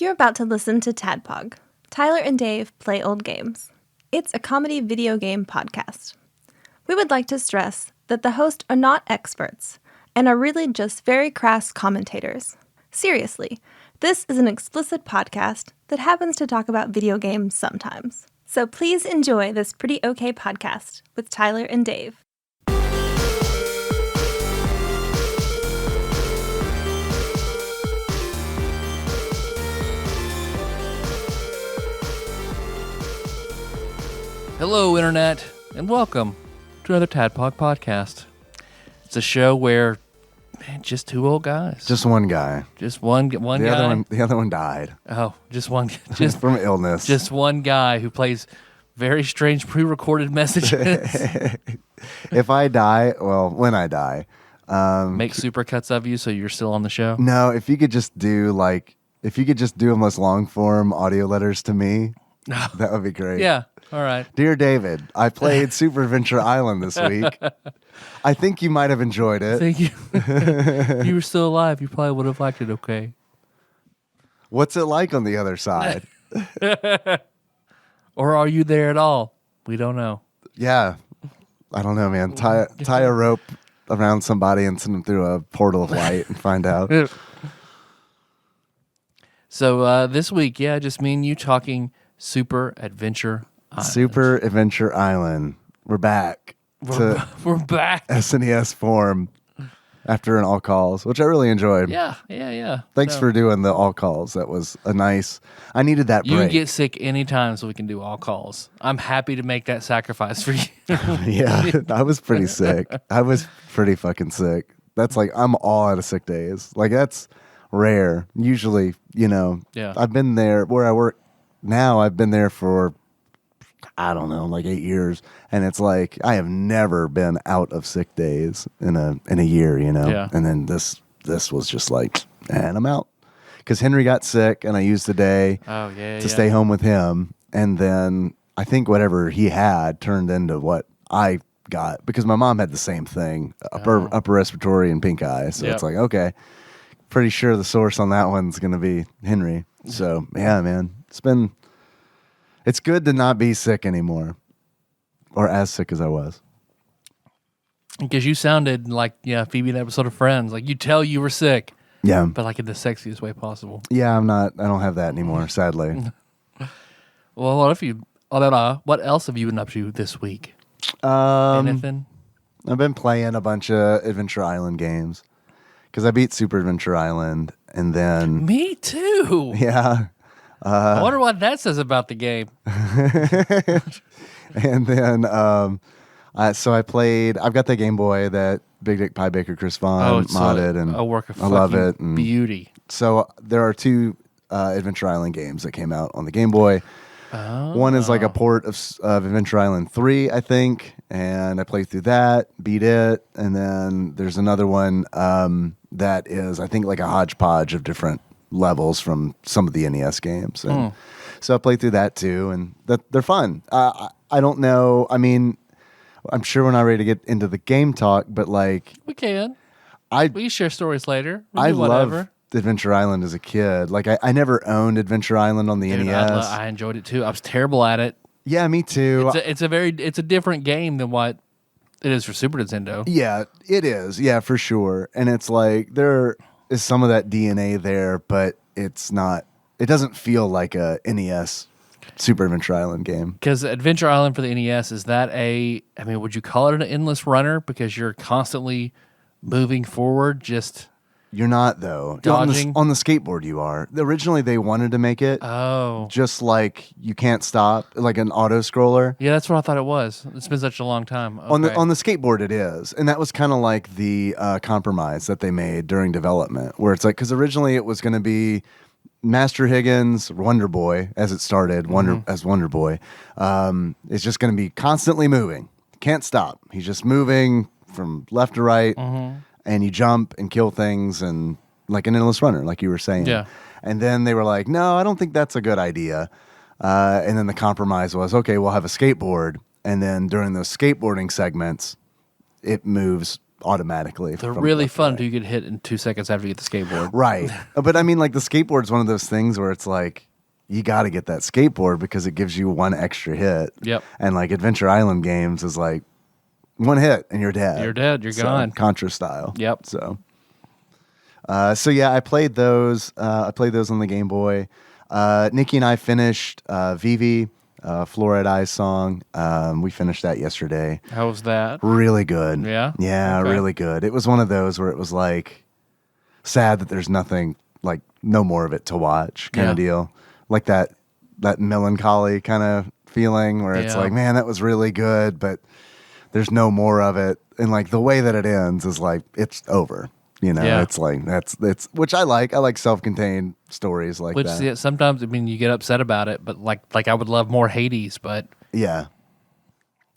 You're about to listen to TADPOG. Tyler and Dave play old games. It's a comedy video game podcast. We would like to stress that the hosts are not experts and are really just very crass commentators. Seriously, this is an explicit podcast that happens to talk about video games sometimes. So please enjoy this pretty okay podcast with Tyler and Dave. Hello, Internet, and welcome to another TADPOG podcast. It's a show where, just two old guys. Just one guy. Just one guy. The other one died. Oh, just one. Just from illness. Just one guy who plays very strange pre-recorded messages. If I die, well, when I die, make supercuts of you so you're still on the show. No, if you could just do them less long form audio letters to me, that would be great. Yeah. All right. Dear David, I played Super Adventure Island this week. I think you might have enjoyed it. Thank you. If you were still alive, you probably would have liked it okay. What's it like on the other side? Or are you there at all? We don't know. Yeah. I don't know, man. Tie a rope around somebody and send them through a portal of light and find out. So this week, just me and you talking Super Adventure Island. Super Adventure Island. We're back. We're back. SNES form after an all calls, which I really enjoyed. Yeah. Thanks for doing the all calls. That was a nice. I needed that break. You can get sick anytime, so we can do all calls. I'm happy to make that sacrifice for you. Yeah, I was pretty sick. I was pretty fucking sick. That's like I'm all out of sick days. Like that's rare. Usually, I've been there where I work now. I've been there for I don't know, like 8 years, and it's like I have never been out of sick days in a year, Yeah. And then this was just like, and I'm out because Henry got sick, and I used the day to stay home with him, and then I think whatever he had turned into what I got because my mom had the same thing, upper respiratory and pink eye, so It's like okay, pretty sure the source on that one's gonna be Henry. So yeah, man, It's good to not be sick anymore, or as sick as I was. Because you sounded like Phoebe in the episode of Friends. Like you tell you were sick. Yeah, but like in the sexiest way possible. Yeah, I'm not. I don't have that anymore, sadly. Well, what else have you been up to this week? Anything? I've been playing a bunch of Adventure Island games because I beat Super Adventure Island, and then me too. Yeah. I wonder what that says about the game. And then, so I played. I've got that Game Boy that Big Dick Pie Baker Chris Vaughn modded, and a work of I love it. And beauty. So there are two Adventure Island games that came out on the Game Boy. Oh. One is like a port of Adventure Island 3, I think, and I played through that, beat it, and then there's another one that is, I think, like a hodgepodge of different levels from some of the NES games. And so I played through that too, and they're fun. I don't know. I mean, I'm sure we're not ready to get into the game talk, but like we can. We can share stories later. I loved Adventure Island as a kid. Like I never owned Adventure Island on the NES. I enjoyed it too. I was terrible at it. Yeah, me too. It's a different game than what it is for Super Nintendo. Yeah, it is. Yeah, for sure. And it's like there is some of that DNA there, but it's not. It doesn't feel like a NES Super Adventure Island game. Because Adventure Island for the NES, is that would you call it an endless runner? Because you're constantly moving forward, just... You're not, though. Dodging? On the skateboard, you are. Originally, they wanted to make it just like you can't stop, like an auto-scroller. Yeah, that's what I thought it was. It's been such a long time. Okay. On the skateboard, it is. And that was kind of like the compromise that they made during development, where it's like, because originally it was going to be Master Higgins, Wonder Boy, as it started, as Wonder Boy. It's just going to be constantly moving. Can't stop. He's just moving from left to right. Mm-hmm. And you jump and kill things and like an endless runner, like you were saying. Yeah. And then they were like, no, I don't think that's a good idea. And then the compromise was, okay, we'll have a skateboard. And then during those skateboarding segments, it moves automatically. They're really fun until you get hit in 2 seconds after you get the skateboard. Right. But I mean, like the skateboard's one of those things where it's like, you got to get that skateboard because it gives you one extra hit. Yep. And like Adventure Island games is like one hit and you're dead. You're dead. You're gone. Contra style. Yep. So yeah, I played those. I played those on the Game Boy. Nikki and I finished Vivi, Fluoride Eyes song. We finished that yesterday. How was that? Really good. Yeah? Yeah, Okay. really good. It was one of those where it was like sad that there's nothing, like no more of it to watch kind of deal. Like that melancholy kind of feeling where it's like, man, that was really good, but there's no more of it. And like the way that it ends is like, it's over. You know, it's like, it's which I like. I like self-contained stories like that. Which sometimes, I mean, you get upset about it, but like I would love more Hades, but yeah.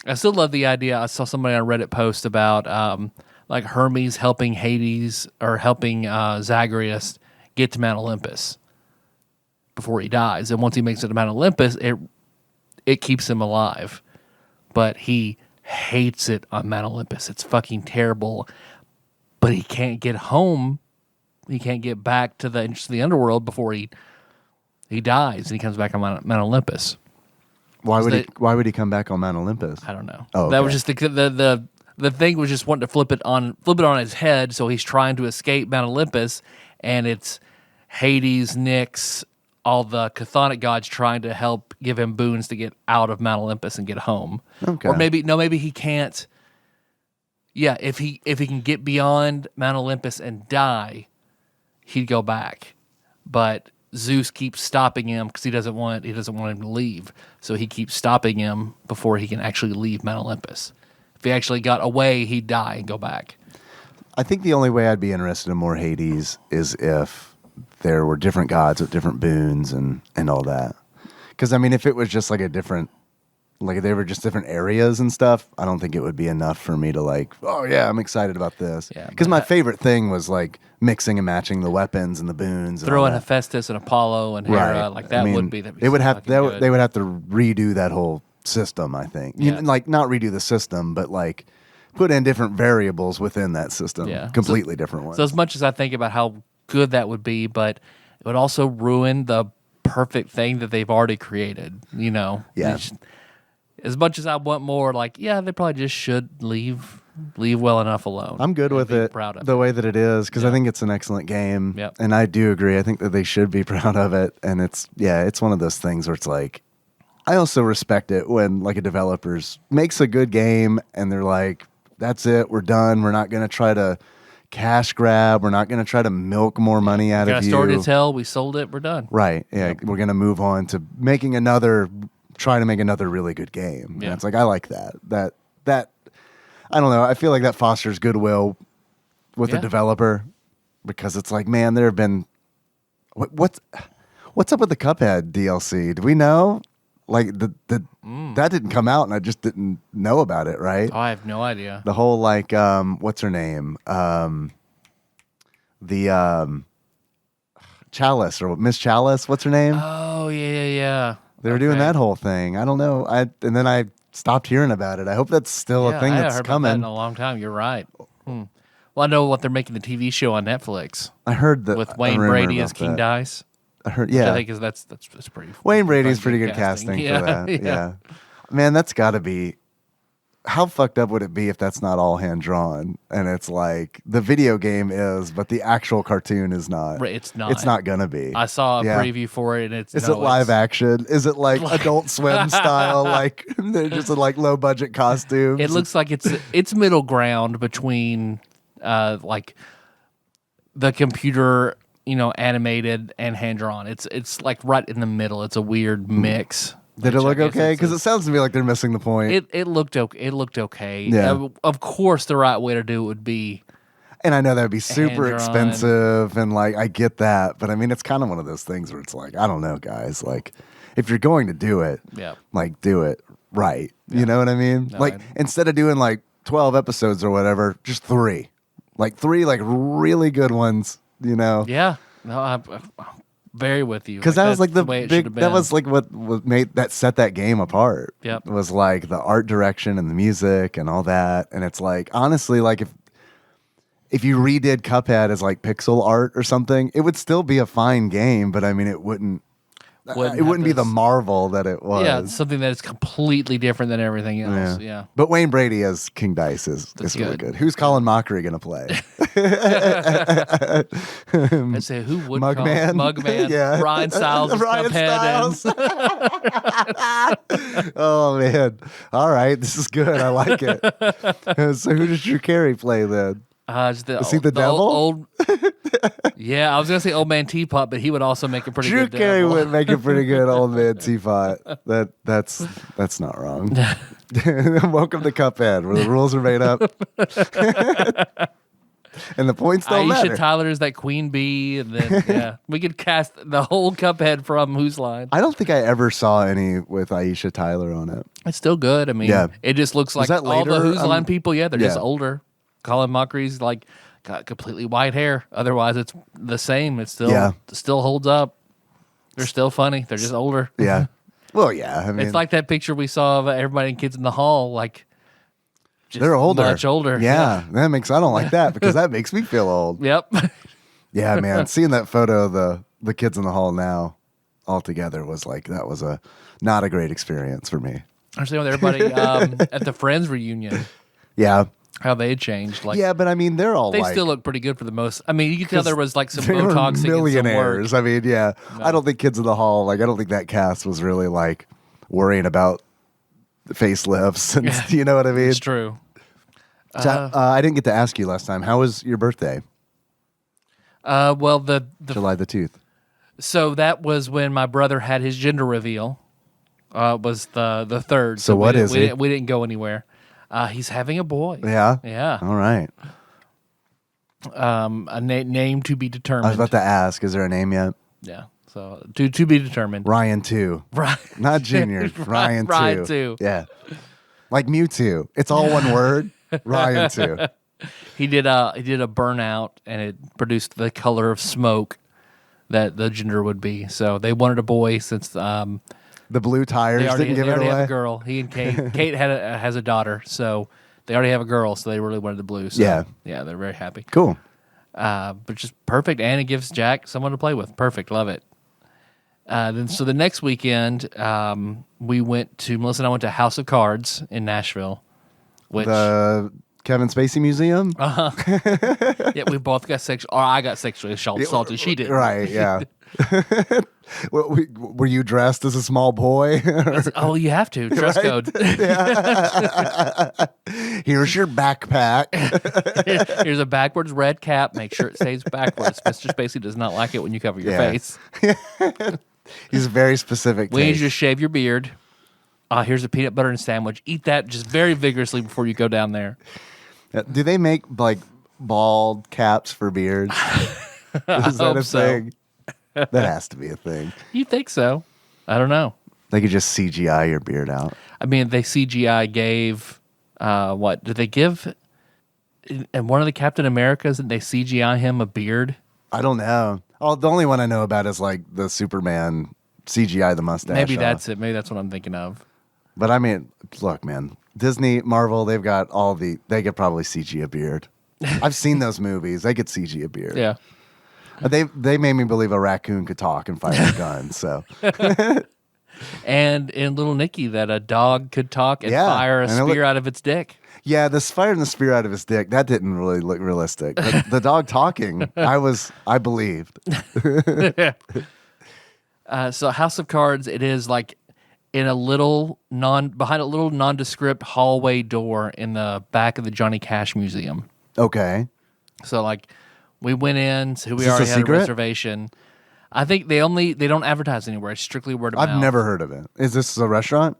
I still love the idea. I saw somebody on Reddit post about like Hermes helping Hades or helping Zagreus get to Mount Olympus before he dies. And once he makes it to Mount Olympus, it keeps him alive. But he hates it on Mount Olympus. It's fucking terrible. But he can't get home. He can't get back to the underworld before he dies and he comes back on Mount Olympus. Why would he come back on Mount Olympus? I don't know. Oh, okay. That was just the thing was just wanting to flip it on his head. So he's trying to escape Mount Olympus, and it's Hades, Nyx, all the chthonic gods trying to help give him boons to get out of Mount Olympus and get home. Okay. Or maybe he can't. Yeah, if he can get beyond Mount Olympus and die, he'd go back. But Zeus keeps stopping him because he doesn't want him to leave. So he keeps stopping him before he can actually leave Mount Olympus. If he actually got away, he'd die and go back. I think the only way I'd be interested in more Hades is if there were different gods with different boons and all that. Because I mean, if it was just like if they were just different areas and stuff, I don't think it would be enough for me to like, oh yeah, I'm excited about this. Yeah, because my favorite thing was like mixing and matching the weapons and the boons. Throw in and Hephaestus and Apollo and Hera, like that would be. They would have they would have to redo that whole system. I think, like not redo the system, but like put in different variables within that system. Yeah, completely different ones. So as much as I think about how good that would be, but it would also ruin the perfect thing that they've already created. You know. Yeah. As much as I want more, like, yeah, they probably just should leave well enough alone. I'm good with it the way that it is because I think it's an excellent game. Yep. And I do agree. I think that they should be proud of it. And it's one of those things where it's like, I also respect it when like a developer's makes a good game and they're like, that's it, we're done. We're not going to try to cash grab. We're not going to try to milk more money out of you. Got a story to tell. We sold it. We're done. Right. Yeah. Yep. We're going to move on to try to make another really good game. Yeah. And it's like, I like that. That I don't know. I feel like that fosters goodwill with the developer because it's like, man, there have been what's up with the Cuphead DLC? Do we know? Like that didn't come out and I just didn't know about it, right? Oh, I have no idea. The whole like what's her name? Chalice or Miss Chalice, what's her name? Oh, yeah. They were doing that whole thing. I don't know. And then I stopped hearing about it. I hope that's still a thing that's heard coming. About that in a long time. You're right. Well, I know what they're making the TV show on Netflix. I heard that with Wayne Brady as King Dice. I heard, yeah. I think that's pretty. Wayne Brady's pretty good casting for that. Yeah. Man, that's got to be. How fucked up would it be if that's not all hand drawn and it's like the video game is, but the actual cartoon is not? It's not. It's not gonna be. I saw a preview for it, and Is it live action? Is it like Adult Swim style? Like they're just in like low budget costumes. It looks like it's middle ground between like the computer, animated and hand drawn. It's like right in the middle. It's a weird mix. Did it look okay? Because it sounds to me like they're missing the point. It looked okay. It looked okay. Yeah. Of course, the right way to do it would be. And I know that would be super expensive, and like I get that, but I mean it's kind of one of those things where it's like I don't know, guys. Like if you're going to do it, like do it right. Yeah. You know what I mean? No, like instead of doing like 12 episodes or whatever, just 3, like really good ones. You know? Yeah. No, I'm very with you. Because that was like the big. That was like what set that game apart. Yep. It was like the art direction and the music and all that. And it's like honestly, like if if you redid Cuphead as like pixel art or something, it would still be a fine game, but I mean, it wouldn't be the marvel that it was. Yeah, something that is completely different than everything else. Yeah. But Wayne Brady as King Dice is really good. Who's Colin Mockery going to play? I'd say who would Mugman? Mugman. Yeah. Ryan Stiles. Ryan Stiles. Oh, man. All right. This is good. I like it. So who does Drew Carey play then? Is he the devil? Old, yeah, I was going to say Old Man Teapot, but he would also make a pretty good Drew Carey devil. would make a pretty good Old Man Teapot. That's not wrong. Welcome to Cuphead, where the rules are made up. And the points don't matter. Aisha Tyler is that queen bee, and then we could cast the whole Cuphead from Whose Line. I don't think I ever saw any with Aisha Tyler on it. It's still good. I mean, it just looks like all the Whose Line people. Yeah, they're just older. Colin Mockery's like got completely white hair. Otherwise, it's the same. It still holds up. They're still funny. They're just older. Yeah. Well, yeah. I mean, it's like that picture we saw of everybody and Kids in the Hall. Like, they're older, much older. Yeah, I don't like that because that makes me feel old. Yep. Yeah, man. Seeing that photo of the Kids in the Hall now all together was not a great experience for me. I was saying with everybody at the Friends reunion. Yeah. How they had changed. Like, yeah, but I mean, they still look pretty good for the most. I mean, you can tell there was like some Botoxing millionaires. And some work. I mean, yeah. No. I don't think Kids in the Hall, I don't think that cast was really like worrying about facelifts and you know what I mean? It's true. So, I didn't get to ask you last time. How was your birthday? Well, the July the 2nd. So that was when my brother had his gender reveal. Was the 3rd. So what is he? We didn't go anywhere. He's having a boy. Yeah? Yeah. All right. A name to be determined. I was about to ask, is there a name yet? Yeah. So to be determined. Ryan 2. Right. Not Junior. Ryan 2. Ryan 2. Yeah. Like Mewtwo. It's all one word. Ryan 2. He did a burnout, and it produced the color of smoke that the gender would be. So they wanted a boy since the blue tires didn't give it away. They already have a girl. He and Kate. Kate has a daughter, so they already have a girl. So they really wanted the blue. So, yeah, they're very happy. Cool. But just perfect, and it gives Jack someone to play with. Perfect, love it. So the next weekend, Melissa and I went to House of Cards in Nashville, which the Kevin Spacey Museum. Yeah, we both got I got sexually assaulted. She didn't. Right? Yeah. Were you dressed as a small boy? Oh, you have to. Dress code. Here's your backpack. Here's a backwards red cap. Make sure it stays backwards. Mr. Spacey does not like it when you cover your face. He's very specific. We need you to shave your beard. Here's a peanut butter and sandwich. Eat that just very vigorously before you go down there. Do they make like bald caps for beards? Is that a thing? That has to be a thing. You think so? I don't know. They could just CGI your beard out. I mean, they CGI gave, what? Did they give, in one of the Captain Americas, did they CGI him a beard? I don't know. Oh, the only one I know about is like the Superman CGI the mustache. Maybe that's it. Maybe that's what I'm thinking of. But I mean, look, man. Disney, Marvel, they've got they could probably CG a beard. I've seen those movies. They could CG a beard. Yeah. They made me believe a raccoon could talk and fire a gun. So, and in Little Nicky, that a dog could talk and fire a spear out of its dick. Yeah, this firing the spear out of his dick, that didn't really look realistic. But the dog talking, I believed. So House of Cards, it is like in a little behind a little nondescript hallway door in the back of the Johnny Cash Museum. Okay. So like. We went in, so we already had a reservation. I think they don't advertise anywhere. It's strictly word of mouth. I've never heard of it. Is this a restaurant?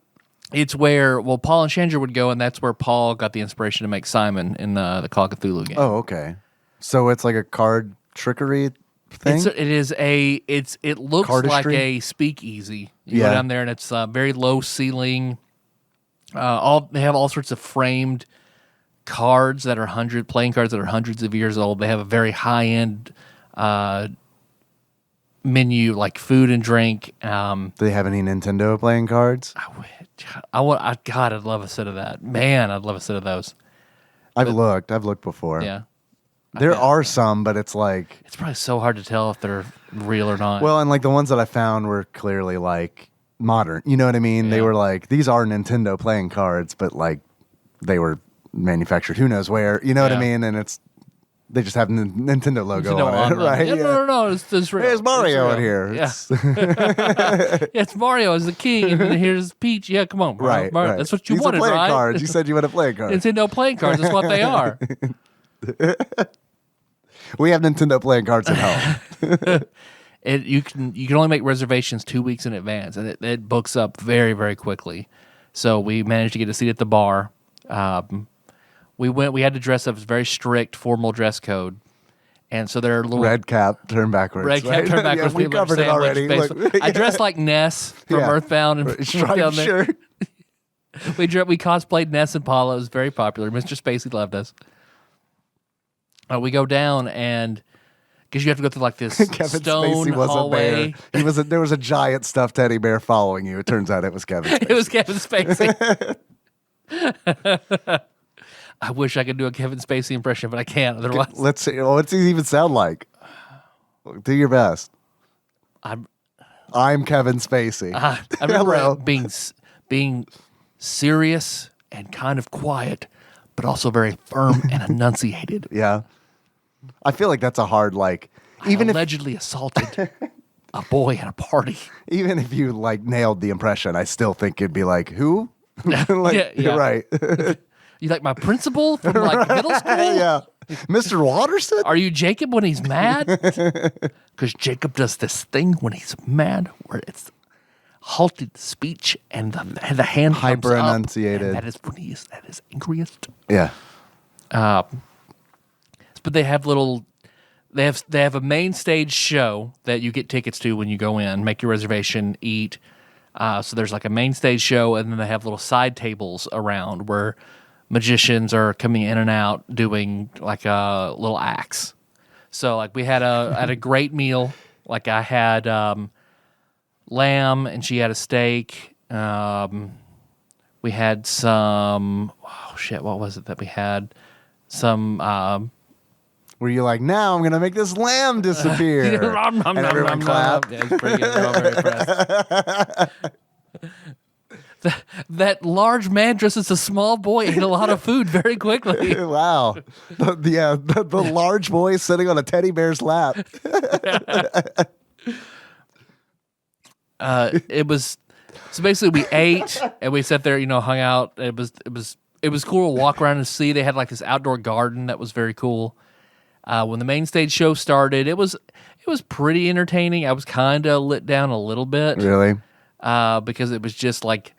It's where, Paul and Chandra would go, and that's where Paul got the inspiration to make Simon in the Call of Cthulhu game. Oh, okay. So it's like a card trickery thing? It looks Cardistry? like a speakeasy. You go down there, and it's very low ceiling. They have all sorts of framed cards that are playing cards that are hundreds of years old. They have a very high-end menu, like food and drink. Do they have any Nintendo playing cards? God, I'd love a set of that. Man, I'd love a set of those. I've looked before. Yeah. There are some, but it's like... It's probably so hard to tell if they're real or not. Well, and like the ones that I found were clearly like modern. You know what I mean? Yeah. They were like, these are Nintendo playing cards, but like they were manufactured who knows where. You know what I mean? And they just have Nintendo logo on it, right? Yeah, no. It's real. There's Mario in here. Yeah. It's Mario as the king, and then here's Peach. Yeah, come on. Right. That's what you These wanted, are playing right? cards. You said you wanted playing cards. Nintendo playing cards. That's what they are. We have Nintendo playing cards at home. You can only make reservations 2 weeks in advance, and it books up very, very quickly. So we managed to get a seat at the bar. We had to dress up. It's a very strict, formal dress code. And so there are little... Red cap, turn backwards. Red cap, turn backwards. We covered it already. Look, I dressed like Ness from Earthbound. And striped shirt. We cosplayed Ness and Paula. It was very popular. Mr. Spacey loved us. We go down and... Because you have to go through like this Kevin stone Spacey wasn't hallway. There. There was a giant stuffed teddy bear following you. It turns out it was Kevin Spacey. It was Kevin Spacey. I wish I could do a Kevin Spacey impression, but I can't. Otherwise, let's see. What's he even sound like? Do your best. I'm Kevin Spacey. I remember being serious and kind of quiet, but also very firm and enunciated. Yeah. I feel like that's a hard, like... Even allegedly assaulted a boy at a party. Even if you, like, nailed the impression, I still think it'd be like, who? Like, you're right. You like my principal from, like, middle school? Yeah. Mr. Watterson? Are you Jacob when he's mad? Because Jacob does this thing when he's mad where it's halted speech and the hand hyper enunciated. That is when he is at his angriest. Yeah. But they have they have a main stage show that you get tickets to when you go in, make your reservation, eat. So there's like a main stage show, and then they have little side tables around where magicians are coming in and out doing like little acts. So like we had a great meal. Like I had lamb and she had a steak. We had some what was it that we had? Some were you like, now I'm going to make this lamb disappear? And everyone clapped. Yeah, it's pretty good. They're all very impressed. That large man dressed as a small boy ate a lot of food very quickly. Wow. The large boy sitting on a teddy bear's lap. It was... So basically we ate and we sat there, hung out. It was cool to walk around and see. They had like this outdoor garden that was very cool. When the main stage show started, it was pretty entertaining. I was kind of lit down a little bit. Really? Because it was just like,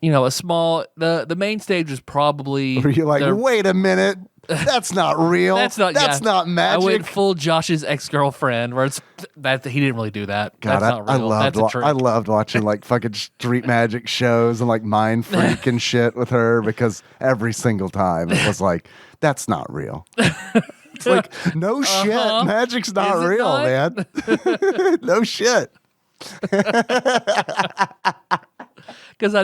a small... The main stage was probably... Were you like, wait a minute, that's not real. That's not magic. I went full Josh's ex-girlfriend, where he didn't really do that. God, that's not real. I loved watching like fucking street magic shows and like Mind Freak and shit with her, because every single time it was like, that's not real. It's like, no shit, magic's not real, man. No shit. Because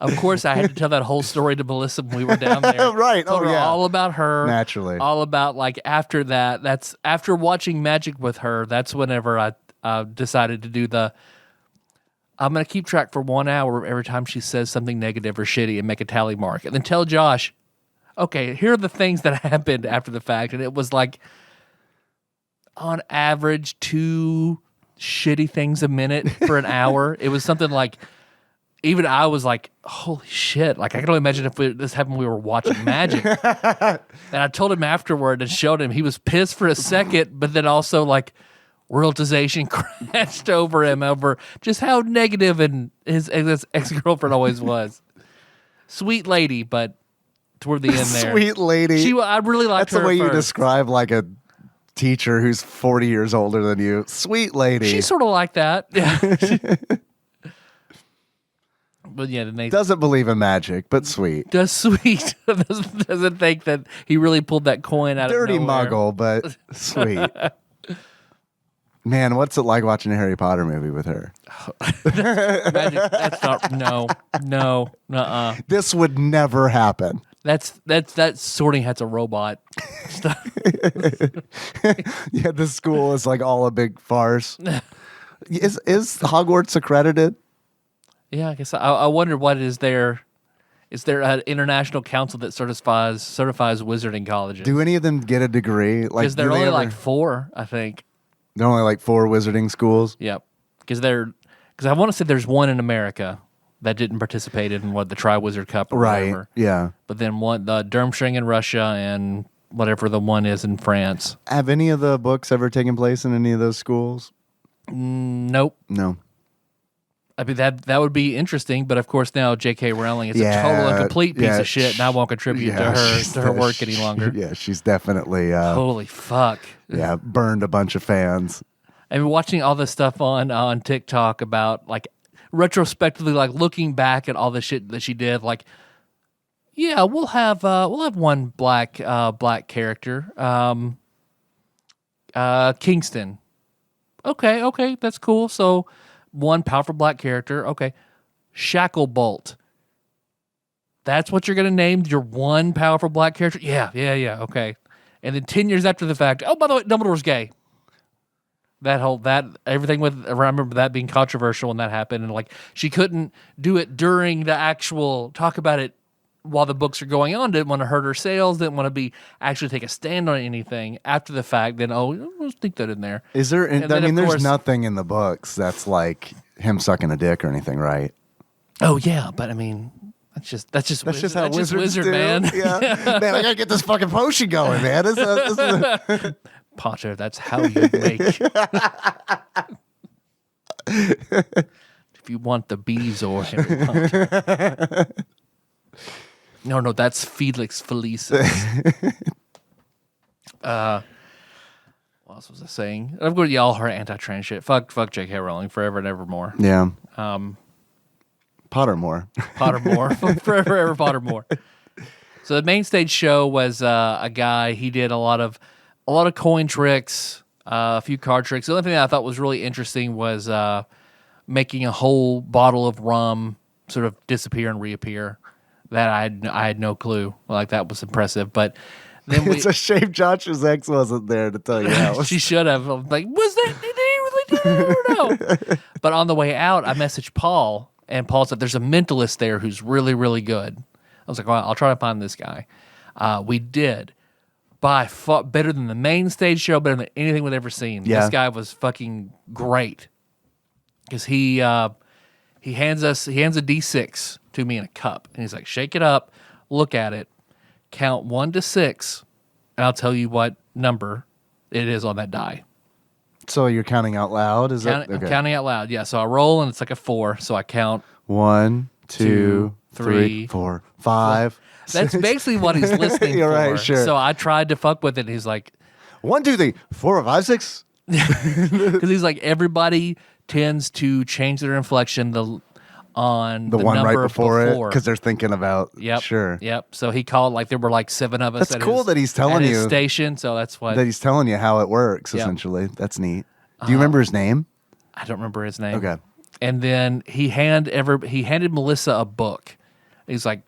of course, I had to tell that whole story to Melissa when we were down there. Right. Told her all about her. Naturally. All about, like, after that. That's after watching magic with her. That's whenever I decided to do I'm going to keep track for 1 hour every time she says something negative or shitty and make a tally mark. And then tell Josh, okay, here are the things that happened after the fact. And it was like, on average, 2 shitty things a minute for an hour. It was something like, even I was like, holy shit. Like, I can only imagine if this happened when we were watching magic. And I told him afterward and showed him. He was pissed for a second, but then also, like, realization crashed over him over just how negative and his ex-girlfriend always was. Sweet lady, but toward the end there. Sweet lady. I really liked her. That's the way you first. describe, like, a teacher who's 40 years older than you. Sweet lady. She's sort of like that. Yeah. But yeah, then doesn't believe in magic, but sweet. Does sweet. doesn't think that he really pulled that coin out Dirty of nowhere. muggle, but sweet. Man, what's it like watching a Harry Potter movie with her? Magic, that's not... No. This would never happen. That Sorting Hat's a robot. Yeah, the school is like all a big farce. Is Hogwarts accredited? Yeah, I guess I wonder what is there. Is there an international council that certifies wizarding colleges? Do any of them get a degree? Like, because they're only like 4, I think. They're only like 4 wizarding schools. Yep. Because I want to say there's one in America that didn't participate in the Tri-Wizard Cup or whatever. Yeah. But then the Durmstrang in Russia and whatever the one is in France. Have any of the books ever taken place in any of those schools? Nope. No. I mean, that would be interesting, but of course now J.K. Rowling is a total and complete piece of shit, and I won't contribute to her work any longer. Yeah, she's definitely... holy fuck. Yeah, burned a bunch of fans. I mean, watching all this stuff on TikTok about, like, retrospectively, like, looking back at all the shit that she did, like, yeah, we'll have one black character, Kingston. Okay, that's cool. So, one powerful black character. Okay. Shacklebolt. That's what you're going to name your one powerful black character? Yeah. Okay. And then 10 years after the fact, oh, by the way, Dumbledore's gay. Everything with, I remember that being controversial when that happened. And like, she couldn't do it during the actual, talk about it while the books are going on, didn't want to hurt her sales, didn't want to actually take a stand on anything after the fact. Then, let's stick that in there. Is there, there's nothing in the books that's like him sucking a dick or anything, right? Oh yeah, but I mean, that's just how wizards do. Man. Yeah. Man, I gotta get this fucking potion going, man. Potter, that's how you make. If you want the bees or Harry Potter. No, that's Felix Felicis. What else was I saying? I'm going to yell her anti-trans shit. Fuck J.K. Rowling forever and evermore. Yeah. Pottermore. Forever ever Pottermore. So the main stage show was a guy. He did a lot of coin tricks, a few card tricks. The only thing that I thought was really interesting was making a whole bottle of rum sort of disappear and reappear. That I had no clue. Like, that was impressive. But then it's a shame Josh's ex wasn't there to tell you how. She should have. I'm like, was that? Did he really do that or no? But on the way out, I messaged Paul, and Paul said, "There's a mentalist there who's really, really good." I was like, "Well, I'll try to find this guy." We did. By far better than the main stage show, better than anything we'd ever seen. Yeah. This guy was fucking great because he hands a D6 to me in a cup, and he's like, shake it up, look at it, count 1 to 6, and I'll tell you what number it is on that die. So you're counting out loud? I'm counting out loud, yeah. So I roll, and it's like a 4, so I count 1, 2, 3, 4, 5. That's basically what he's listening You're for. Right, sure. So I tried to fuck with it, and he's like... 1, 2, 3, 4, 5, 6? Because he's like, everybody tends to change their inflection on the one number right before it, before. Because they're thinking about, sure. Yep. So he called, like, there were like 7 of us that's cool that he's telling his you. Station, so that's what... That he's telling you how it works, essentially. That's neat. Do you remember his name? I don't remember his name. Okay. And then he handed Melissa a book. He's like,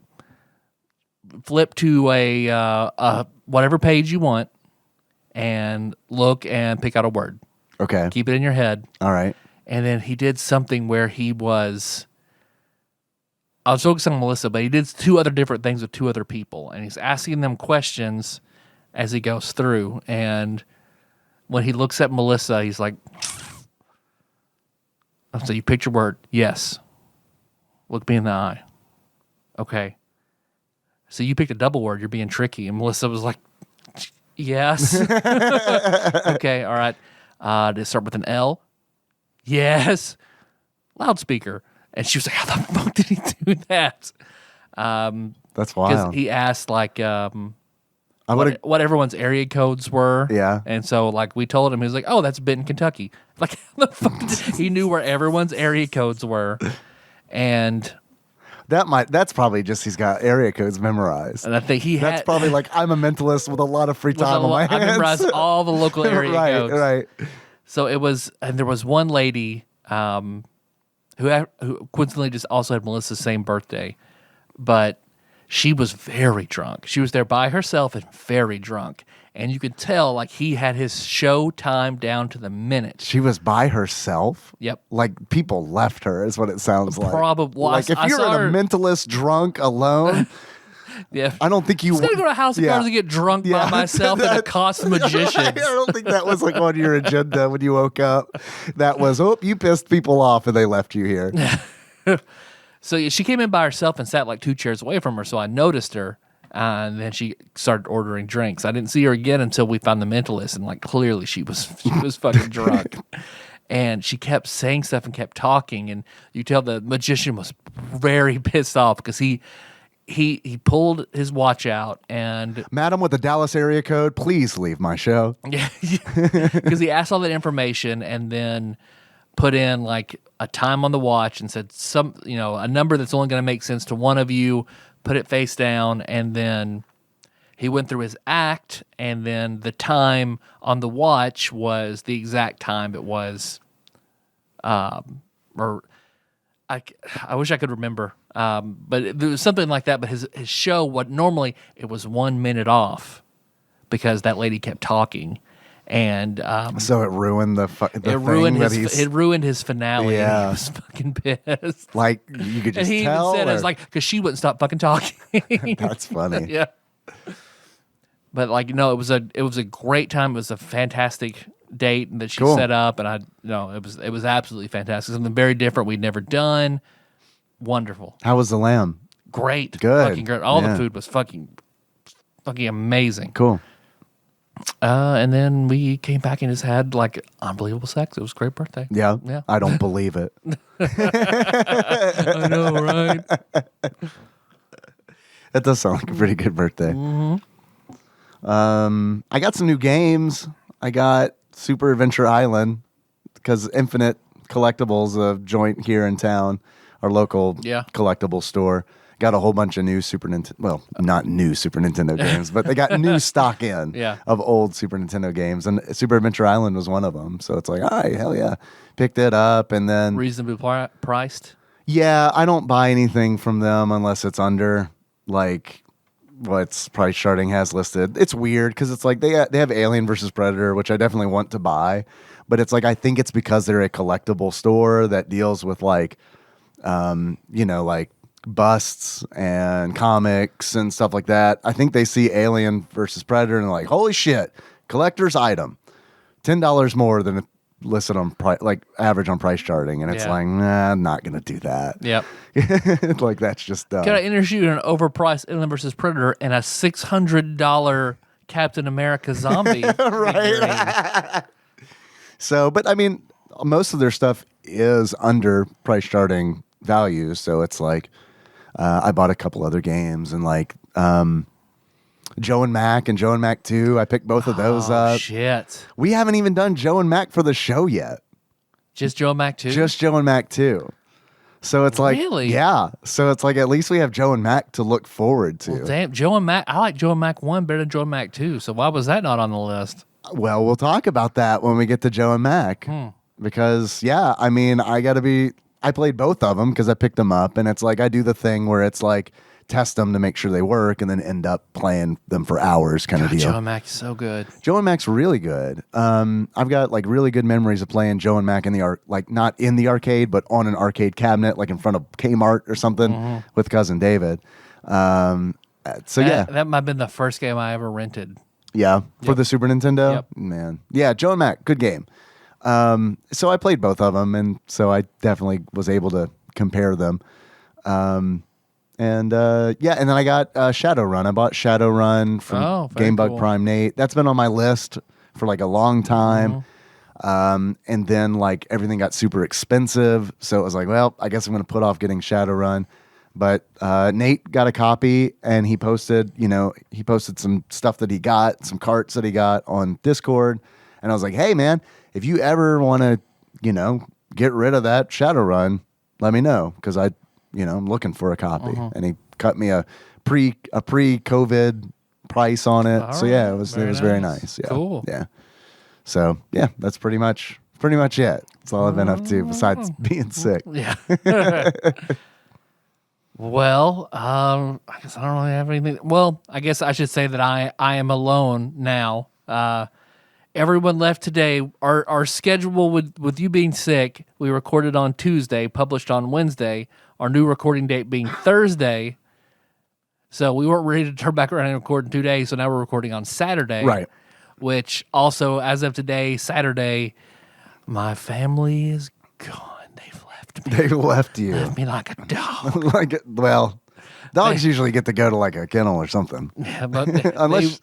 flip to a whatever page you want and look and pick out a word. Okay. Keep it in your head. All right. And then he did something where I was focusing on Melissa, but he did 2 other different things with 2 other people. And he's asking them questions as he goes through. And when he looks at Melissa, he's like, so you picked your word. Yes. Look me in the eye. Okay. So you picked a double word. You're being tricky. And Melissa was like, yes. Okay. All right. Did it start with an L? Yes. Loudspeaker. And she was like, how the fuck did he do that? That's wild. Because he asked like what everyone's area codes were. Yeah. And so like we told him, he was like, oh, that's Benton, Kentucky. Like, how the fuck he knew where everyone's area codes were. And that's probably just he's got area codes memorized. And I think that's probably like, I'm a mentalist with a lot of free time on my hands. I memorized all the local area codes. Right. So it was, and there was one lady who coincidentally just also had Melissa's same birthday, but she was very drunk. She was there by herself and very drunk. And you could tell, like, he had his show time down to the minute. She was by herself? Yep. Like, people left her, is what it sounds like. Probably. Like, if you're a mentalist drunk alone, yeah, I don't think you would. I was going to go to House of Cards and get drunk by myself and accost magicians. I don't think that was, like, on your agenda when you woke up. That was, you pissed people off and they left you here. So she came in by herself and sat, like, 2 chairs away from her, so I noticed her. And then she started ordering drinks. I didn't see her again until we found the mentalist, and like clearly she was fucking drunk. And she kept saying stuff and kept talking, and you tell the magician was very pissed off because he pulled his watch out and Madam with the Dallas area code, please leave my show. Yeah, because he asked all that information and then put in like a time on the watch and said a number that's only going to make sense to one of you. Put it face down, and then he went through his act, and then the time on the watch was the exact time it was. I wish I could remember, but there was something like that. But his show, what normally it was 1 minute off, because that lady kept talking, and so it ruined it ruined his finale. Yeah, and he was fucking pissed. Like you could just and he tell. Even said, "I was like, because she wouldn't stop fucking talking." That's funny. Yeah. But like, no, it was a great time. It was a fantastic date that she set up, and it was absolutely fantastic. Something very different we'd never done. Wonderful. How was the lamb? Great. Good. Fucking great. All the food was fucking amazing. Cool. And then we came back and just had like unbelievable sex. It was a great birthday. Yeah. Yeah. I don't believe it. I know, right? That does sound like a pretty good birthday. Mm-hmm. I got some new games. I got Super Adventure Island because Infinite Collectibles, a joint here in town, our local collectible store, got a whole bunch of new Super Nintendo. Well, not new Super Nintendo games, but they got new stock in of old Super Nintendo games, and Super Adventure Island was one of them. So it's like, all right, hell yeah, picked it up, and then reasonably priced. Yeah, I don't buy anything from them unless it's under like what's price charting has listed. It's weird because it's like they have Alien versus Predator, which I definitely want to buy, but it's like I think it's because they're a collectible store that deals with like, like busts and comics and stuff like that. I think they see Alien versus Predator and they're like, holy shit, collector's item, $10 more than listed on average on price charting, and it's like, nah, I'm not gonna do that. Yep. Like that's just dumb. Can I interest you in an overpriced Alien versus Predator and a $600 Captain America zombie? Right. So, but I mean, most of their stuff is under price charting values, so it's like I bought a couple other games and like Joe and Mac and Joe and Mac 2. I picked both of those up. Shit. We haven't even done Joe and Mac for the show yet. Just Joe and Mac 2? Just Joe and Mac 2. So it's like, really? Yeah. So it's like at least we have Joe and Mac to look forward to. Well, damn, Joe and Mac. I like Joe and Mac 1 better than Joe and Mac 2. So why was that not on the list? Well, we'll talk about that when we get to Joe and Mac. Because, I mean, I played both of them because I picked them up, and it's like I do the thing where it's like test them to make sure they work and then end up playing them for hours kind of deal. Joe and Mac is so good. Joe and Mac's really good. I've got like really good memories of playing Joe and Mac in the like not in the arcade, but on an arcade cabinet, like in front of Kmart or something with cousin David. That might have been the first game I ever rented. Yeah, for the Super Nintendo? Yep. Man. Yeah, Joe and Mac, good game. So I played both of them, and so I definitely was able to compare them. And then I got Shadowrun. I bought Shadowrun from Game Bug Prime Nate. That's been on my list for like a long time. And then like everything got super expensive, so it was like, well, I guess I'm going to put off getting Shadowrun. But Nate got a copy, and he posted some stuff that he got, some carts that he got on Discord, and I was like, hey man, if you ever want to, get rid of that Shadowrun, let me know, because I'm looking for a copy. And he cut me a pre-COVID price on it. All so right. yeah, it was very nice. Yeah. Cool. Yeah. So yeah, that's pretty much it. That's all I've been up to besides being sick. Yeah. Well, I guess I don't really have anything. Well, I guess I should say that I am alone now. Everyone left today. Our schedule with you being sick, we recorded on Tuesday, published on Wednesday. Our new recording date being Thursday. So we weren't ready to turn back around and record in 2 days. So now we're recording on Saturday. Right. Which also, as of today, Saturday, my family is gone. They've left me. They left you. Left me like a dog. Dogs usually get to go to like a kennel or something. Yeah, but unless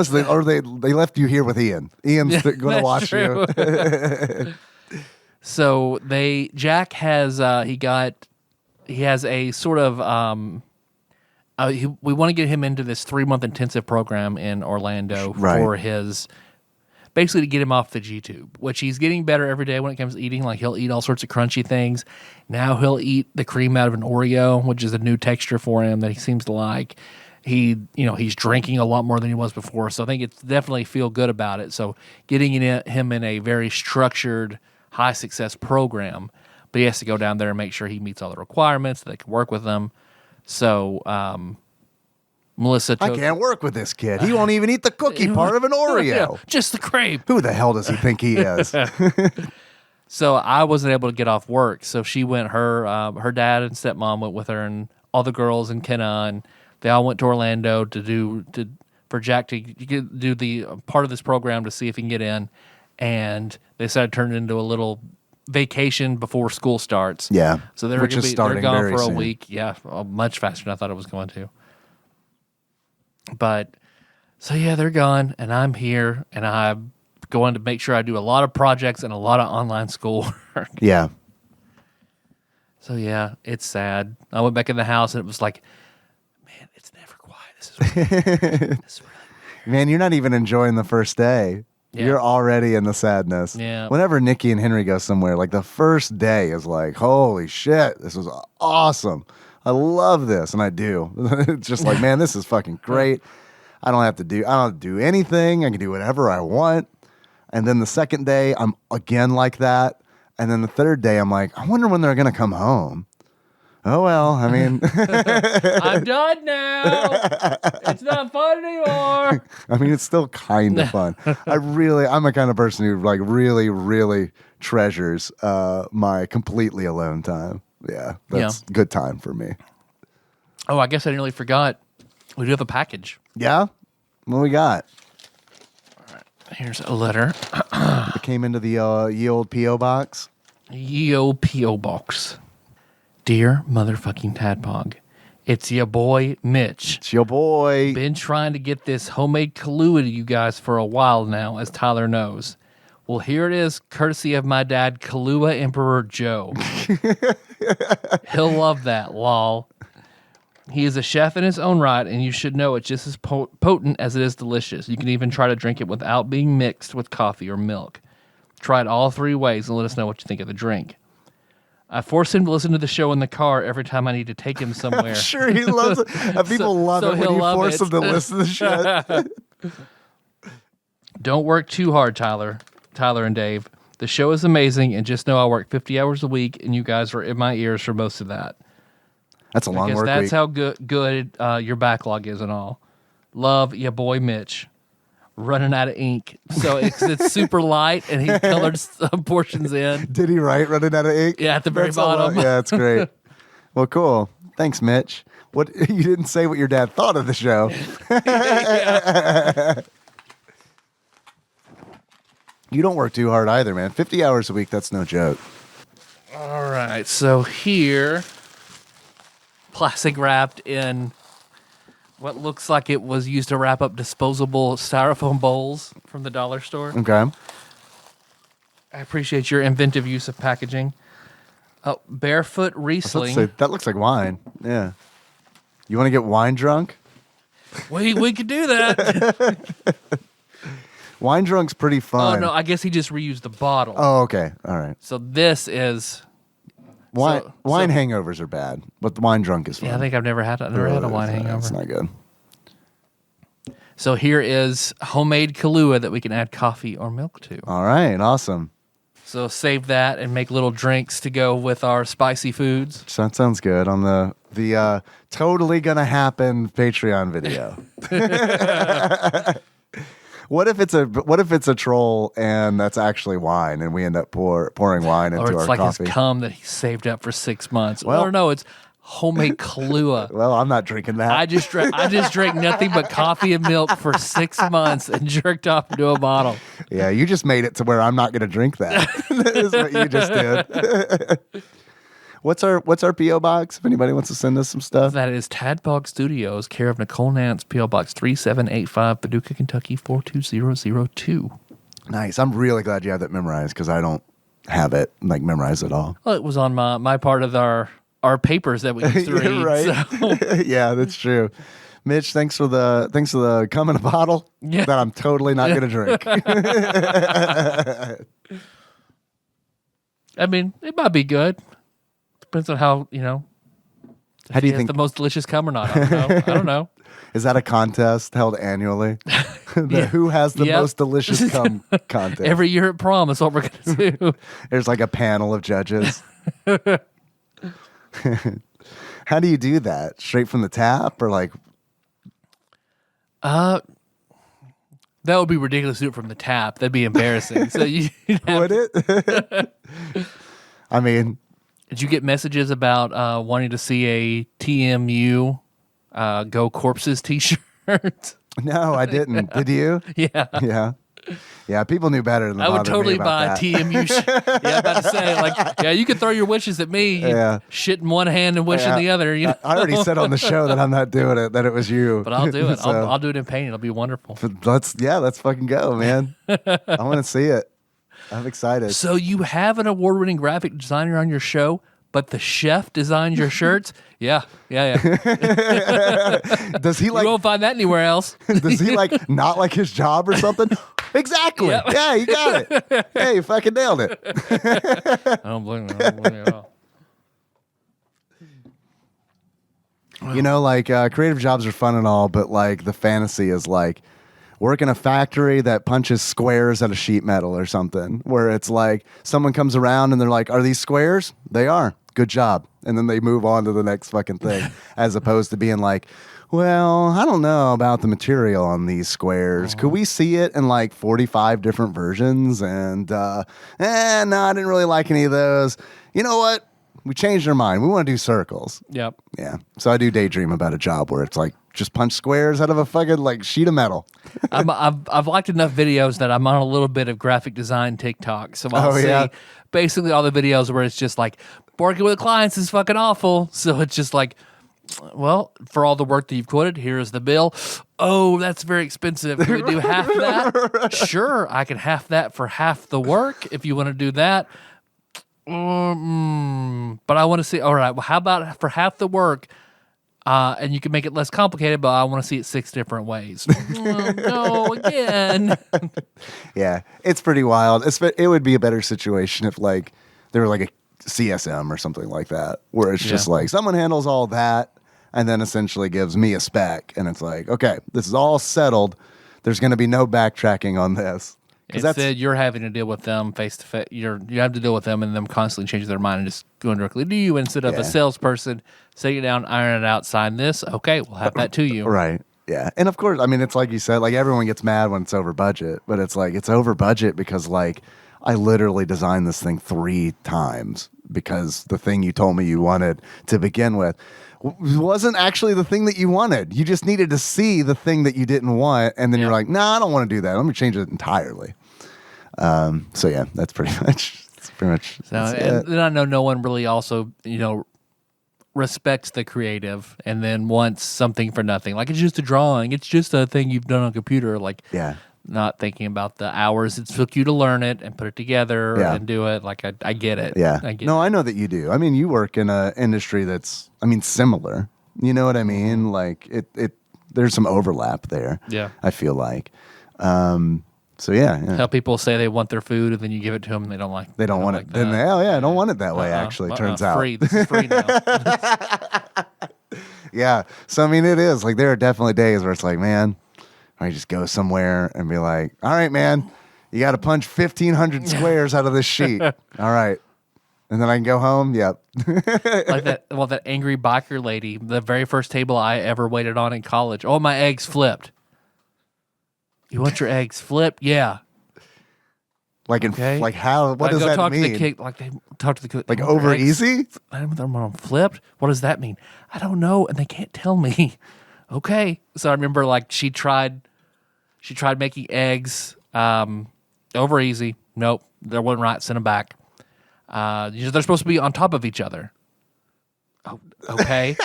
they left you here with Ian. Ian's going to watch true. you. So Jack has he has a sort of we want to get him into this 3-month intensive program in Orlando for his basically to get him off the G-tube, which he's getting better every day when it comes to eating. Like he'll eat all sorts of crunchy things. Now he'll eat the cream out of an Oreo, which is a new texture for him that he seems to like. He's drinking a lot more than he was before, so I think it's definitely feel good about it. So getting him in a very structured, high success program, but he has to go down there and make sure he meets all the requirements, that they can work with them. So Melissa I can't work with this kid. He won't even eat the cookie part of an Oreo. Yeah, just the cream. Who the hell does he think he is? So I wasn't able to get off work. So she went, her dad and stepmom went with her, and all the girls and Kenna, and they all went to Orlando for Jack to do the part of this program to see if he can get in. And they decided to turn it into a little vacation before school starts. Yeah. So they're gone for a week. Yeah, much faster than I thought it was going to. But so yeah, they're gone, and I'm here, and I'm going to make sure I do a lot of projects and a lot of online schoolwork. Yeah. So yeah, it's sad. I went back in the house, and it was like, man, it's never quiet. This is really, man, you're not even enjoying the first day. Yeah. You're already in the sadness. Yeah. Whenever Nikki and Henry go somewhere, like the first day is like, holy shit, this was awesome. I love this, and I do. It's just like, man, this is fucking great. I don't have to do anything. I can do whatever I want. And then the second day, I'm again like that. And then the third day, I'm like, I wonder when they're going to come home. Oh, well, I mean. I'm done now. It's not fun anymore. I mean, it's still kind of fun. I'm a kind of person who like really, really treasures my completely alone time. Yeah, that's good time for me. Oh, I guess I nearly forgot. We do have a package. Yeah? What we got? All right, here's a letter. It came into the ye old P.O. box. Ye old P.O. box. Dear motherfucking Tadpog, it's your boy, Mitch. It's your boy. Been trying to get this homemade Kahlua to you guys for a while now, as Tyler knows. Well, here it is, courtesy of my dad, Kahlua Emperor Joe. He'll love that, lol. He is a chef in his own right, and you should know it's just as potent as it is delicious. You can even try to drink it without being mixed with coffee or milk. Try it all 3 ways and let us know what you think of the drink. I force him to listen to the show in the car every time I need to take him somewhere. I'm sure he loves it. People love it when you force him to listen to shit. Don't work too hard, Tyler and Dave. The show is amazing, and just know I work 50 hours a week, and you guys are in my ears for most of that. That's a long work week. That's how good your backlog is and all. Love, your boy Mitch. Running out of ink. So it's super light, and he colored some portions in. Did he write running out of ink? Yeah, at the very bottom. Yeah, that's great. Well, cool. Thanks, Mitch. What you didn't say what your dad thought of the show. You don't work too hard either, man. 50 hours a week, that's no joke. All right. So here, plastic wrapped in what looks like it was used to wrap up disposable styrofoam bowls from the dollar store. Okay. I appreciate your inventive use of packaging. Barefoot Riesling. That looks like wine. Yeah. You want to get wine drunk? We could do that. Wine drunk's pretty fun. Oh, no, I guess he just reused the bottle. Oh, okay. All right. So this is... Wine hangovers are bad, but the wine drunk is fun. Yeah, I think I've never had a wine hangover. It's not good. So here is homemade Kahlua that we can add coffee or milk to. All right, awesome. So save that and make little drinks to go with our spicy foods. So that sounds good. On the The totally gonna happen Patreon video. What if it's a troll and that's actually wine and we end up pouring wine into our coffee? Or it's like his cum that he saved up for 6 months. Well, no, it's homemade Kahlua. Well, I'm not drinking that. I just drank nothing but coffee and milk for 6 months and jerked off into a bottle. Yeah, you just made it to where I'm not going to drink that. That is what you just did. What's our P.O. Box, if anybody wants to send us some stuff? That is TADPOG Studios, care of Nicole Nance, P.O. Box 3785, Paducah, Kentucky 42002. Nice. I'm really glad you have that memorized because I don't have it memorized at all. Well, it was on my part of our papers that we used to read. Right. So. Yeah, that's true. Mitch, thanks for the cum in a bottle that I'm totally not going to drink. I mean, it might be good. Depends on how How do you think the most delicious cum or not? I don't know. Is that a contest held annually? Who has the most delicious cum contest? Every year at prom is what we're going to do. There's like a panel of judges. How do you do that? Straight from the tap or like? That would be ridiculous to do it from the tap. That'd be embarrassing. So would it? I mean, did you get messages about wanting to see a TMU Go Corpses T-shirt? No, I didn't. Did you? Yeah. Yeah, people knew better than I would totally buy that. a TMU shirt. Yeah, I'm about to say, you can throw your wishes at me. Shit in one hand and wish in the other. I already said on the show that I'm not doing it, that it was you. But I'll do it. So, I'll do it in paint. It'll be wonderful. Let's fucking go, man. I want to see it. I'm excited. So you have an award-winning graphic designer on your show, but the chef designed your shirts? Yeah. Does he You won't find that anywhere else. Does he not like his job or something? Exactly. Yep. Yeah, you got it. Hey, you fucking nailed it. I don't blame you at all. Creative jobs are fun and all, but the fantasy is work in a factory that punches squares out of sheet metal or something, where it's someone comes around and they're like, are these squares? They are. Good job. And then they move on to the next fucking thing, as opposed to being well, I don't know about the material on these squares. Could we see it in 45 different versions? And no, I didn't really like any of those. You know what? We changed our mind. We want to do circles. Yep. Yeah. So I do daydream about a job where it's just punch squares out of a fucking sheet of metal. I've liked enough videos that I'm on a little bit of graphic design TikTok. So I'll see basically all the videos where it's just working with clients is fucking awful. So it's just well, for all the work that you've quoted, here's the bill. Oh, that's very expensive. Can we do half that? Right. Sure, I can half that for half the work if you want to do that. But I want to see, all right, well, how about for half the work, and you can make it less complicated, but I want to see it 6 different ways. No, again. Yeah, it's pretty wild. It would be a better situation if there were a CSM or something like that, where it's just someone handles all that and then essentially gives me a spec, and it's okay, this is all settled. There's going to be no backtracking on this. Instead, you're having to deal with them face to face. You have to deal with them and them constantly changing their mind and just going directly to you instead of a salesperson sitting down, iron it out, sign this. Okay, we'll have that to you. Right. Yeah. And of course, I mean, it's like you said, everyone gets mad when it's over budget, but it's it's over budget because I literally designed this thing 3 times because the thing you told me you wanted to begin with wasn't actually the thing that you wanted. You just needed to see the thing that you didn't want, and then you're like, I don't want to do that. Let me change it entirely. So yeah, that's pretty much. So, and then I know no one really also respects the creative, and then wants something for nothing. It's just a drawing. It's just a thing you've done on a computer. Not thinking about the hours it took you to learn it and put it together and do it. I get it. Yeah. I know that you do. I mean, you work in an industry that's, similar. You know what I mean? There's some overlap there. Yeah. I feel like. So yeah. How people say they want their food and then you give it to them and they don't like. They don't want it. Then I don't want it that way. Actually, turns out. Free. This is free now. Yeah. So it is there are definitely days where it's man. I just go somewhere and be all right, man, you got to punch 1,500 squares out of this sheet. All right. And then I can go home. Yep. Like that angry biker lady, the very first table I ever waited on in college. Oh, my eggs flipped. You want your eggs flipped? Yeah. Like like how? What does that talk mean? To the kid, like they talk to the cook. Like over easy? They're on flipped. What does that mean? I don't know, and they can't tell me. Okay. So I remember like she tried making eggs over easy. Nope, that wasn't right. Send them back. They're supposed to be on top of each other. Oh, okay.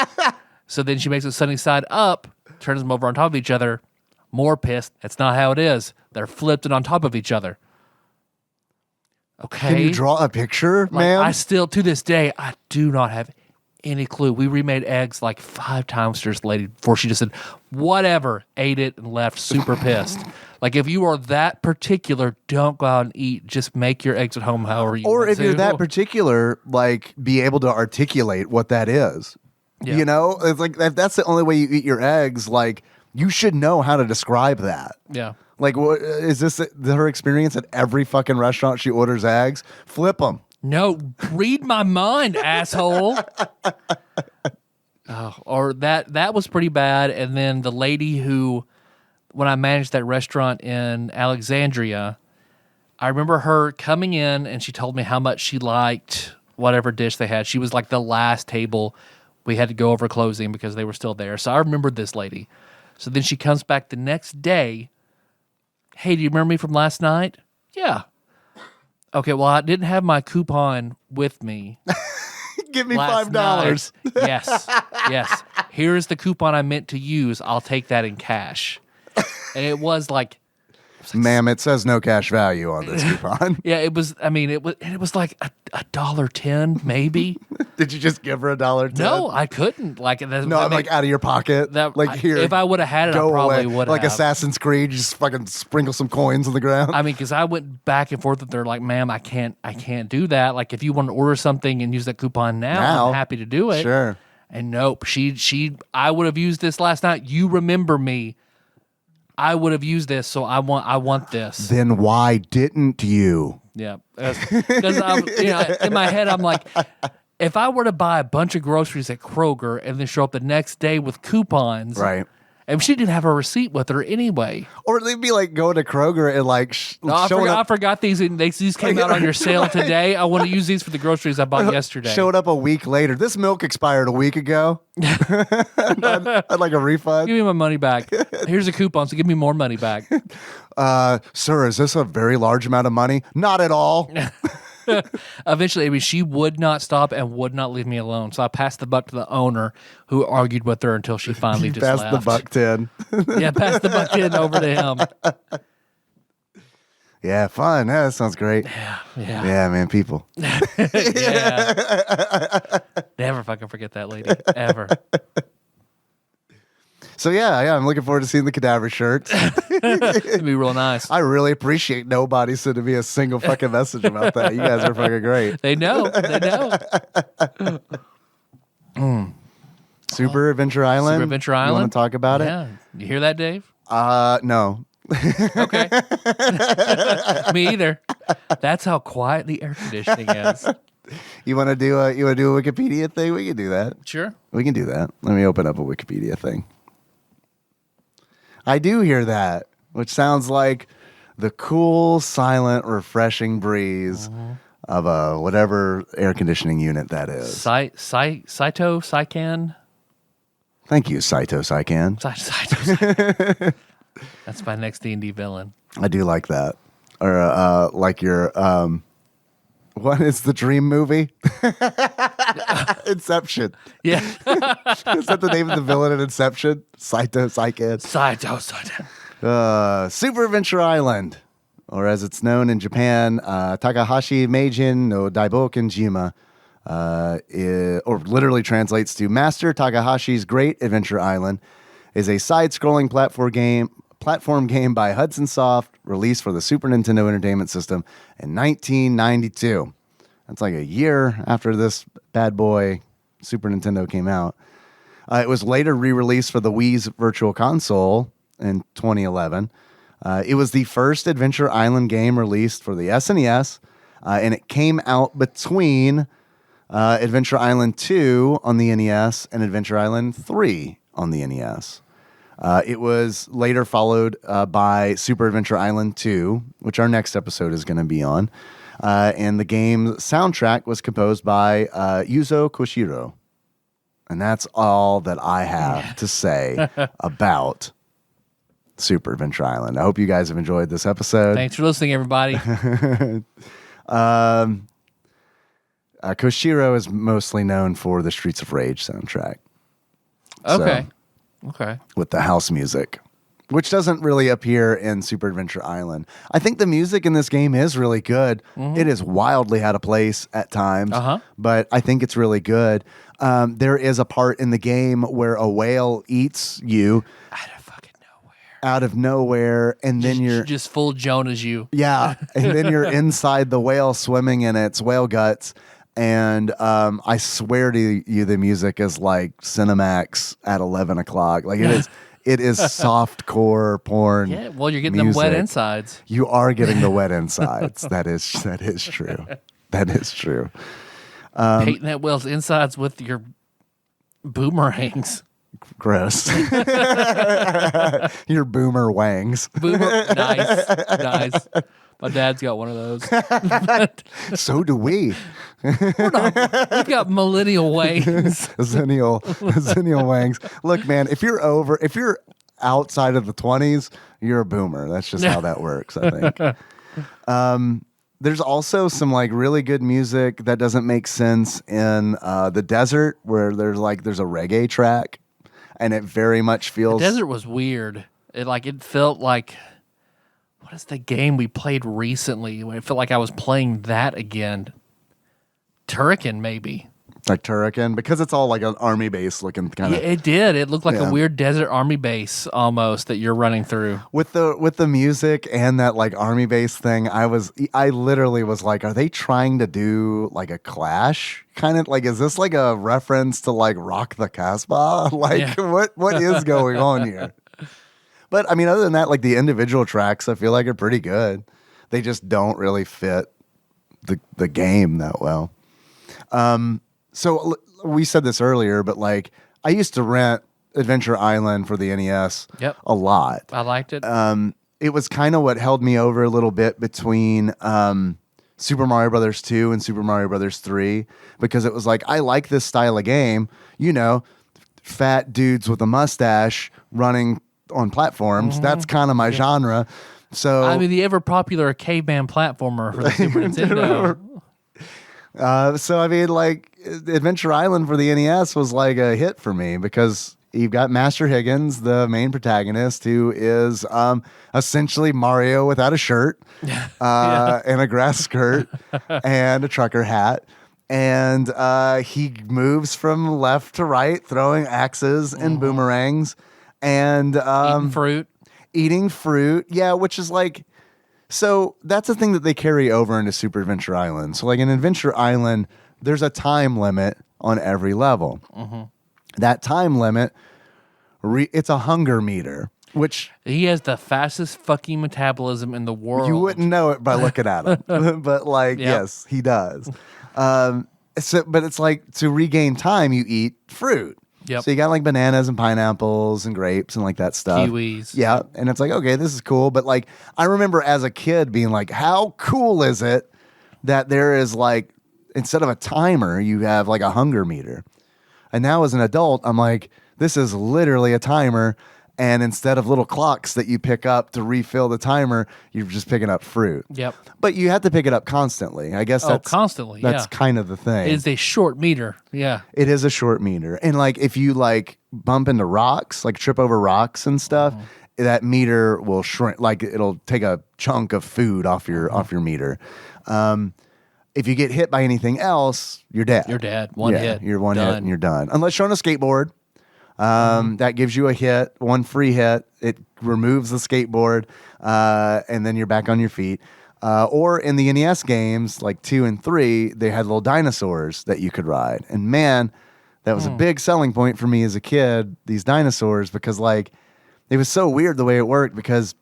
So then she makes it sunny side up, turns them over on top of each other. More pissed. That's not how it is. They're flipped and on top of each other. Okay. Can you draw a picture, ma'am? I still, to this day, I do not have any clue. We remade eggs like 5 times to this lady before she just said, whatever, ate it and left super pissed. Like, if you are that particular, don't go out and eat. Just make your eggs at home however you want to. Or if you're that particular, like, be able to articulate what that is. Yeah. You know? It's like, if that's the only way you eat your eggs, like, you should know how to describe that. Yeah. Like, what is this her experience at every fucking restaurant she orders eggs? Flip them. No, read my mind, asshole. Or that was pretty bad. And then the lady who, when I managed that restaurant in Alexandria, I remember her coming in and she told me how much she liked whatever dish they had. She was like the last table. We had to go over closing because they were still there. So I remembered this lady. So then she comes back the next day. Hey, do you remember me from last night? Yeah. Okay, well, I didn't have my coupon with me. Give me $5. Yes. Here's the coupon I meant to use. I'll take that in cash. And it was like, ma'am, it says no cash value on this coupon. Yeah, it was. I mean, it was like $1.10 maybe. Did you just give her $1.10? No, I couldn't. Like, I'm like out of your pocket. Here, if I would have had it, I probably would have. Like Assassin's Creed, you just fucking sprinkle some coins on the ground. I mean, because I went back and forth with her, like, ma'am, I can't do that. Like, if you want to order something and use that coupon now, I'm happy to do it. Sure. And nope, I would have used this last night. You remember me. I would have used this, so I want this. Then why didn't you? Yeah, because in my head I'm like, if I were to buy a bunch of groceries at Kroger and then show up the next day with coupons, right? And she didn't have a receipt with her anyway. Or they'd be like going to Kroger and like I forgot these. These came out on your sale today. I want to use these for the groceries I bought yesterday. Showed up a week later. This milk expired a week ago. I'd like a refund. Give me my money back. Here's a coupon, so give me more money back. Sir, is this a very large amount of money? Not at all. Eventually, I mean, she would not stop and would not leave me alone. So I passed the buck to the owner, who argued with her until she finally just left. Passed the buck 10. Yeah, passed the buck 10 over to him. Yeah, fun. Yeah, that sounds great. Yeah, man, people. Yeah. Never fucking forget that lady. Ever. So yeah, I'm looking forward to seeing the cadaver shirts. It'd be real nice. I really appreciate nobody sending me a single fucking message about that. You guys are fucking great. They know. Super Adventure Island. Super Adventure Island. You want to talk about it? Yeah. You hear that, Dave? No. Okay. Me either. That's how quiet the air conditioning is. You want to do a Wikipedia thing? We can do that. Sure. We can do that. Let me open up a Wikipedia thing. I do hear that, which sounds like the cool, silent, refreshing breeze of a whatever air conditioning unit that is. Sycan? Thank you, Saito Sycan. Saito. That's my next D&D villain. I do like that. Or like your what is the dream movie? Inception. Yeah. Is that the name of the villain in Inception? Saito Sycan. Saito. Super Adventure Island, or as it's known in Japan, Takahashi Meijin no Daiboken Jima, or literally translates to Master Takahashi's Great Adventure Island, is a side-scrolling platform game by Hudson Soft, released for the Super Nintendo Entertainment System in 1992. That's like a year after this bad boy Super Nintendo came out. It was later re-released for the Wii's Virtual Console in 2011. It was the first Adventure Island game released for the SNES, And it came out between Adventure Island 2 on the NES and Adventure Island 3 on the NES. It was later followed by Super Adventure Island 2, which our next episode is going to be on. And the game's soundtrack was composed by Yuzo Koshiro. And that's all that I have to say about Super Adventure Island. I hope you guys have enjoyed this episode. Thanks for listening, everybody. Koshiro is mostly known for the Streets of Rage soundtrack. Okay. With the house music, which doesn't really appear in Super Adventure Island. I think the music in this game is really good. Mm-hmm. It is wildly out of place at times, but I think it's really good. There is a part in the game where a whale eats you out of nowhere, and then you're just full Jonah's you. Yeah, and then you're inside the whale swimming in its whale guts. And I swear to you, the music is like Cinemax at 11 o'clock. Like it is soft core porn. Yeah, well, you're getting them wet insides. You are getting the wet insides. That is true. That is true. Painting that whale's insides with your boomerangs. Gross. Your boomer wangs. Nice. My dad's got one of those. So do we. We've got millennial wangs. Zennial wangs. Look, man, if you're outside of the 20s, you're a boomer. That's just how that works, I think. There's also some like really good music that doesn't make sense in the desert, where there's a reggae track, and it very much feels. The desert was weird. It felt like. What is the game we played recently? I felt like I was playing that again. Turrican, maybe. Like Turrican, because it's all like an army base looking kind of. Yeah, it did. It looked like a weird desert army base almost that you're running through. With the music and that like army base thing, I literally was like, are they trying to do like a Clash? Kind of like, is this like a reference to like Rock the Casbah? Like what is going on here? But I mean, other than that, like the individual tracks, I feel like are pretty good. They just don't really fit the game that well. So we said this earlier, but like I used to rent Adventure Island for the NES a lot. I liked it. It was kind of what held me over a little bit between Super Mario Brothers 2 and Super Mario Brothers 3, because it was like, I like this style of game, fat dudes with a mustache running on platforms. Mm-hmm. That's kind of my genre. So I mean, the ever popular caveman platformer for the Super Nintendo. So I mean, like Adventure Island for the NES was like a hit for me, because you've got Master Higgins, the main protagonist, who is essentially Mario without a shirt and a grass skirt and a trucker hat. And he moves from left to right, throwing axes and boomerangs. And eating fruit, which is like, so that's a thing that they carry over into Super Adventure Island. So like in Adventure Island, there's a time limit on every level. Mm-hmm. That time limit, it's a hunger meter, which he has the fastest fucking metabolism in the world. You wouldn't know it by looking at him, but like, yes, he does. But it's like, to regain time, you eat fruit. Yep. So you got like bananas and pineapples and grapes and like that stuff. Kiwis. Yeah. And it's like, okay, this is cool. But like, I remember as a kid being like, how cool is it that there is like, instead of a timer, you have like a hunger meter. And now as an adult, I'm like, this is literally a timer. And instead of little clocks that you pick up to refill the timer, you're just picking up fruit. Yep. But you have to pick it up constantly. I guess constantly. That's kind of the thing. It is a short meter. Yeah. It is a short meter. And like if you like bump into rocks, like trip over rocks and stuff, that meter will shrink. Like it'll take a chunk of food off your meter. If you get hit by anything else, you're dead. You're dead. One hit. You're one hit and you're done. Unless you're on a skateboard. That gives you a hit, one free hit. It removes the skateboard, and then you're back on your feet. Or in the NES games, like 2 and 3, they had little dinosaurs that you could ride. And man, that was a big selling point for me as a kid, these dinosaurs, because like it was so weird the way it worked, because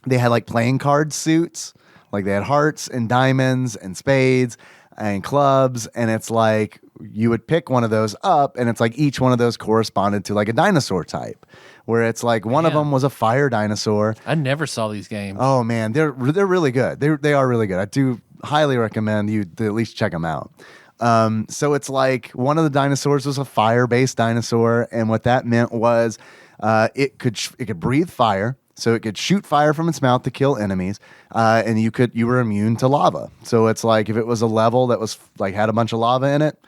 they had like playing card suits. Like they had hearts and diamonds and spades and clubs, and it's like you would pick one of those up, and it's like each one of those corresponded to like a dinosaur type, where it's like one of them was a fire dinosaur. I never saw these games. Oh man, they're really good. They are really good. I do highly recommend you to at least check them out. So it's like one of the dinosaurs was a fire-based dinosaur, and what that meant was it could breathe fire. So it could shoot fire from its mouth to kill enemies, and you were immune to lava. So it's like if it was a level that was like had a bunch of lava in it,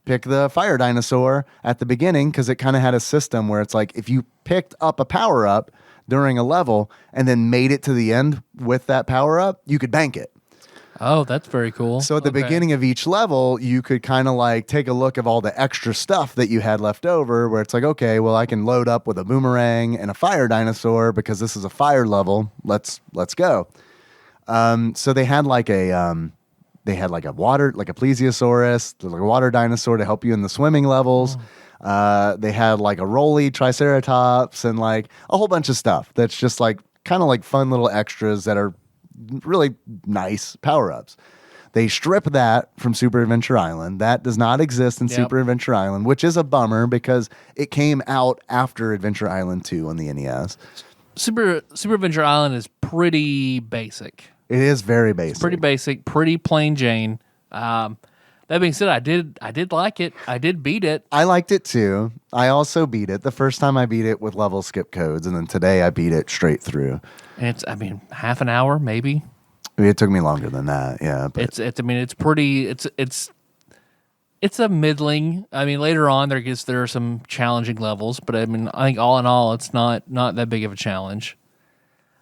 pick the fire dinosaur at the beginning, because it kind of had a system where it's like if you picked up a power up during a level and then made it to the end with that power up, you could bank it. Oh, that's very cool. So at the beginning of each level, you could kind of like take a look of all the extra stuff that you had left over, where it's like, okay, well, I can load up with a boomerang and a fire dinosaur because this is a fire level. Let's go. So they had like a water, like a plesiosaurus, like a water dinosaur to help you in the swimming levels. They had like a roly triceratops and like a whole bunch of stuff that's just like kind of like fun little extras that are really nice power-ups. They strip that from Super Adventure Island. That does not exist in Super Adventure Island, which is a bummer because it came out after Adventure Island 2 on the NES. Super Adventure Island is pretty basic. It is very basic. It's pretty basic, pretty plain Jane. That being said, I did like it. I did beat it. I liked it too. I also beat it. The first time I beat it with level skip codes, and then today I beat it straight through. And it's, half an hour maybe. It took me longer than that. Yeah, but it's pretty. It's a middling. Later on there are some challenging levels, but I think all in all, it's not that big of a challenge.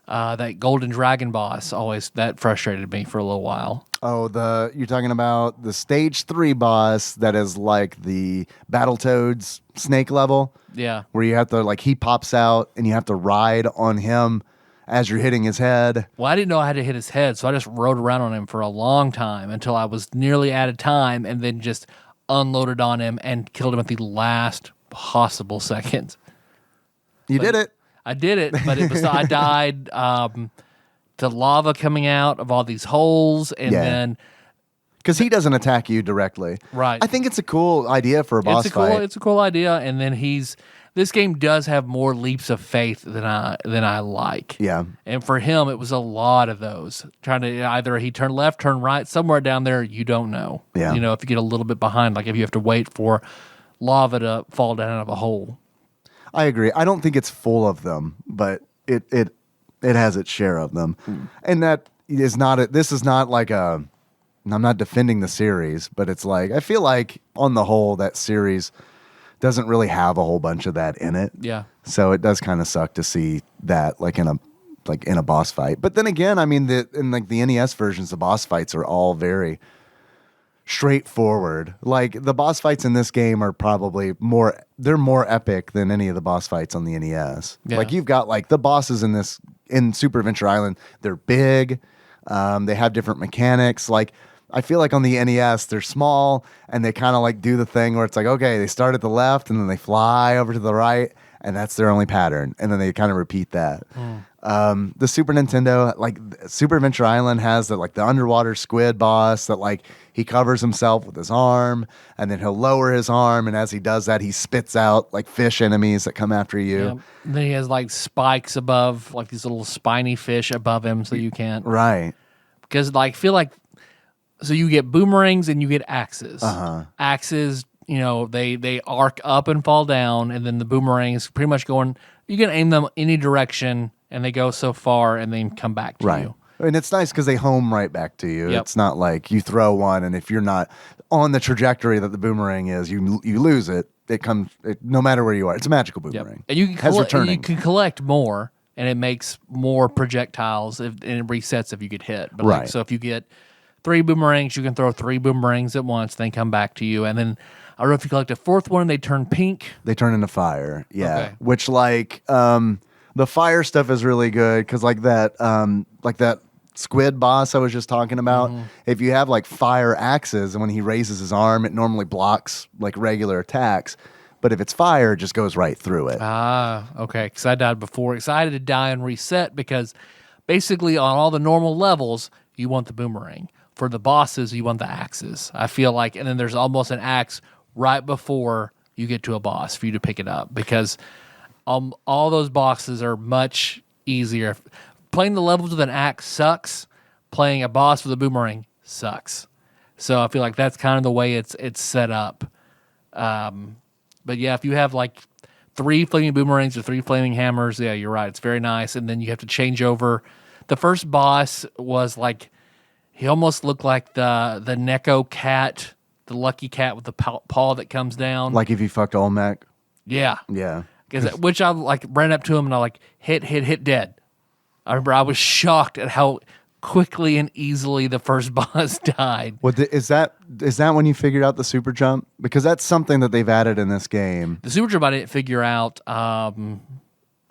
That golden dragon boss that frustrated me for a little while. Oh, you're talking about the stage 3 boss that is like the Battletoads snake level? Yeah. Where you have to, like, he pops out and you have to ride on him as you're hitting his head. Well, I didn't know I had to hit his head, so I just rode around on him for a long time until I was nearly out of time, and then just unloaded on him and killed him at the last possible second. You did it. I did it, but I died to lava coming out of all these holes, and then because he doesn't attack you directly, right? I think it's a cool idea for a boss fight. It's a cool idea, and then this game does have more leaps of faith than I like. Yeah, and for him, it was a lot of those trying to either he turn left, turn right, somewhere down there you don't know. Yeah, if you get a little bit behind, like if you have to wait for lava to fall down out of a hole. I agree. I don't think it's full of them, but it has its share of them. And that is not this is not like I'm not defending the series, but it's like I feel like on the whole that series doesn't really have a whole bunch of that in it. Yeah. So it does kind of suck to see that in a boss fight. But then again, in the NES versions, the boss fights are all very straightforward. Like the boss fights in this game are probably more epic than any of the boss fights on the NES. Yeah. Like you've got like the bosses in Super Adventure Island, they're big. They have different mechanics. Like I feel like on the NES, they're small and they kind of like do the thing where it's like, okay, they start at the left and then they fly over to the right, and that's their only pattern. And then they kind of repeat that. The Super Nintendo, like Super Adventure Island has the underwater squid boss that like he covers himself with his arm and then he'll lower his arm, and as he does that, he spits out like fish enemies that come after you. Yeah. And then he has like spikes above, like these little spiny fish above him, so you can't. Right. Because like feel like, so you get boomerangs and you get axes. Axes, they arc up and fall down, and then the boomerangs pretty much you can aim them any direction and they go so far and then come back to you. And it's nice because they home right back to you. Yep. It's not like you throw one and if you're not on the trajectory that the boomerang is, you lose it. It comes no matter where you are. It's a magical boomerang. Yep. And you can collect more, and it makes more projectiles and it resets if you get hit. But right. So if you get 3 boomerangs, you can throw 3 boomerangs at once, then come back to you. And then I don't know if you collect a 4th one, they turn pink. They turn into fire. Yeah. Okay. Which the fire stuff is really good because like that squid boss I was just talking about, if you have like fire axes and when he raises his arm, it normally blocks like regular attacks. But if it's fire, it just goes right through it. Ah, okay. Because I died before. Excited to die and reset because basically on all the normal levels, you want the boomerang. For the bosses, you want the axes. I feel like, and then there's almost an axe right before you get to a boss for you to pick it up, because all those bosses are much easier. Playing the levels with an axe sucks. Playing a boss with a boomerang sucks. So I feel like that's kind of the way it's set up. But yeah, if you have like 3 flaming boomerangs or 3 flaming hammers, yeah, you're right. It's very nice. And then you have to change over. The first boss was like, he almost looked like the Neko cat, the lucky cat with the paw that comes down. Like if you fucked Olmec? Yeah. Yeah. Which I like ran up to him and I like hit dead. I remember I was shocked at how quickly and easily the first boss died. Is that when you figured out the super jump? Because that's something that they've added in this game. The super jump I didn't figure out.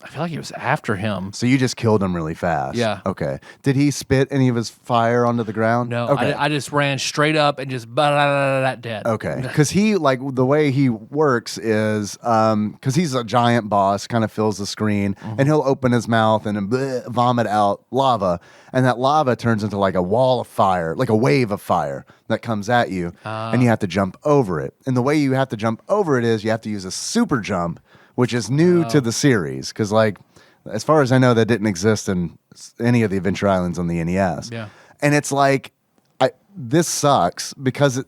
I feel like it was after him. So you just killed him really fast. Yeah. Okay. Did he spit any of his fire onto the ground? No. Okay. I just ran straight up and just dead. Okay. Because he, like, the way he works is, because he's a giant boss, kind of fills the screen, and he'll open his mouth and vomit out lava, and that lava turns into like a wall of fire, like a wave of fire that comes at you, and you have to jump over it. And the way you have to jump over it is you have to use a super jump, which is new to the series, because, like, as far as I know, that didn't exist in any of the Adventure Islands on the NES. Yeah. And it's like, this sucks, because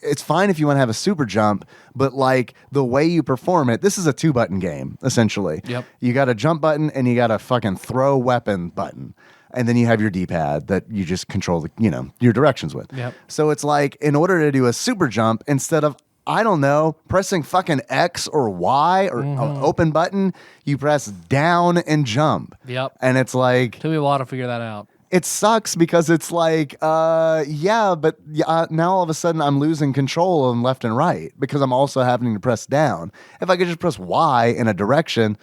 it's fine if you want to have a super jump, but, like, the way you perform it, this is a 2-button game, essentially. Yep. You got a jump button, and you got a fucking throw weapon button. And then you have your D-pad that you just control your directions with. Yep. So it's like, in order to do a super jump, instead of, I don't know, pressing fucking X or Y or open button, you press down and jump. Yep. And it's like, Took me a while to figure that out. it sucks because it's like, now all of a sudden I'm losing control of left and right because I'm also having to press down. If I could just press Y in a direction,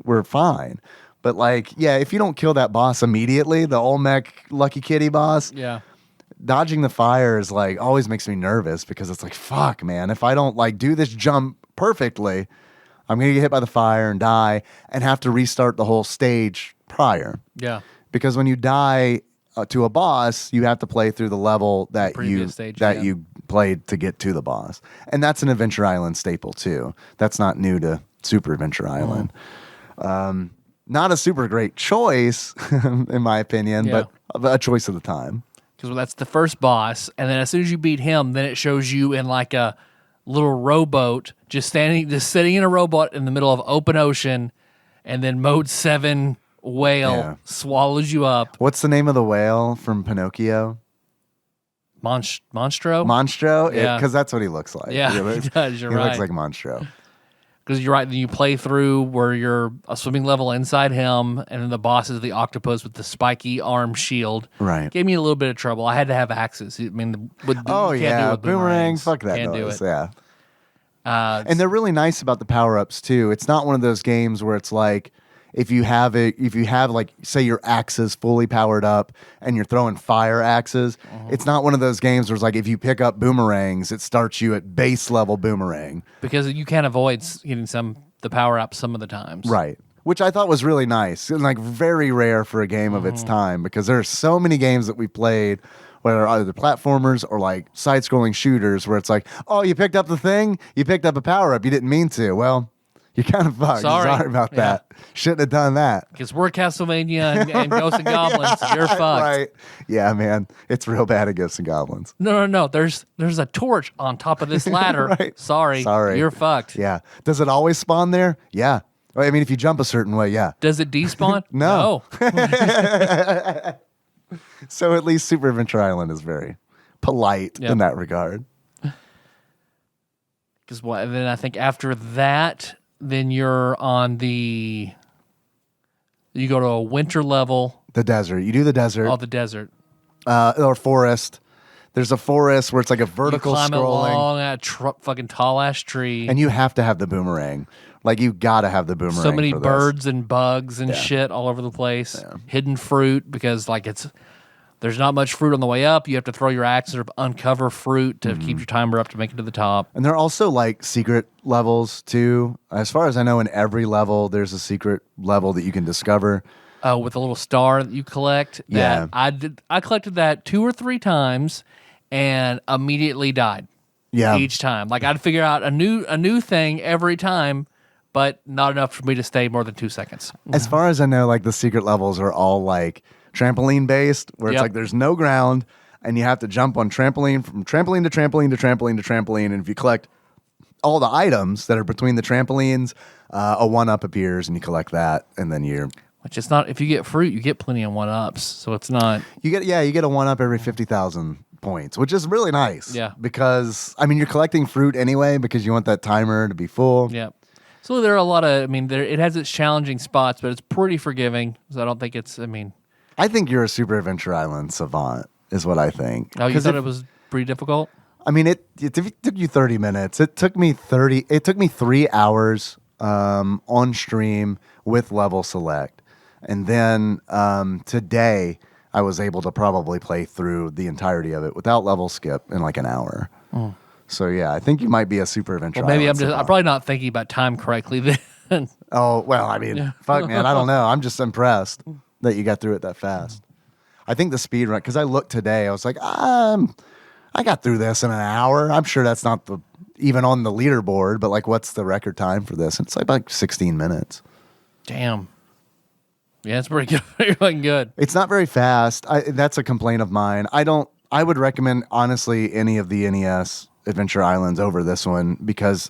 we're fine. But, like, yeah, if you don't kill that boss immediately, the Olmec Lucky Kitty boss, Yeah. dodging the fire is, like, always makes me nervous because it's like, fuck, man, if I don't, like, do this jump perfectly, I'm going to get hit by the fire and die and have to restart the whole stage prior. Yeah. Because when you die to a boss, you have to play through the level that you played to get to the boss. And that's an Adventure Island staple, too. That's not new to Super Adventure Island. Not a super great choice, in my opinion, but a choice of the time. Because that's the first boss, and then as soon as you beat him, then it shows you in like a little rowboat, just sitting in a rowboat in the middle of open ocean, and then Mode 7 whale swallows you up. What's the name of the whale from Pinocchio? Monstro? Monstro? Yeah. Because that's what he looks like. Yeah, he does. You're right. He looks like Monstro. Because you're right, then you play through where you're a swimming level inside him, and then the boss is the octopus with the spiky arm shield. Right. Gave me a little bit of trouble. I had to have axes. I mean, you can't do it with boomerang. Fuck that can't noise. do it. Yeah. And they're really nice about the power-ups, too. It's not one of those games where it's like, if you have like, say your axe is fully powered up and you're throwing fire axes, it's not one of those games where it's like, if you pick up boomerangs, it starts you at base level boomerang. Because you can't avoid getting the power up some of the times. Right. Which I thought was really nice and, like, very rare for a game of its time, because there are so many games that we played, whether either platformers or like side-scrolling shooters, where it's like, oh, you picked up the thing? You picked up a power-up. You didn't mean to. Well, you're kind of fucked. Sorry about that. Shouldn't have done that. Because we're Castlevania and Ghosts and Goblins. You're fucked. Right. Yeah, man. It's real bad at Ghosts and Goblins. No. There's a torch on top of this ladder. Right. Sorry. You're fucked. Yeah. Does it always spawn there? Yeah. I mean, if you jump a certain way, yeah. Does it despawn? No. So at least Super Adventure Island is very polite in that regard. Because and then I think after that, then you're on you go to a winter level. The desert. You do the desert. Oh, the desert. Or forest. There's a forest where it's like a vertical you climb scrolling. along that fucking tall ass tree. And you have to have the boomerang. Like, you gotta have the boomerang. So many for birds this. and bugs and shit all over the place. Yeah. Hidden fruit, because like there's not much fruit on the way up. You have to throw your axe or uncover fruit to keep your timer up to make it to the top. And there are also like secret levels too. As far as I know, in every level, there's a secret level that you can discover. Oh, with a little star that you collect. Yeah. I collected that 2 or 3 times and immediately died. Yeah. Each time. Like I'd figure out a new thing every time, but not enough for me to stay more than 2 seconds. As far as I know, like the secret levels are all like trampoline based, where it's like there's no ground and you have to jump on trampoline from trampoline to trampoline to trampoline to trampoline. And if you collect all the items that are between the trampolines, a 1-up appears and you collect that, and then you're... Which it's not, if you get fruit, you get plenty of 1-ups, so it's not... You get a 1-up every 50,000 points, which is really nice. Yeah. Because, I mean, you're collecting fruit anyway because you want that timer to be full. Yeah. So there are a lot of, it has its challenging spots, but it's pretty forgiving, so I don't think it's, I think you're a Super Adventure Island savant, is what I think. Oh, you thought it was pretty difficult? I mean, it took you 30 minutes. It took me 3 hours on stream with level select. And then today I was able to probably play through the entirety of it without level skip in like an hour. Mm. So yeah, I think you might be a Super Adventure Well, maybe Island I'm probably not thinking about time correctly then. Oh, well, I mean, fuck, man, I don't know. I'm just impressed that you got through it that fast. I think the speed run, because I looked today, I was like, I got through this in an hour. I'm sure that's not even on the leaderboard, but like, what's the record time for this? It's like 16 minutes. Damn. Yeah, it's pretty good. Pretty fucking good. It's not very fast. That's a complaint of mine. I would recommend, honestly, any of the NES Adventure Islands over this one because...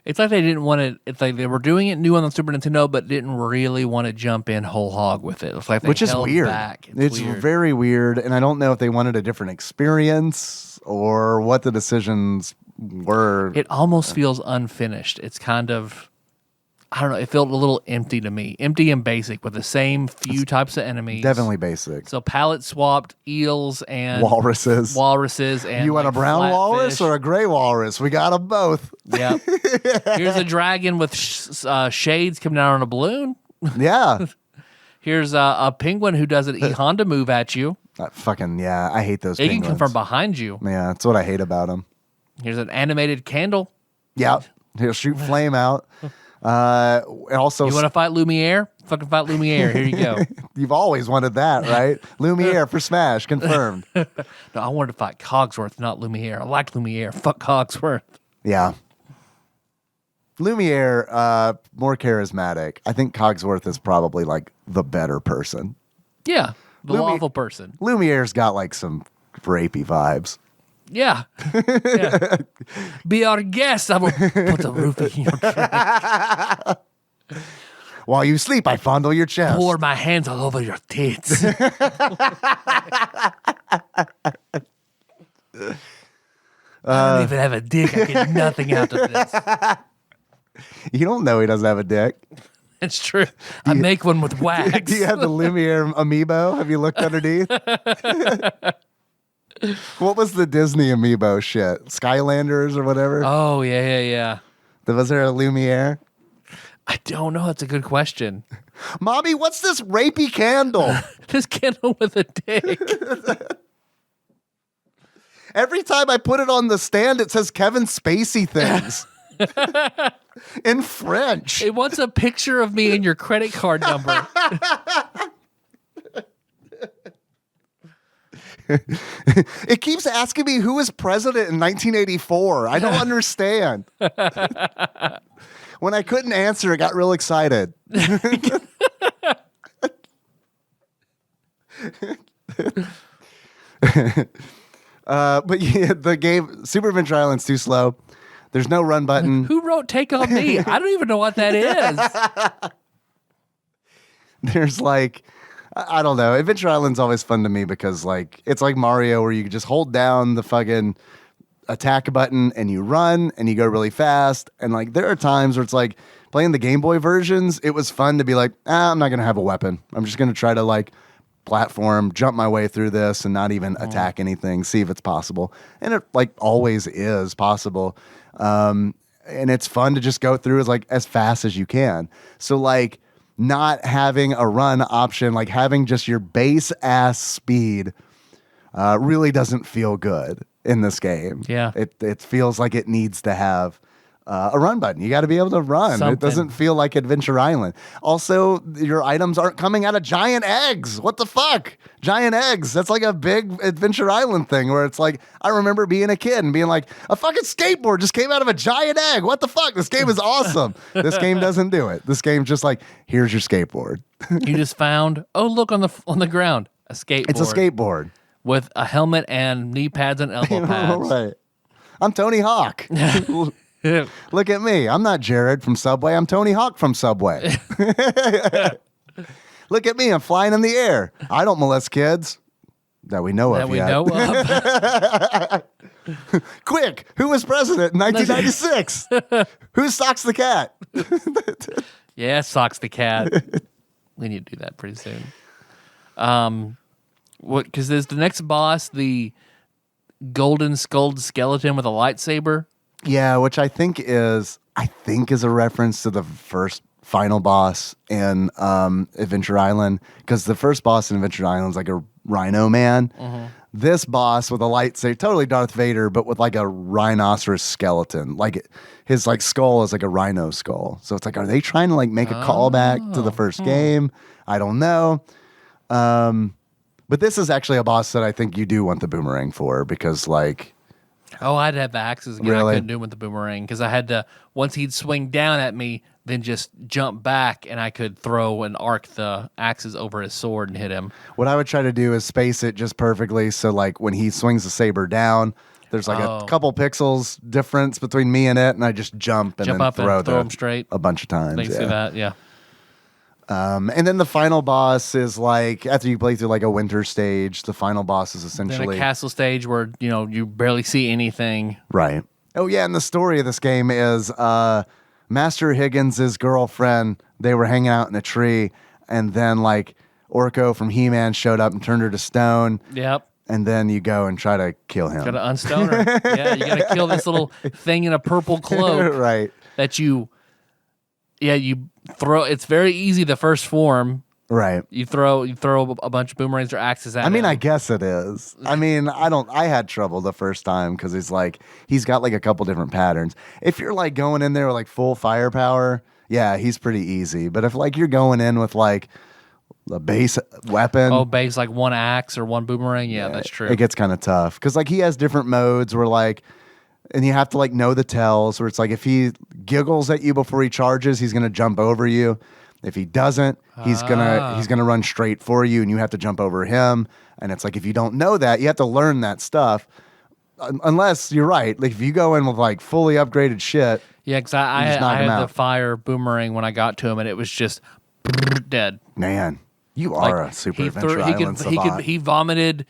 it's like they didn't want to... It's like they were doing it new on the Super Nintendo, but didn't really want to jump in whole hog with it. It's like they Which is held weird. Back. It's weird. Very weird, and I don't know if they wanted a different experience or what the decisions were. It almost feels unfinished. It's kind of... I don't know. It felt a little empty to me. Empty and basic with the same few types of enemies. Definitely basic. So palette swapped eels and walruses. And you want a brown walrus or a gray walrus? We got them both. Yeah. Here's a dragon with shades coming down on a balloon. Yeah. Here's a penguin who does an E Honda move at you. I hate those. They penguins. can come from behind you. Yeah, that's what I hate about them. Here's an animated candle. Yeah, he'll shoot flame out. Also, you want to fight Lumiere? Fucking fight Lumiere. Here you go. You've always wanted that, right? Lumiere for Smash, confirmed. No, I wanted to fight Cogsworth, not Lumiere. I like Lumiere. Fuck Cogsworth. Yeah. Lumiere, more charismatic. I think Cogsworth is probably like the better person. Yeah, the lawful person. Lumiere's got like some rapey vibes. Yeah. Be our guest. I will put the roof in your drink. While you sleep, I fondle your chest. Pour my hands all over your tits. I don't even have a dick. I get nothing out of this. You don't know he doesn't have a dick. It's true. I make one with wax. Do you have the Lumiere amiibo? Have you looked underneath? What was the Disney amiibo shit? Skylanders or whatever? Oh, yeah. Was there a Lumiere? I don't know. That's a good question. Mommy, what's this rapey candle? This candle with a dick. Every time I put it on the stand, it says Kevin Spacey things. In French. It wants a picture of me and your credit card number. It keeps asking me who was president in 1984. I don't understand. When I couldn't answer, I got real excited. But yeah, the game Super Adventure Island's too slow. There's no run button. Who wrote Take On Me? I don't even know what that is. There's like, I don't know. Adventure Island's always fun to me because like it's like Mario where you just hold down the fucking attack button and you run and you go really fast. And like there are times where it's like playing the Game Boy versions, it was fun to be like, I'm not going to have a weapon. I'm just going to try to like platform, jump my way through this and not even attack anything, see if it's possible. And it like always is possible. And it's fun to just go through as fast as you can. So like not having a run option, like having just your base ass speed, really doesn't feel good in this game. Yeah. It feels like it needs to have a run button. You got to be able to run. Something. It doesn't feel like Adventure Island. Also, your items aren't coming out of giant eggs. What the fuck? Giant eggs. That's like a big Adventure Island thing where it's like, I remember being a kid and being like, a fucking skateboard just came out of a giant egg. What the fuck? This game is awesome. This game doesn't do it. This game's just like, here's your skateboard. You just found, oh, look on the ground, a skateboard. It's a skateboard. With a helmet and knee pads and elbow pads. Right. I'm Tony Hawk. Look at me. I'm not Jared from Subway. I'm Tony Hawk from Subway. Look at me. I'm flying in the air. I don't molest kids that we know of yet. Quick. Who was president in 1996? Who Socks the Cat? Yeah, Socks the Cat. We need to do that pretty soon. Because there's the next boss, the golden skulled skeleton with a lightsaber. Yeah, which I think is a reference to the first final boss in Adventure Island, because the first boss in Adventure Island is like a rhino man. Mm-hmm. This boss with a lightsaber, totally Darth Vader, but with like a rhinoceros skeleton. Like his like skull is like a rhino skull. So it's like, are they trying to like make a callback to the first game? I don't know. But this is actually a boss that I think you do want the boomerang for, because like... Oh, I'd have the axes again. Really? I couldn't do him with the boomerang because I had to, once he'd swing down at me, then just jump back and I could throw and arc the axes over his sword and hit him. What I would try to do is space it just perfectly so like when he swings the saber down, there's like a couple pixels difference between me and it, and I just jump then up throw and throw him straight a bunch of times. Thanks for that, yeah. And then the final boss is like, after you play through like a winter stage, the final boss is essentially... Then a castle stage where, you barely see anything. Right. Oh, yeah, and the story of this game is Master Higgins' girlfriend, they were hanging out in a tree, and then like Orko from He-Man showed up and turned her to stone. Yep. And then you go and try to kill him. Got to unstone her. Yeah, you got to kill this little thing in a purple cloak. Right. That you throw. It's very easy, the first form. Right. You throw a bunch of boomerangs or axes at him. I guess it is. I had trouble the first time because he's got like a couple different patterns. If you're like going in there with like full firepower, yeah, he's pretty easy. But if like you're going in with like a base weapon. Oh, base like one axe or one boomerang? Yeah, that's true. It gets kind of tough because like he has different modes where like, and you have to like know the tells where it's like if he giggles at you before he charges, he's going to jump over you. If he doesn't, he's gonna run straight for you, and you have to jump over him. And it's like if you don't know that, you have to learn that stuff. Unless you're right, like if you go in with like fully upgraded shit, yeah. Because I had the fire boomerang when I got to him, and it was just dead. Man, you are a super Adventure Island savant. He vomited.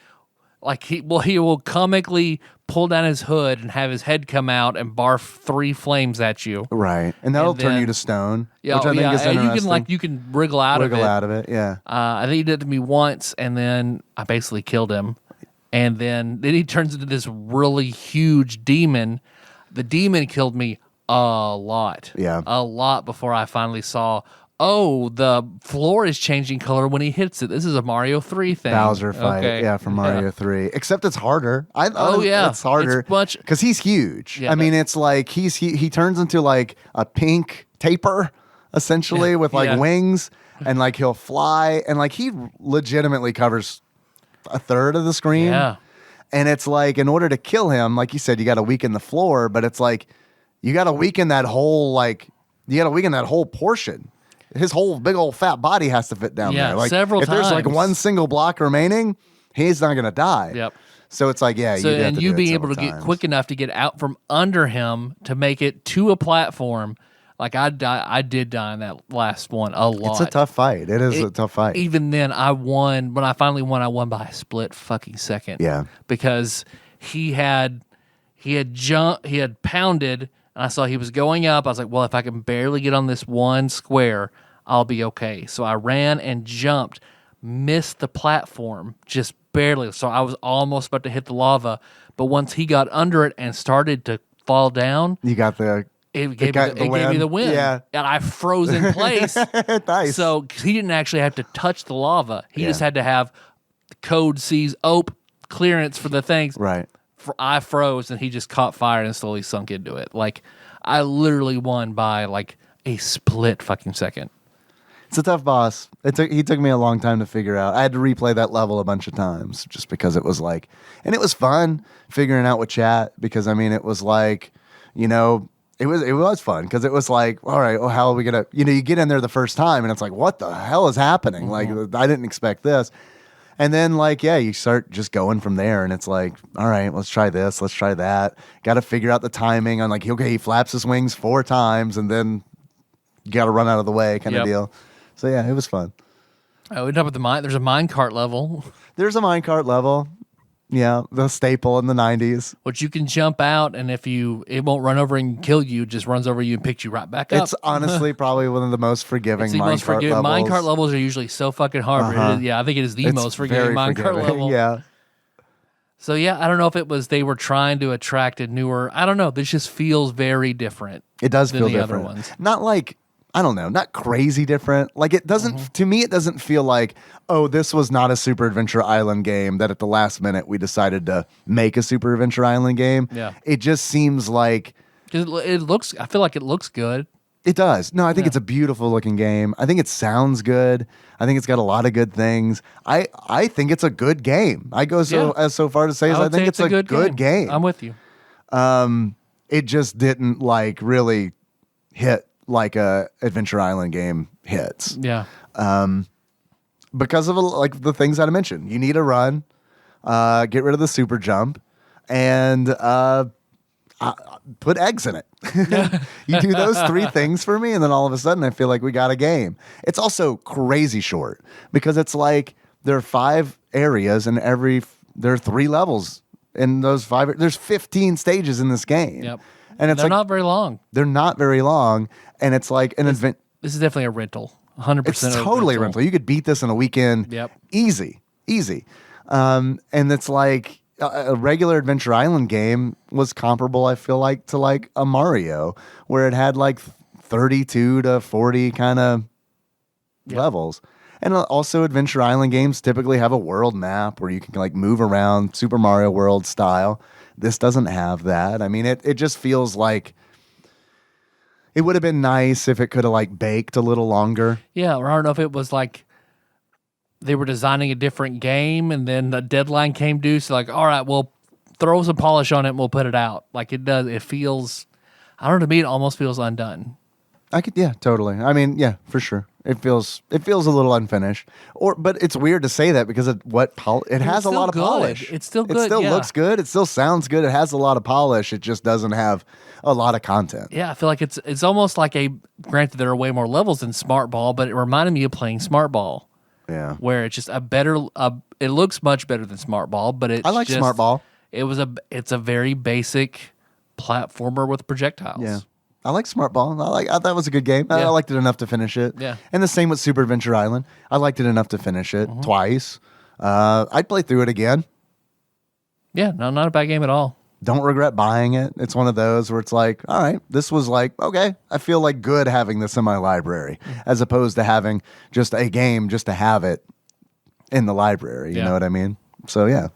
Like he will comically pull down his hood and have his head come out and barf 3 flames at you. Right, and that'll turn you to stone. Yeah, which I think is interesting. You can wriggle out of it. Yeah. I think he did it to me once, and then I basically killed him. And then he turns into this really huge demon. The demon killed me a lot. Yeah, a lot before I finally saw. Oh, the floor is changing color when he hits it. This is a Mario 3 thing. Bowser fight, from Mario 3. Except it's harder. It's harder because he's huge. Yeah, it's like he turns into like a pink taper, essentially, with like wings, and like he'll fly, and like he legitimately covers a third of the screen. Yeah, and it's like in order to kill him, like you said, you got to weaken the floor, but it's like you got to weaken that whole portion. His whole big old fat body has to fit down there. Like several times. If there's like one single block remaining, he's not gonna die. Yep. So it's like, you being able to get quick enough to get out from under him to make it to a platform. Like I did die in that last one a lot. It's a tough fight. It is a tough fight. Even then, I won. When I finally won, I won by a split fucking second. Yeah. Because he had pounded. And I saw he was going up. I was like, well, if I can barely get on this one square, I'll be okay. So I ran and jumped, missed the platform, just barely. So I was almost about to hit the lava. But once he got under it and started to fall down, you got it gave me the win. Yeah. And I froze in place. Nice. So he didn't actually have to touch the lava. He just had to have code C's clearance for the things. Right. I froze and he just caught fire and slowly sunk into it. Like I literally won by like a split fucking second. It's a tough boss. He took me a long time to figure out. I had to replay that level a bunch of times just because it was like, and it was fun figuring out with chat because I mean it was like, you know, it was fun because it was like, all right, well, how are we gonna, you know, you get in there the first time and it's like, what the hell is happening? Like I didn't expect this, and then like yeah, you start just going from there and it's like, all right, let's try this, let's try that. Got to figure out the timing on like, okay, he flaps his wings 4 times and then you got to run out of the way kind of deal. So yeah, it was fun. Oh, we ended up with the mine. There's a minecart level. There's a minecart level. Yeah, the staple in the 90s. Which you can jump out, and it won't run over and kill you. It just runs over you and picks you right back up. It's honestly probably one of the most forgiving minecart levels. Minecart levels are usually so fucking hard. I think it is the most forgiving minecart level. Yeah. So yeah, I don't know if it was they were trying to attract a newer. I don't know. This just feels very different. It does feel than the different. other ones. Not like, I don't know, not crazy different. Like it doesn't, to me, it doesn't feel like, oh, this was not a Super Adventure Island game that at the last minute we decided to make a Super Adventure Island game. Yeah. It just seems like. I feel like it looks good. It does. No, I think it's a beautiful looking game. I think it sounds good. I think it's got a lot of good things. I think it's a good game. I go so far to say I think it's a good game. I'm with you. It just didn't like really hit like a Adventure Island game hits. Yeah. Because of like the things that I mentioned. You need a run, get rid of the super jump, and put eggs in it. You do those 3 things for me, and then all of a sudden I feel like we got a game. It's also crazy short because it's like there are 5 areas and there are 3 levels in those 5. There's 15 stages in this game. Yep. And they're not very long. They're not very long, and it's like an event. This is definitely a rental. 100%. It's totally a rental. You could beat this in a weekend. Yep. Easy. And it's like a regular Adventure Island game was comparable, I feel like, to like a Mario, where it had like 32 to 40 kind of levels. And also Adventure Island games typically have a world map where you can like move around, Super Mario World style. This doesn't have that. I mean, it just feels like it would have been nice if it could have like baked a little longer. Yeah, or I don't know if it was like they were designing a different game and then the deadline came due. So like, all right, we'll throw some polish on it and we'll put it out. Like it does. It feels, I don't know, to me, it almost feels undone. Totally. I mean, yeah, for sure. It feels a little unfinished. But it's weird to say that because it has a lot of polish. It's still good. It still looks good. It still sounds good. It has a lot of polish. It just doesn't have a lot of content. Yeah, I feel like it's almost like granted there are way more levels than Smart Ball, but it reminded me of playing Smart Ball. Yeah. Where it's just it looks much better than Smart Ball, but I like Smart Ball. It's a very basic platformer with projectiles. Yeah. I like Smart Ball. I thought that was a good game. I liked it enough to finish it. Yeah. And the same with Super Adventure Island. I liked it enough to finish it twice. I'd play through it again. Yeah, no, not a bad game at all. Don't regret buying it. It's one of those where it's like, all right, this was like, okay, I feel like good having this in my library as opposed to having just a game just to have it in the library. You know what I mean? So, yeah.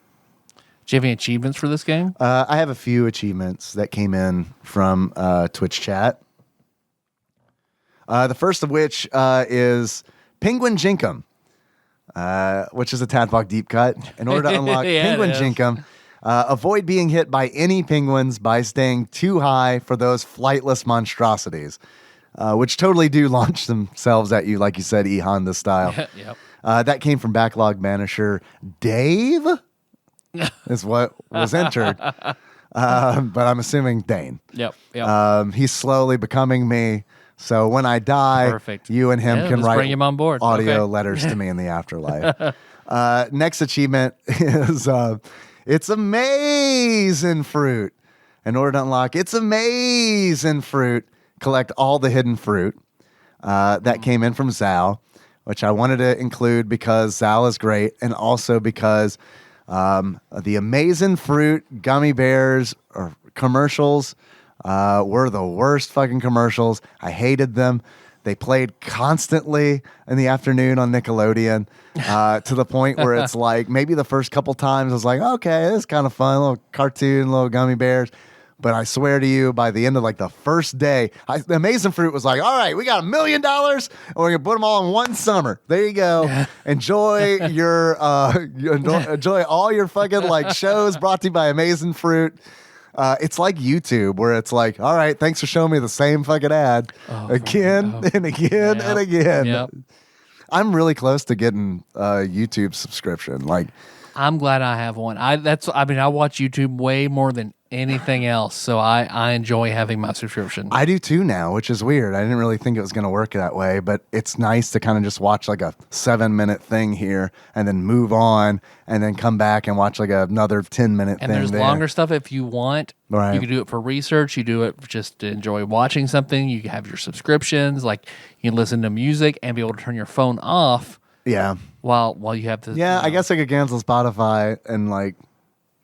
Do you have any achievements for this game? I have a few achievements that came in from Twitch chat. The first of which is Penguin Jinkum, which is a TADPOG deep cut. In order to unlock Penguin Jinkum, avoid being hit by any penguins by staying too high for those flightless monstrosities, which totally do launch themselves at you, like you said, E-Honda style. Yep. That came from Backlog Banisher Dave. Is what was entered. But I'm assuming Dane. Yep. He's slowly becoming me. So when I die, Perfect. You and him can write bring him on board. audio letters to me in the afterlife. Next achievement is It's Amazing Fruit. In order to unlock It's Amazing Fruit, collect all the hidden fruit. That came in from Zal, which I wanted to include because Zal is great and also because the Amazing Fruit gummy bears or commercials were the worst fucking commercials. I hated them. They played constantly in the afternoon on Nickelodeon to the point where it's like maybe the first couple times I was like, okay, this is kind of fun, a little cartoon, little gummy bears. But I swear to you, by the end of like the first day, the Amazing Fruit was like, all right, we got $1 million and we're going to put them all in one summer. There you go. Enjoy your, enjoy all your fucking like shows brought to you by Amazing Fruit. It's like YouTube where it's like, all right, thanks for showing me the same fucking ad again and again and again. Yep. I'm really close to getting a YouTube subscription. Like, I'm glad I have one. I watch YouTube way more than anything else, so I enjoy having my subscription. I do too now, which is weird. I didn't really think it was going to work that way, but it's nice to kind of just watch like a 7-minute thing here and then move on and then come back and watch like another 10-minute thing. And there's there. longer stuff if you want. Right. You can do it for research. You do it just to enjoy watching something. You have your subscriptions. Like you can listen to music and be able to turn your phone off. Yeah. While you have to. Yeah, I guess I could cancel Spotify and like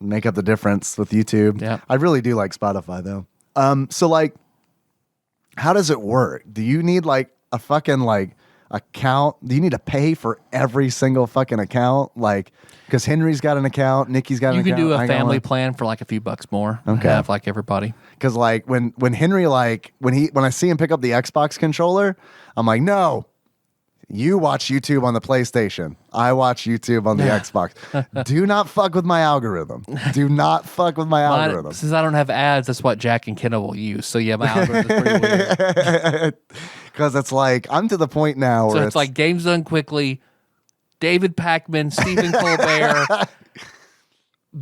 make up the difference with YouTube. Yeah. I really do like Spotify though. So like, how does it work? Do you need like a fucking like account? Do you need to pay for every single fucking account? Like, because Henry's got an account, Nikki's got an account. You can do a family plan for like a few bucks more. Okay. Have like everybody. Because like when Henry like when I see him pick up the Xbox controller, I'm like, no. You watch YouTube on the PlayStation. I watch YouTube on the Xbox. Do not fuck with my algorithm. Do not fuck with my algorithm. Since I don't have ads, that's what Jack and Kenna will use. So yeah, my algorithm is pretty weird. Because it's like, I'm to the point now where so it's like Games Done Quickly, David Pakman, Stephen Colbert,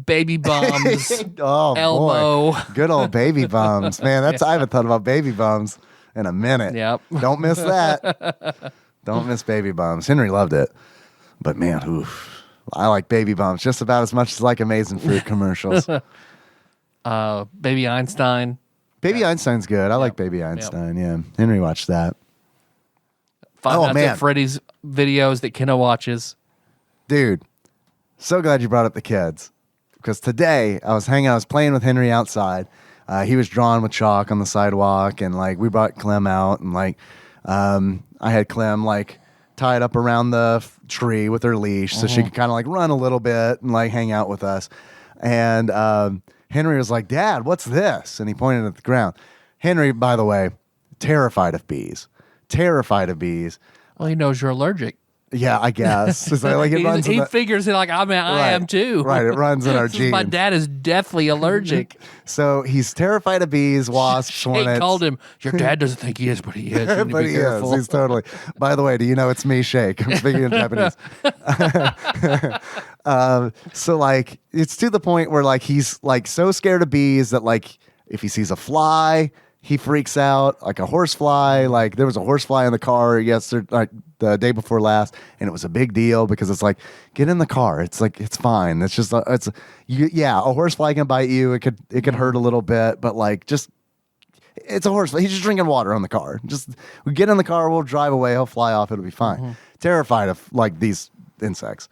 Baby Bums, Elmo. Boy. Good old Baby Bums. Man, I haven't thought about Baby Bums in a minute. Yep. Don't miss that. Don't miss Baby Bums. Henry loved it. But man, oof. I like Baby Bums just about as much as like Amazing Fruit commercials. Baby Einstein. Baby Einstein's good. I like Baby Einstein. Yeah. Henry watched that. Five Nights at Freddy's videos that Kenna watches. Dude, so glad you brought up the kids. Because today I was playing with Henry outside. He was drawing with chalk on the sidewalk, and like we brought Clem out, and like I had Clem like tied up around the tree with her leash so she could kind of like run a little bit and like hang out with us. And Henry was like, "Dad, what's this?" And he pointed at the ground. Henry, by the way, terrified of bees. Terrified of bees. Well, he knows you're allergic. Yeah, I guess. It's like it runs he figures it like, I am too. Right, it runs in our genes. My dad is deathly allergic. So he's terrified of bees, wasps, hornets. Shake called him, your dad doesn't think he is, but he is. But he is. He's totally. By the way, do you know it's me, Shake? I'm speaking in Japanese. So like, it's to the point where like he's like so scared of bees that like if he sees a fly, he freaks out, like a horsefly. Like there was a horsefly in the car yesterday, like the day before last, and it was a big deal because it's like, get in the car. It's like, it's fine. It's just, a horsefly can bite you. It could hurt a little bit, but like just, it's a horsefly. He's just drinking water on the car. Just we get in the car, we'll drive away. He'll fly off. It'll be fine. Terrified of like these insects.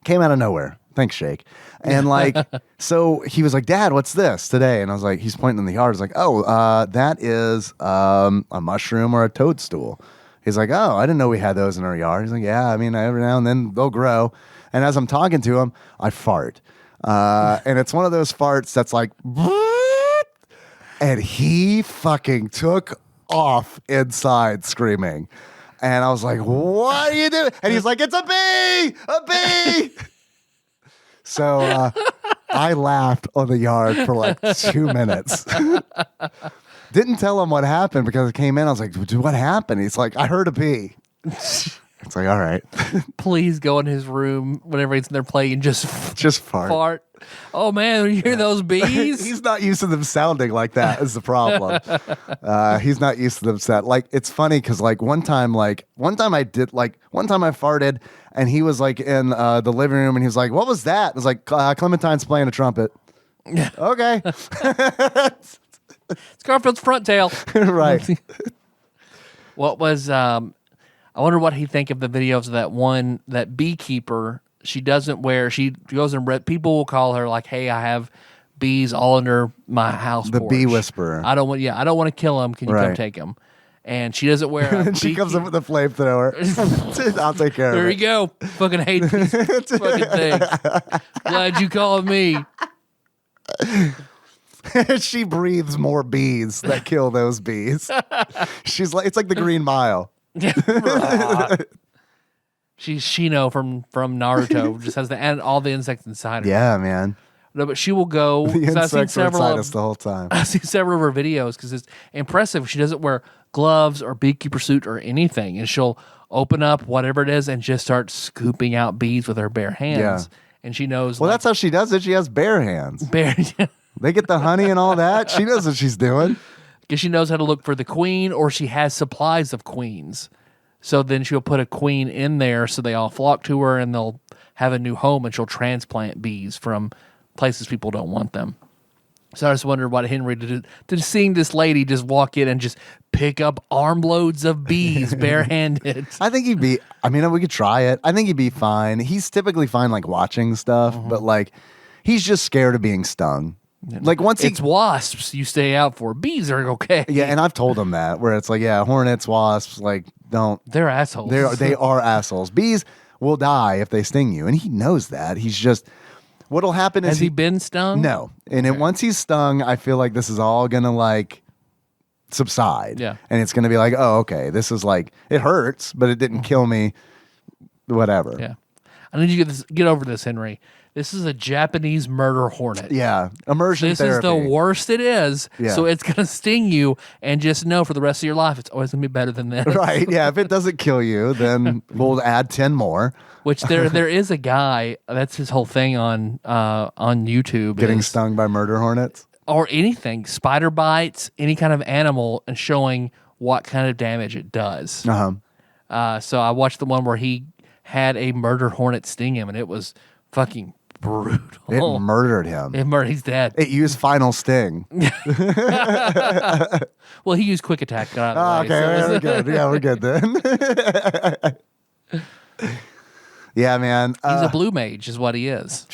Came out of nowhere. Thanks, Shake. And like, so he was like, "Dad, what's this today?" And I was like, he's pointing in the yard. He's like, "Oh, that is a mushroom or a toadstool." He's like, "Oh, I didn't know we had those in our yard." He's like, "Yeah, I mean, every now and then they'll grow." And as I'm talking to him, I fart. And it's one of those farts that's like, and he fucking took off inside screaming. And I was like, "What are you doing?" And he's like, "It's a bee! A bee!" So I laughed on the yard for like 2 minutes. Didn't tell him what happened because it came in. I was like, "Dude, what happened?" He's like, "I heard a bee." It's like, all right. Please go in his room whenever he's in there playing. Just fart. Oh man, you hear those bees? He's not used to them sounding like that. Is the problem? He's not used to them sound like. It's funny because like one time I farted and he was like in the living room and he was like, "What was that?" I was like, "Clementine's playing a trumpet." Okay. It's Garfield's front tail. Right. What was I wonder what he'd think of the videos of that beekeeper. She goes and people will call her like, "Hey, I have bees all under my house the porch. Bee whisperer. I don't want to kill them. Can you come take them?" And she doesn't wear a she comes up with a flamethrower. I'll take care of it. There you go. Fucking hate these fucking things. Glad you called me. She breathes more bees that kill those bees. She's like, it's like the Green Mile. She's Shino from Naruto. Just has all the insects inside her. Yeah, man. No, but she will go. The insects are inside us the whole time. I've seen several of her videos because it's impressive. She doesn't wear gloves or beekeeper suit or anything, and she'll open up whatever it is and just start scooping out bees with her bare hands. Yeah. And she knows. Well, that's how she does it. She has bare hands. They get the honey and all that. She knows what she's doing. Because she knows how to look for the queen, or she has supplies of queens. So then she'll put a queen in there so they all flock to her and they'll have a new home, and she'll transplant bees from places people don't want them. So I just wondered what Henry did seeing this lady just walk in and just pick up armloads of bees barehanded. I think he'd be, we could try it. I think he'd be fine. He's typically fine like watching stuff, but like he's just scared of being stung. Like once it's wasps you stay out for. Bees are okay. Yeah, and I've told him that where it's like, yeah, hornets, wasps, like don't. They're assholes. They are assholes. Bees will die if they sting you, and he knows that. He's just what'll happen is has he been stung? No, and then once he's stung, I feel like this is all gonna like subside. Yeah, and it's gonna be like, oh, okay, this is like it hurts, but it didn't kill me. Whatever. Yeah, I need you to get over this, Henry. This is a Japanese murder hornet. Yeah, immersion therapy. This is the worst it is. Yeah. So it's going to sting you, and just know for the rest of your life, it's always going to be better than this. Right, yeah. If it doesn't kill you, then we'll add 10 more. Which there is a guy, that's his whole thing on YouTube. Getting stung by murder hornets? Or anything, spider bites, any kind of animal, and showing what kind of damage it does. Uh-huh. So I watched the one where he had a murder hornet sting him, and it was fucking brutal. It murdered him. He's dead. It used Final Sting. Well, he used Quick Attack. Got out of the way, okay, we're good. Yeah, we're good then. Yeah, man. He's a blue mage, is what he is.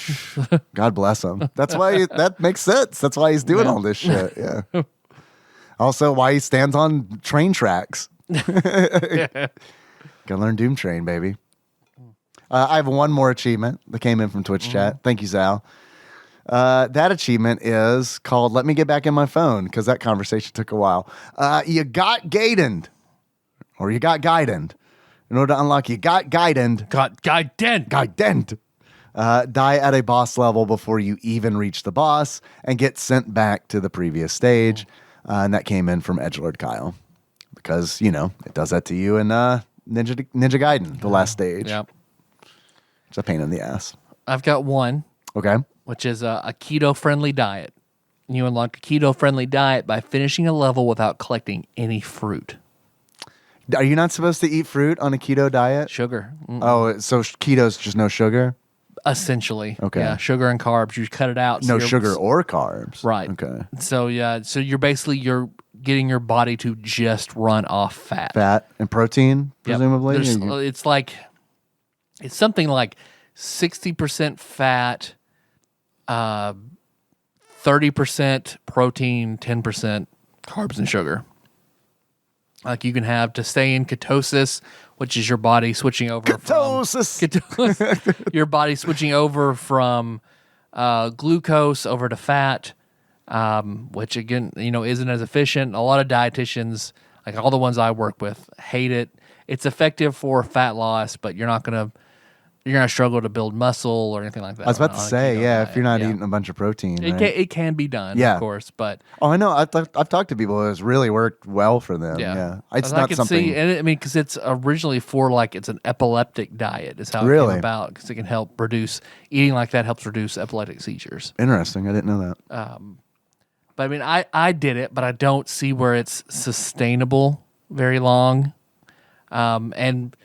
God bless him. That's why that makes sense. That's why he's doing all this shit. Yeah. Also, why he stands on train tracks. Gotta learn Doom Train, baby. I have one more achievement that came in from Twitch chat. Thank you, Zal. That achievement is called Let Me Get Back in My Phone, because that conversation took a while. You got Gaidened, or you got Guided. In order to unlock, you got Guided. Guided. Die at a boss level before you even reach the boss and get sent back to the previous stage. And that came in from Edgelord Kyle. Because, it does that to you in Ninja Gaiden, the last stage. Yep. It's a pain in the ass. I've got one. Okay. Which is a keto-friendly diet. You unlock a keto-friendly diet by finishing a level without collecting any fruit. Are you not supposed to eat fruit on a keto diet? Sugar. Mm-mm. Oh, so keto's just no sugar? Essentially. Okay. Yeah, sugar and carbs. You cut it out. No sugar or carbs. Right. Okay. So, yeah, so you're getting your body to just run off fat. Fat and protein, presumably? It's something like 60% fat, 30% protein, 10% carbs and sugar. Like you can have to stay in ketosis, which is your body switching over ketosis. Your body switching over from glucose over to fat, which again, isn't as efficient. A lot of dietitians, like all the ones I work with, hate it. It's effective for fat loss, but you're gonna struggle to build muscle or anything like that. I was about to say, if you're not eating a bunch of protein, it can be done, of course. But I know I've talked to people it's really worked well for them. Yeah, it's not something. See, and because it's originally for it's an epileptic diet is how it came about, because it can help reduce eating like that helps reduce epileptic seizures. Interesting, I didn't know that. But I did it, but I don't see where it's sustainable very long, and.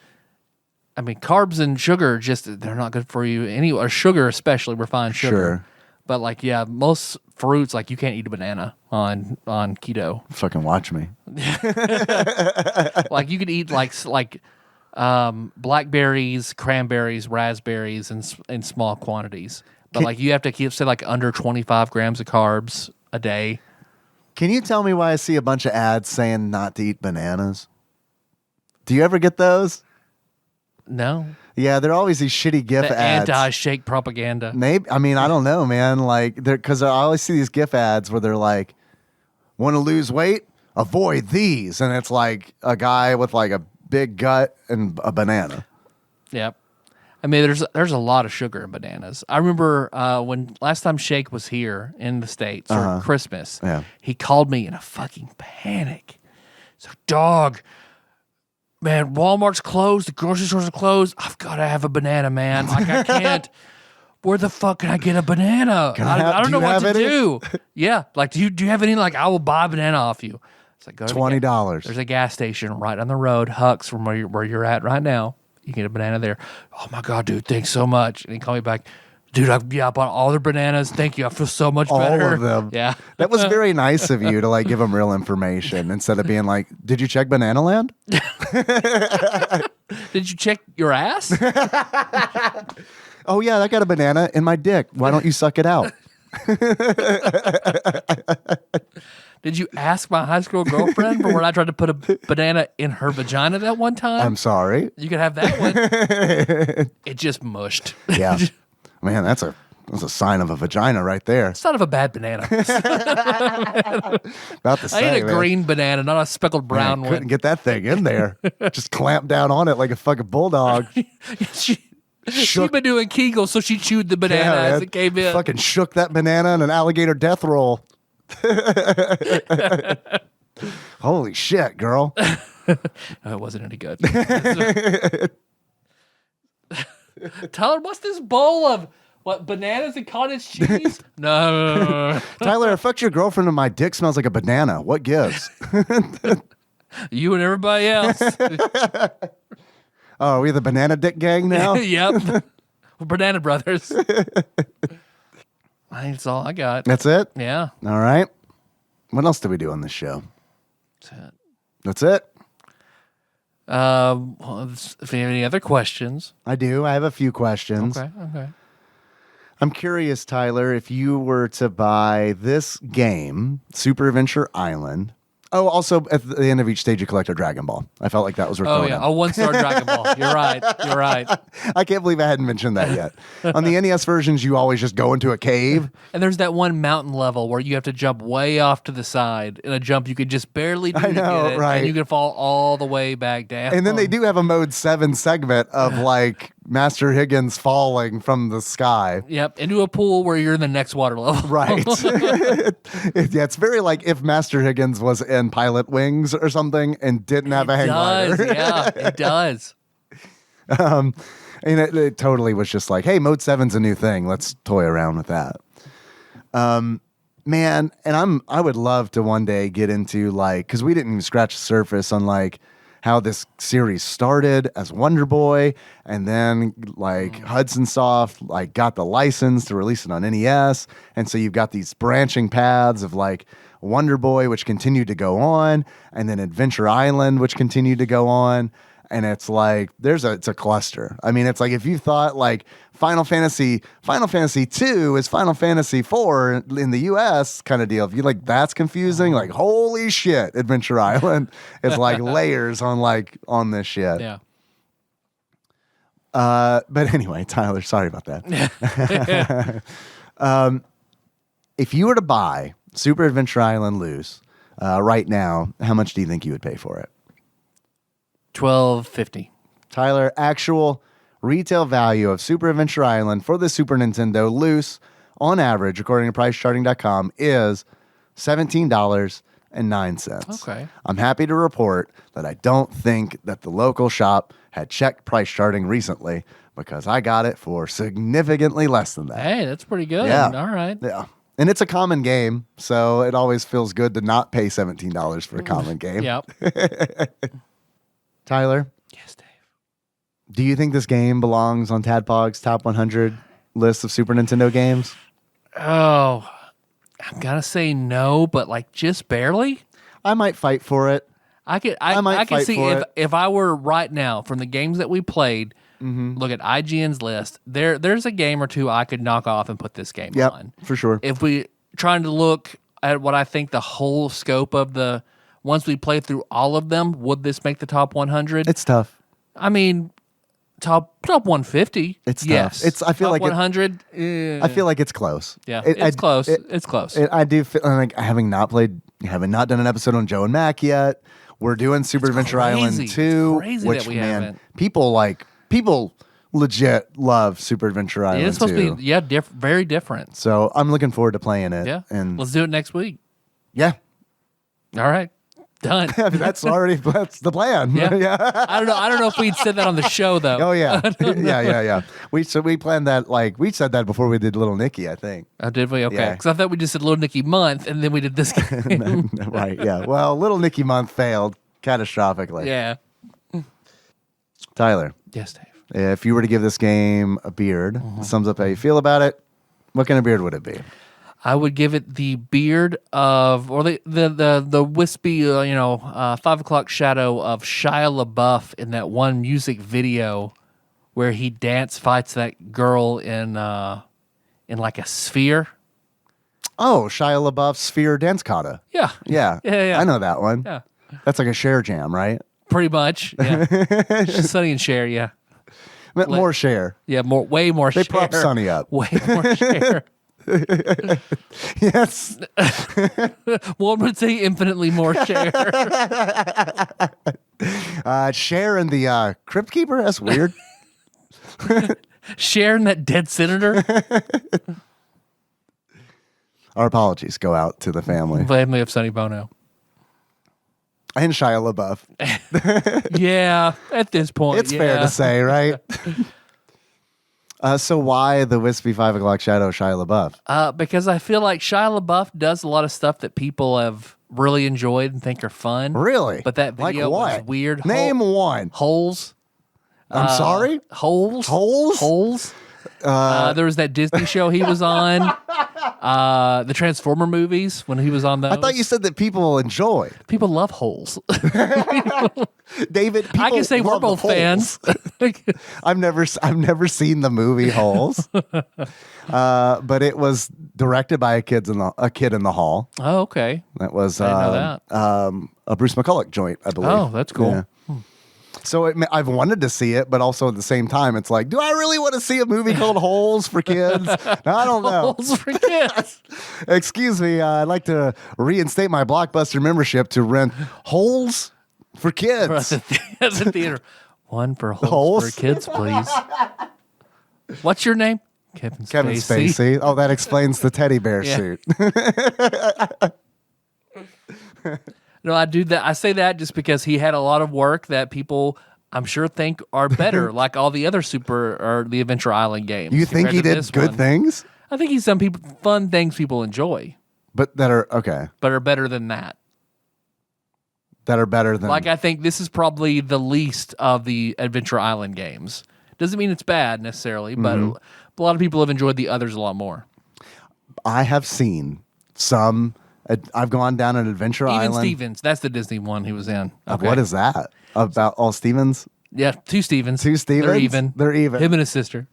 Carbs and sugar they're not good for you anyway. Or sugar, especially, we're fine sugar. Sure. But most fruits, you can't eat a banana on keto. Fucking watch me. You could eat blackberries, cranberries, raspberries in small quantities. But you have to keep under 25 grams of carbs a day. Can you tell me why I see a bunch of ads saying not to eat bananas? Do you ever get those? No. Yeah, there are always these shitty GIF The ads. anti-shake propaganda. Maybe, I mean, I don't know, man. Like, because I always see these GIF ads where they're like, want to lose weight? Avoid these. And it's like a guy with like a big gut and a banana. Yep. I mean, there's a lot of sugar in bananas. I remember when last time Shake was here in the States for Christmas, he called me in a fucking panic. So, dog, man, Walmart's closed, the grocery stores are closed. I've got to have a banana, man. Like, I can't. Where the fuck can I get a banana? I don't know what to do. Yeah, like, do you have any? Like, I will buy a banana off you. It's like, go to $20. There's a gas station right on the road, Huck's, from where you're at right now. You can get a banana there. Oh my God, dude, thanks so much. And he called me back, dude. I bought all their bananas. Thank you. I feel so much better. All of them. Yeah, that was very nice of you to like give them real information instead of being like, "Did you check Banana Land? Did you check your ass? Oh yeah, I got a banana in my dick. Why don't you suck it out?" Did you ask my high school girlfriend for when I tried to put a banana in her vagina that one time? I'm sorry. You could have that one. It just mushed. Yeah, man, that's a sign of a vagina right there. It's not of a bad banana. About to say, I ate a green banana, not a speckled brown one. Couldn't get that thing in there. Just clamped down on it like a fucking bulldog. She'd been doing Kegels, so she chewed the banana as it came in. Fucking shook that banana in an alligator death roll. Holy shit, girl. It wasn't any good. Tyler, what's this bowl of bananas and cottage cheese? No. Tyler, I fucked your girlfriend and my dick smells like a banana. What gives? You and everybody else. Oh, are we the banana dick gang now? Yep. We're Banana Brothers. I think that's all I got. That's it? Yeah. All right. What else did we do on this show? That's it. Well, if you have any other questions. I do. I have a few questions. Okay. I'm curious, Tyler, if you were to buy this game, Super Adventure Island. Oh, also, at the end of each stage, you collect a Dragon Ball. I felt like that was worth throwing in. A 1-star Dragon Ball. You're right. I can't believe I hadn't mentioned that yet. On the NES versions, you always just go into a cave. And there's that one mountain level where you have to jump way off to the side. In a jump you could just barely do to get it, right. and you can fall all the way back down. And then they do have a Mode 7 segment of like Master Higgins falling from the sky. Yep, into a pool where you're in the next water level. Right. Yeah, it's very like if Master Higgins was in Pilot Wings or something and didn't have a hang glider. Yeah, it does. And it totally was just like, hey, Mode 7's a new thing. Let's toy around with that. Man, and I would love to one day get into like, because we didn't even scratch the surface on like how this series started as Wonder Boy, and then like Hudson Soft like got the license to release it on NES, and so you've got these branching paths of like Wonder Boy, which continued to go on, and then Adventure Island, which continued to go on. And it's like it's a cluster. I mean, it's like if you thought like Final Fantasy 2 is Final Fantasy 4 in the US kind of deal. If you like that's confusing, like holy shit, Adventure Island is like layers on this shit. Yeah. But anyway, Tyler, sorry about that. If you were to buy Super Adventure Island loose right now, how much do you think you would pay for it? $12.50. Tyler, actual retail value of Super Adventure Island for the Super Nintendo loose, on average, according to PriceCharting.com, is $17.09. Okay. I'm happy to report that I don't think that the local shop had checked price charting recently because I got it for significantly less than that. Hey, that's pretty good. Yeah. All right. Yeah. And it's a common game, so it always feels good to not pay $17 for a common game. Yep. Tyler? Yes, Dave. Do you think this game belongs on TADPOG's top 100 list of Super Nintendo games? Oh, I'm going to say no, but like just barely. I might fight for it. I can see if I were right now from the games that we played, look at IGN's list, there's a game or two I could knock off and put this game on. For sure. If we trying to look at what I think the whole scope of the once we play through all of them, would this make the top 100? It's tough. I mean, Top 150. It's yes. tough. I feel top like 100. I feel like it's close. Yeah, it's close. It's close. I do feel like having not done an episode on Joe and Mac yet. We're doing Super Adventure Island 2, which people legit love Super Adventure Island 2. It's supposed to be very different. So I'm looking forward to playing it. Yeah, and let's do it next week. Yeah. All right. Done. That's the plan. Yeah. I don't know if we'd said that on the show though. Oh yeah. Yeah. We planned that, like, we said that before we did Little Nicky, I think. Oh, did we? Okay. Yeah. Because I thought we just said Little Nicky month and then we did this game. Right, yeah. Well, Little Nicky month failed catastrophically. Yeah. Tyler. Yes, Dave. If you were to give this game a beard, sums up how you feel about it, what kind of beard would it be? I would give it the beard of, or the wispy, 5 o'clock shadow of Shia LaBeouf in that one music video where he fights that girl in like a sphere. Oh, Shia LaBeouf's Sphere Dance Kata. Yeah. Yeah. I know that one. Yeah. That's like a Cher jam, right? Pretty much. Yeah. Sonny and Cher, yeah. More Cher. Yeah, way more Cher. They prop Sonny up. Way more Cher. Yes. One would say infinitely more Cher. Cher and the Crypt Keeper? That's weird. Cher and that dead senator? Our apologies go out to the family. Family of Sonny Bono. And Shia LaBeouf. Yeah, at this point. It's fair to say, right? So why the wispy 5 o'clock shadow of Shia LaBeouf? Because I feel like Shia LaBeouf does a lot of stuff that people have really enjoyed and think are fun. Really? But that video was weird. Name one. Holes. I'm sorry? Holes. Holes? There was that Disney show he was on. The Transformer movies, when he was on those. I thought you said that people enjoy. People love holes. David, I can say we're both fans. I've never seen the movie Holes, but it was directed by a kid in the hall. Oh, okay. That was I didn't know a Bruce McCulloch joint, I believe. Oh, that's cool. Yeah. So I've wanted to see it, but also at the same time, it's like, do I really want to see a movie called Holes for kids? I don't know. Holes for kids. Excuse me. I'd like to reinstate my Blockbuster membership to rent Holes for kids. At the theater. One for Holes for kids, please. What's your name? Kevin Spacey. Oh, that explains the teddy bear suit. No, I do that. I say that just because he had a lot of work that people, I'm sure, think are better, like all the other the Adventure Island games. You think he did good things? I think he's done fun things people enjoy, but that are okay, but are better than that. That are better than, like, I think this is probably the least of the Adventure Island games. Doesn't mean it's bad necessarily, but a lot of people have enjoyed the others a lot more. I have seen some. I've gone down an Adventure Island. Even Stevens. That's the Disney one he was in. Okay. What is that? About all Stevens? Yeah, two Stevens. Two Stevens? They're even. Him and his sister.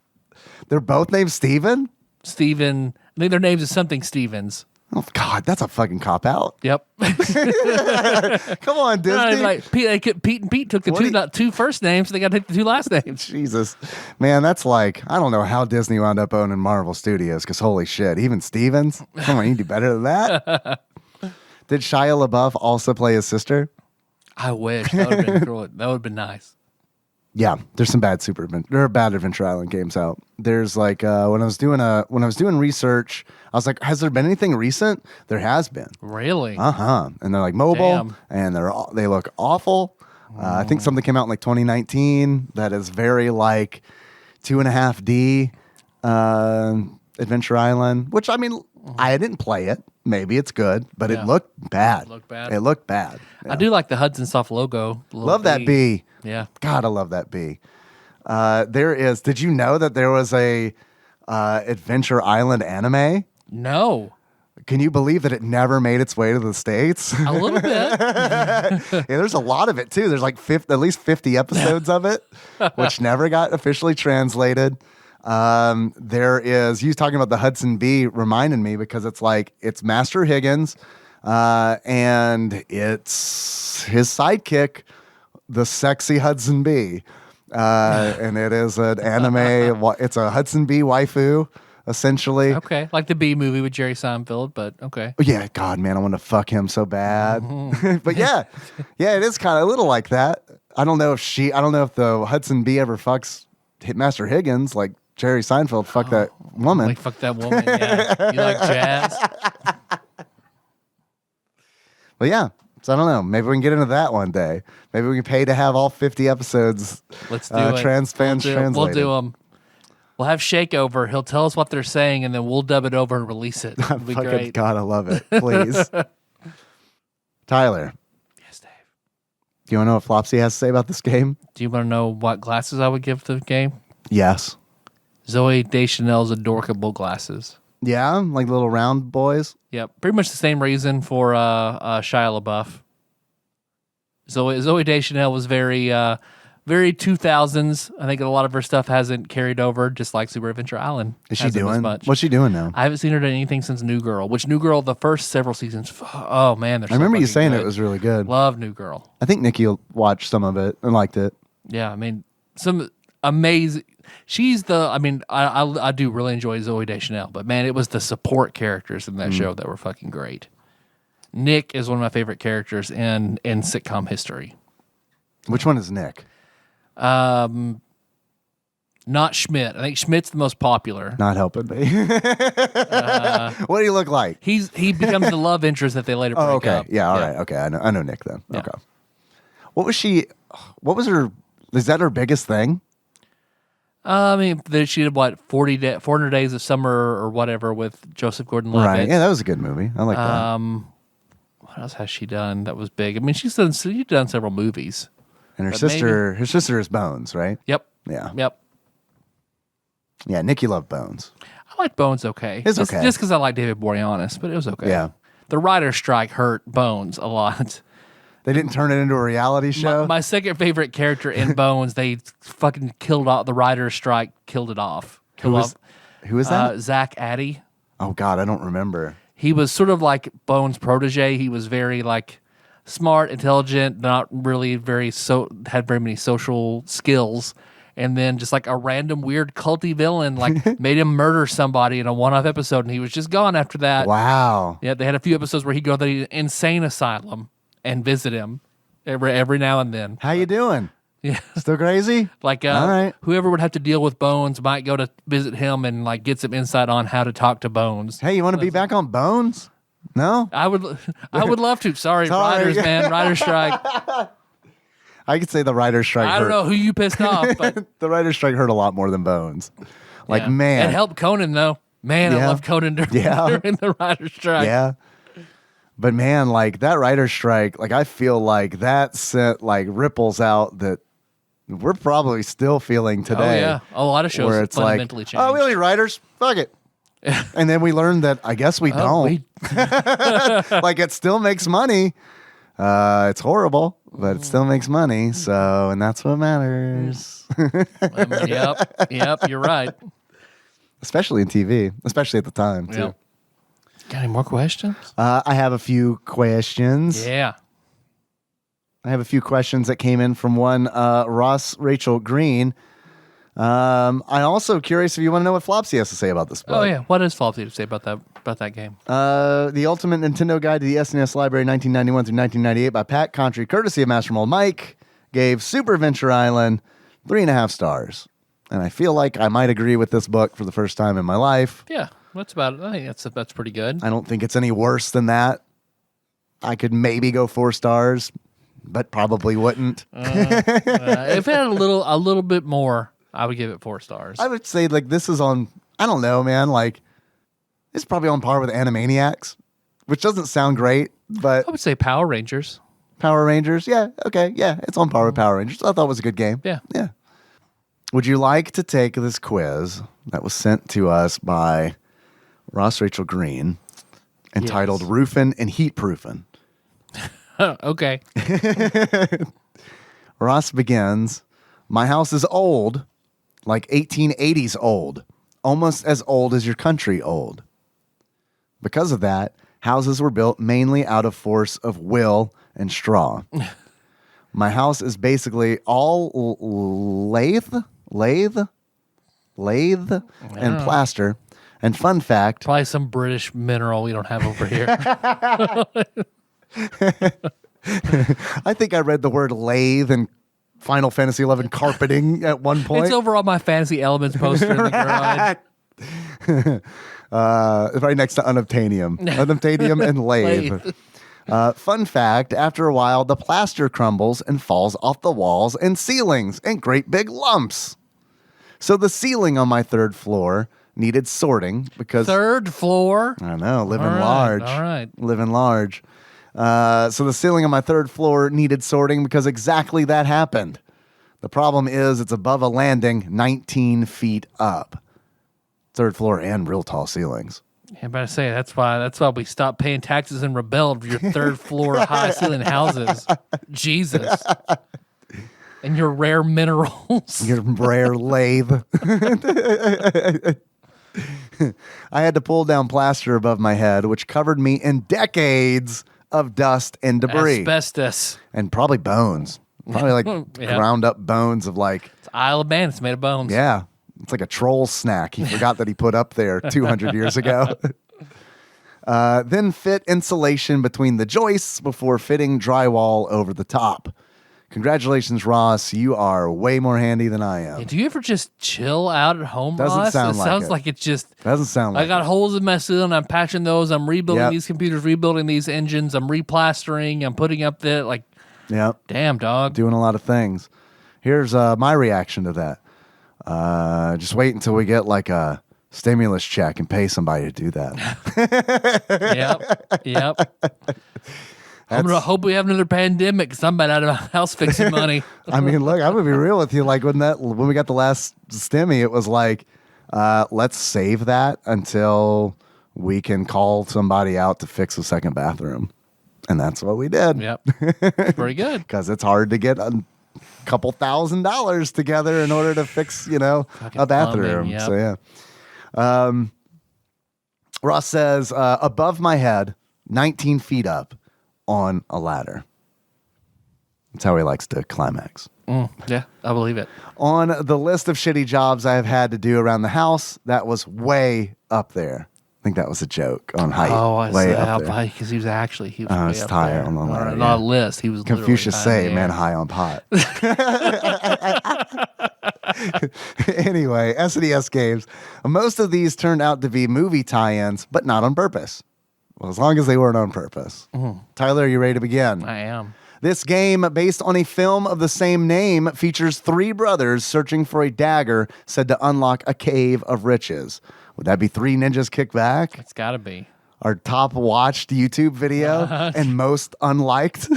They're both named Steven? Steven. I think their names is something Stevens. Oh, God, that's a fucking cop-out. Yep. Come on, Disney. Like, Pete and Pete took the two first names, so they got to take the two last names. Jesus. Man, that's like, I don't know how Disney wound up owning Marvel Studios, because holy shit, even Stevens? Come on, you do better than that. Did Shia LaBeouf also play his sister? I wish. That would have been cool. That would have been nice. Yeah, there's some bad bad Adventure Island games out. There's like when I was doing research, I was like, has there been anything recent? There has been. Really? And they're like mobile, and they look awful. I think something came out in like 2019 that is very like 2.5D Adventure Island, which I mean, I didn't play it. Maybe it's good, but it looked bad. It looked bad. Yeah. I do like the Hudson Soft logo. Love that bee. Yeah. God, I love that bee. Did you know that there was a Adventure Island anime? No. Can you believe that it never made its way to the States? A little bit. Yeah, there's a lot of it too. There's like at least 50 episodes of it, which never got officially translated. There is, you talking about the Hudson Bee reminded me, because it's Master Higgins, and it's his sidekick, the sexy Hudson Bee. and it is an anime. It's a Hudson B waifu, essentially. Okay, like the B movie with Jerry Seinfeld, but okay. Yeah, God, man, I want to fuck him so bad. But yeah, it is kind of a little like that. I don't know if the Hudson B ever fucks Master Higgins like Jerry Seinfeld fucked that woman. Like fuck that woman. Yeah, you like jazz? But yeah. So I don't know. Maybe we can get into that one day. Maybe we can pay to have all 50 episodes. Let's do it. Translated. We'll do them. We'll have Shake over. He'll tell us what they're saying, and then we'll dub it over and release it. It'll be great. God, I love it. Please. Tyler. Yes, Dave. Do you want to know what Flopsy has to say about this game? Do you want to know what glasses I would give the game? Yes. Zoe Deschanel's adorkable glasses. Yeah, like little round boys. Yep, pretty much the same reason for Shia LaBeouf. Zoe Deschanel was very 2000s. I think a lot of her stuff hasn't carried over, just like Super Adventure Island. Is she doing? What's she doing now? I haven't seen her do anything since New Girl, which New Girl, the first several seasons, oh man, I remember you saying it was really good. Love New Girl. I think Nikki watched some of it and liked it. Yeah, I mean, some amazing. She's the. I mean, I do really enjoy Zoe Deschanel, but man, it was the support characters in that show that were fucking great. Nick is one of my favorite characters in sitcom history. Which one is Nick? Not Schmidt. I think Schmidt's the most popular. Not helping me. What do you look like? He becomes the love interest that they later break okay. up. Yeah, all right. Okay, I know Nick then. Yeah. Okay. What was her, is that her biggest thing? I mean, she did what, 400 Days of Summer or whatever with Joseph Gordon-Levitt. Right. Yeah, that was a good movie. I like that. What else has she done that was big? I mean, she's done several movies. And her sister is Bones, right? Yep. Yeah. Yep. Yeah, Nikki loved Bones. I like Bones okay. It's okay. Just because I like David Boreanaz, but it was okay. Yeah. The writer's strike hurt Bones a lot. They didn't turn it into a reality show? My second favorite character in Bones, they fucking killed off. The writer's strike killed it off. Who was that? Zach Addy. Oh, God, I don't remember. He was sort of like Bones' protege. He was very like smart, intelligent, not really had very many social skills. And then just like a random weird culty villain like made him murder somebody in a one-off episode, and he was just gone after that. Wow. Yeah, they had a few episodes where he'd go to the insane asylum and visit him every now and then. How you doing? Yeah. Still crazy? Like all right. Whoever would have to deal with Bones might go to visit him and like get some insight on how to talk to Bones. Hey, you want to be back on Bones? No? I would love to. Sorry, writers, man. Writer's strike. I could say the writer's strike I don't know who you pissed off, but the writer's strike hurt a lot more than Bones. Like, yeah. man. It helped Conan, though. Man, I love Conan during the writer's strike. Yeah. But man, like that writer's strike, like I feel like that sent like ripples out that we're probably still feeling today. Oh, yeah. A lot of shows where it's fundamentally like, changed. oh, we only writers? Fuck it. And then we learned that I guess we don't. Like it still makes money. It's horrible, but it still makes money. So, and that's what matters. Yep, you're right. Especially in TV, especially at the time, too. Yep. Got any more questions? I have a few questions. Yeah. I have a few questions that came in from one Ross Rachel Green. I'm also curious if you want to know what Flopsy has to say about this book. Oh, yeah. What does Flopsy have to say about that game? The Ultimate Nintendo Guide to the SNES Library 1991 through 1998 by Pat Contry, courtesy of Master Mold Mike, gave Super Adventure Island 3.5 stars. And I feel like I might agree with this book for the first time in my life. Yeah, that's about it. I think that's pretty good. I don't think it's any worse than that. I could maybe go 4 stars, but probably wouldn't. If it had a little bit more, I would give it 4 stars. I would say like this is on, I don't know, man, like it's probably on par with Animaniacs, which doesn't sound great, but I would say Power Rangers. Power Rangers, yeah, okay, yeah, it's on par with Power Rangers. I thought it was a good game. Yeah. Yeah. Would you like to take this quiz that was sent to us by Ross Rachel Green entitled Roofin' and Heat Proofin'? Okay. Ross begins, my house is old, like 1880s old, almost as old as your country old. Because of that, houses were built mainly out of force of will and straw. My house is basically all lathe and plaster. And fun fact, probably some British mineral we don't have over here. I think I read the word lathe in Final Fantasy XI carpeting at one point. It's over on my Fantasy Elements poster in the garage. Right next to unobtainium. Unobtainium and lathe. Fun fact, after a while, the plaster crumbles and falls off the walls and ceilings in great big lumps. So the ceiling on my 3rd floor needed sorting because... 3rd floor? I know, living large. All right. Living large. So the ceiling on my 3rd floor needed sorting because exactly that happened. The problem is it's above a landing 19 feet up. 3rd floor and real tall ceilings. Yeah, I'm about to say, that's why we stopped paying taxes and rebelled for your 3rd floor high ceiling houses. Jesus. And your rare minerals. Your rare lathe. I had to pull down plaster above my head, which covered me in decades of dust and debris. Asbestos. And probably bones. Probably like ground up bones of like... It's Isle of Man. It's made of bones. Yeah. It's like a troll snack he forgot that he put up there 200 years ago. Then fit insulation between the joists before fitting drywall over the top. Congratulations, Ross. You are way more handy than I am. Yeah, do you ever just chill out at home, Doesn't Ross? sound it like sounds it. like it's just... Doesn't sound like I got holes in my ceiling. I'm patching those. I'm rebuilding these computers, rebuilding these engines. I'm replastering. I'm putting up the... Like, yep. Damn, dog. Doing a lot of things. Here's my reaction to that. Just wait until we get like a stimulus check and pay somebody to do that. Yep. I'm going to hope we have another pandemic because I'm about out of my house fixing money. I mean, look, I'm going to be real with you. Like when we got the last stimmy, it was like, let's save that until we can call somebody out to fix a second bathroom. And that's what we did. Yep. It's pretty good. Because it's hard to get a couple $1,000s together in order to fix, a bathroom. Plumbing, yep. So, yeah. Ross says, above my head, 19 feet up on a ladder. That's how he likes to climax. Yeah, I believe it. On the list of shitty jobs I have had to do around the house, that was way up there. I think that was a joke on height. Oh, I way see. up there. Because he was way it's up higher there. on the ladder. Not a list. He was Confucius say, high man, high on pot. Anyway, SNES games. Most of these turned out to be movie tie-ins, but not on purpose. Well, as long as they weren't on purpose. Tyler, are you ready to begin? I am. This game, based on a film of the same name, features 3 brothers searching for a dagger said to unlock a cave of riches. Would that be 3 Ninjas Kick Back? It's got to be. Our top watched YouTube video and most unliked.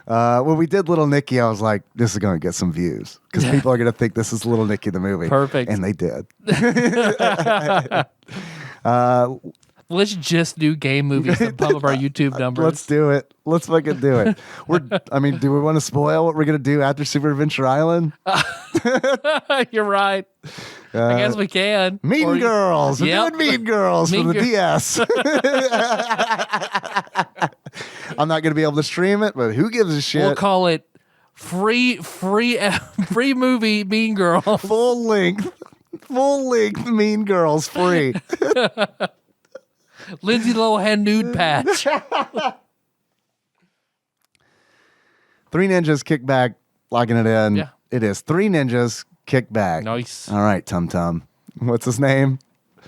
When we did Little Nicky, I was like, this is going to get some views because people are going to think this is Little Nicky the movie. Perfect. And they did. Let's just do game movies to pump up our YouTube numbers. Let's do it. Let's fucking do it. Do we want to spoil what we're going to do after Super Adventure Island? You're right. I guess we can. Mean Girls. Yep. We're doing Mean Girls for the DS. I'm not going to be able to stream it, but who gives a shit? We'll call it free movie Mean Girls. Full length Mean Girls free. Lindsay Lohan nude patch. 3 Ninjas Kick Back, locking it in. Yeah. It is 3 Ninjas Kick Back. Nice. All right, Tum Tum. What's his name?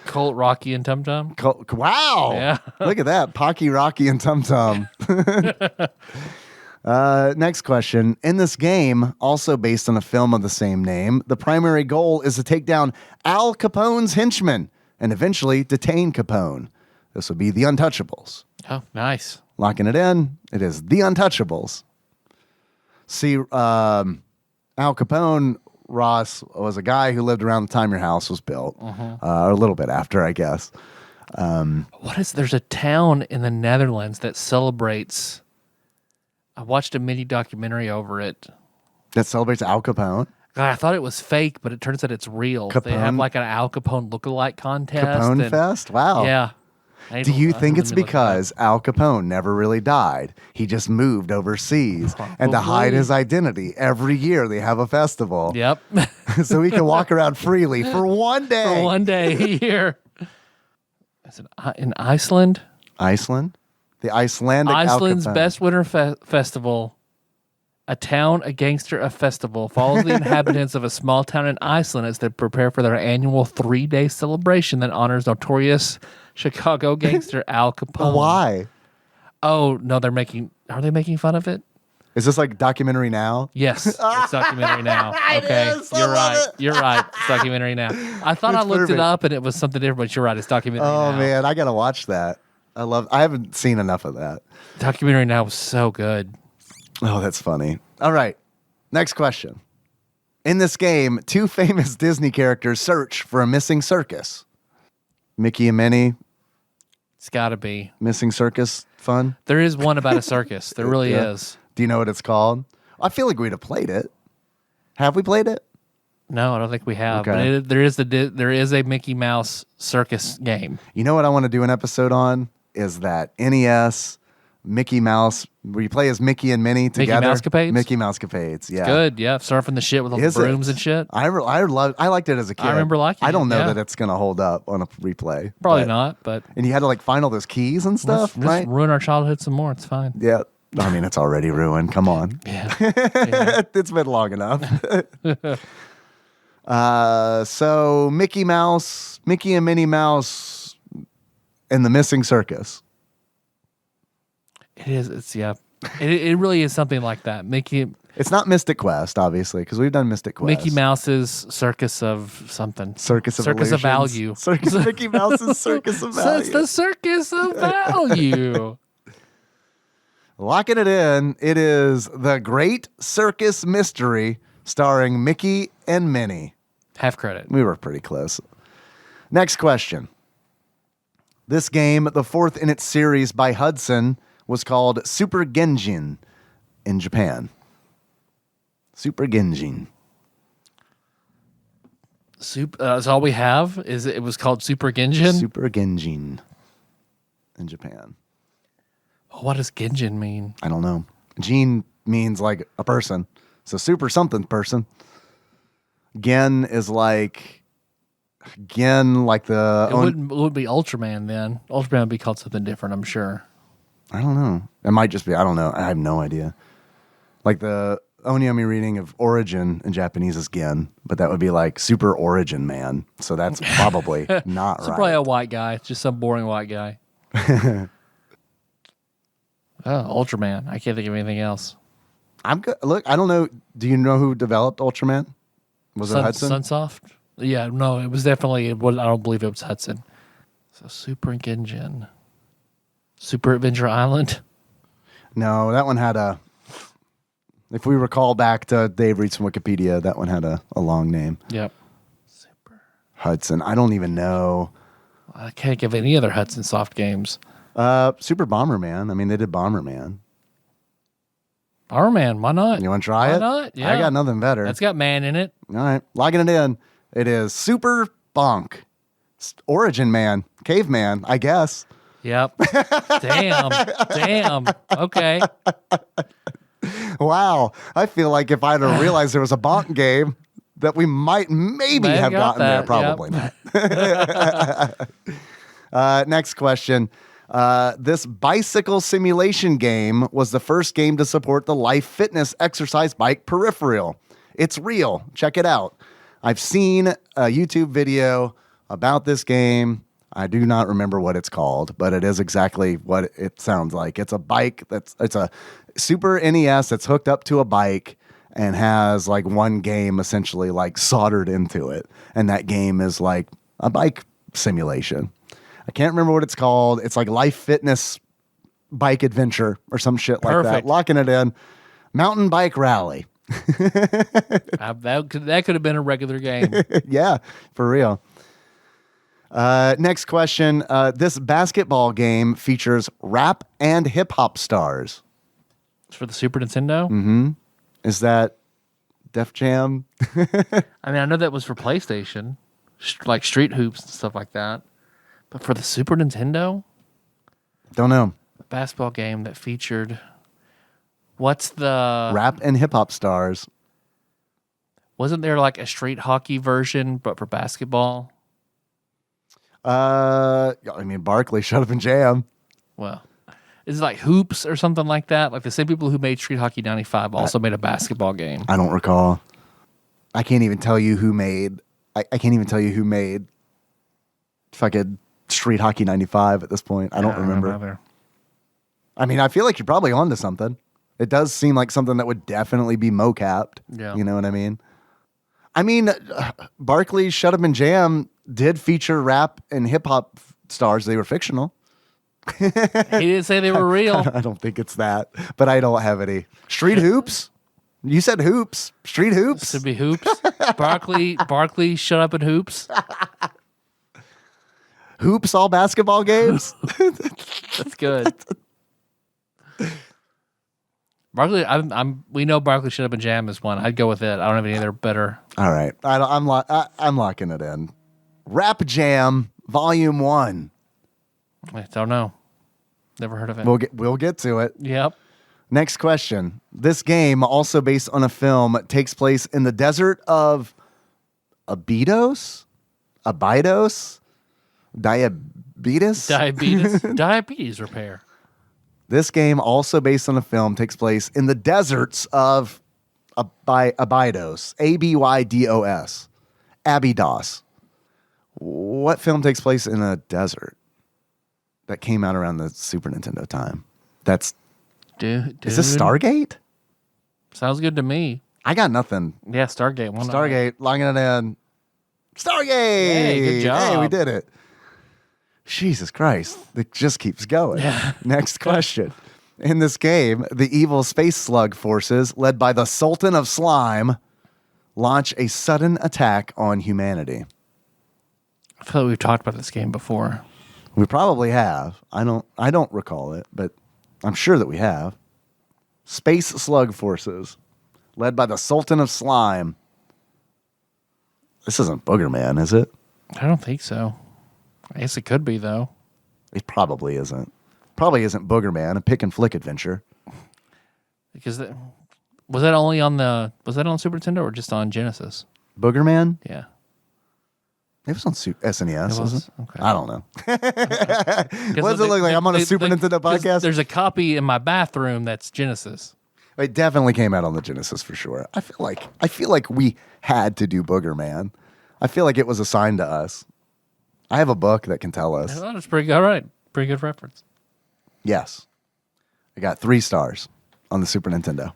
Colt, Rocky, and Tum Tum. Wow. Yeah. Look at that. Pocky, Rocky, and Tum Tum. Next question. In this game, also based on a film of the same name, the primary goal is to take down Al Capone's henchmen and eventually detain Capone. This would be the Untouchables. Oh, nice. Locking it in. It is the Untouchables. See, Al Capone, Ross, was a guy who lived around the time your house was built, or a little bit after, I guess. There's a town in the Netherlands that celebrates. I watched a mini documentary over it. That celebrates Al Capone? God, I thought it was fake, but it turns out it's real. They have like an Al Capone lookalike contest. Capone Fest? Wow. Yeah. Do you think it's because Al Capone never really died? He just moved overseas. Probably. And to hide his identity, every year they have a festival. Yep. So he can walk around freely for one day. For one day a year. Is it in Iceland? Iceland? The Icelandic Iceland's Al Capone. best winter festival. A town, a gangster, a festival follows the inhabitants of a small town in Iceland as they prepare for their annual 3-day celebration that honors notorious Chicago gangster Al Capone. Why? Oh, no, are they making fun of it? Is this like documentary now? Yes, it's documentary now. Okay, is. I you're love right. it. You're right. It's documentary now. I thought It's I looked perfect. it up and it was something different, but you're right. It's documentary now. Oh man, I gotta watch that. I haven't seen enough of that. Documentary now was so good. Oh, that's funny. All right. Next question. In this game, 2 famous Disney characters search for a missing circus. Mickey and Minnie, It's got to be. missing circus fun. There is one about a circus. There really Yeah. is. Do you know what it's called? I feel like we'd have played it. Have we played it? No, I don't think we have. Okay. But there is a Mickey Mouse circus game. You know what I want to do an episode on? Is that NES Mickey Mouse, where you play as Mickey and Minnie together. Mousecapades? Mickey Mousecapades, yeah. Good, yeah. Surfing the shit with all the Is brooms it? and shit. I liked it as a kid. I remember liking I don't it, know yeah. that it's going to hold up on a replay. Probably but- not, but And you had to like find all those keys and stuff, let's right? ruin our childhood some more. It's fine. Yeah. I mean, it's already ruined. Come on. Yeah. It's been long enough. So Mickey and Minnie Mouse and the Missing Circus. It is. It's yeah. It really is something like that. It's not Mystic Quest, obviously, because we've done Mystic Quest. Mickey Mouse's Circus of something. Circus of Circus of Illusions. Value. Mickey Mouse's Circus of So it's Value. the Circus of Value. Locking it in, it is The Great Circus Mystery, starring Mickey and Minnie. Half credit. We were pretty close. Next question. This game, the 4th in its series by Hudson, was called Super Genjin in Japan. Super Genjin. That's all we have. It was called Super Genjin. Super Genjin in Japan. What does Genjin mean? I don't know. Jin means like a person. So super something person. Gen is like the... It would be Ultraman then. Ultraman would be called something different, I'm sure. I don't know. It might just be, I don't know. I have no idea. Like the Onyomi reading of Origin in Japanese is Gen, but that would be like Super Origin Man. So that's probably not It's right. probably a white guy. It's just some boring white guy. Ultraman. I can't think of anything else. I'm good. Look, I don't know. Do you know who developed Ultraman? Was it Hudson? Sunsoft? Yeah, no, it was definitely, I don't believe it was Hudson. So Super Genjin. Super Adventure Island? No, that one had a... If we recall back to Dave reads from Wikipedia, that one had a long name. Yep. Hudson. I don't even know. I can't give any other Hudson Soft games. Super Bomberman. I mean, they did Bomberman. Bomberman, why not? You want to try Why it? not? Yeah. I got nothing better. That's got man in it. All right. Logging it in. It is Super Bonk. Origin Man. Caveman, I guess. Yep. Damn. Okay. Wow. I feel like if I'd have realized there was a Bonk game, that we maybe have gotten there. that, Probably not. Next question. This bicycle simulation game was the first game to support the Life Fitness exercise bike peripheral. It's real. Check it out. I've seen a YouTube video about this game. I do not remember what it's called, but it is exactly what it sounds like. It's a bike it's a Super NES that's hooked up to a bike and has like one game essentially like soldered into it. And that game is like a bike simulation. I can't remember what it's called. It's like Life Fitness Bike Adventure or some shit like that. Perfect. Locking it in. Mountain Bike Rally. That could have been a regular game. Yeah, for real. Next question. This basketball game features rap and hip hop stars. It's for the Super Nintendo? Mm-hmm. Is that Def Jam? I mean, I know that was for PlayStation, like Street Hoops and stuff like that. But for the Super Nintendo, Don't know. A basketball game that featured. What's the rap and hip hop stars? Wasn't there like a street hockey version, but for basketball? I mean, Barkley, Shut Up and Jam. Well, is it like Hoops or something like that? Like the same people who made Street Hockey 95 also made a basketball game. I don't recall. I can't even tell you who made. I can't even tell you who made fucking Street Hockey 95 at this point. I don't remember. I mean, I feel like you're probably onto something. It does seem like something that would definitely be mocapped. Yeah. You know what I mean? Barkley's Shut Up and Jam did feature rap and hip hop stars. They were fictional. He didn't say they were real. I don't think it's that, but I don't have any. Street Hoops? You said Hoops. Street Hoops? Should be Hoops. Barkley, Shut Up and Hoops. Hoops, all basketball games? That's good. Barkley, we know Barkley Shut Up and Jam is one. I'd go with it. I don't have any other better. All right. I'm locking it in. Rap Jam Volume 1. I don't know. Never heard of it. We'll get to it. Yep. Next question. This game, also based on a film, takes place in the desert of Abydos? Diabetes? Diabetes repair. This game, also based on a film, takes place in the deserts of Abydos. Abydos. Abydos. What film takes place in a desert that came out around the Super Nintendo time? Dude. Is this Stargate? Sounds good to me. I got nothing. Yeah, Stargate. Stargate, logging it in. Stargate! Hey, good job. Hey, we did it. Jesus Christ. It just keeps going. Yeah. Next question. In this game, the evil space slug forces, led by the Sultan of Slime, launch a sudden attack on humanity. I feel like we've talked about this game before. We probably have. I don't recall it, but I'm sure that we have. Space slug forces, led by the Sultan of Slime. This isn't Boogerman, is it? I don't think so. I guess it could be, though. It probably isn't. Probably isn't Boogerman, a pick and flick adventure. Because was that on Super Nintendo or just on Genesis? Boogerman? Yeah. It was on SNES, wasn't it? Okay. I don't know. What does it look like? I'm on a Super Nintendo podcast? There's a copy in my bathroom that's Genesis. It definitely came out on the Genesis for sure. I feel like we had to do Boogerman. I feel like it was assigned to us. I have a book that can tell us. Oh, that's pretty good. All right. Pretty good reference. Yes. I got 3 stars on the Super Nintendo.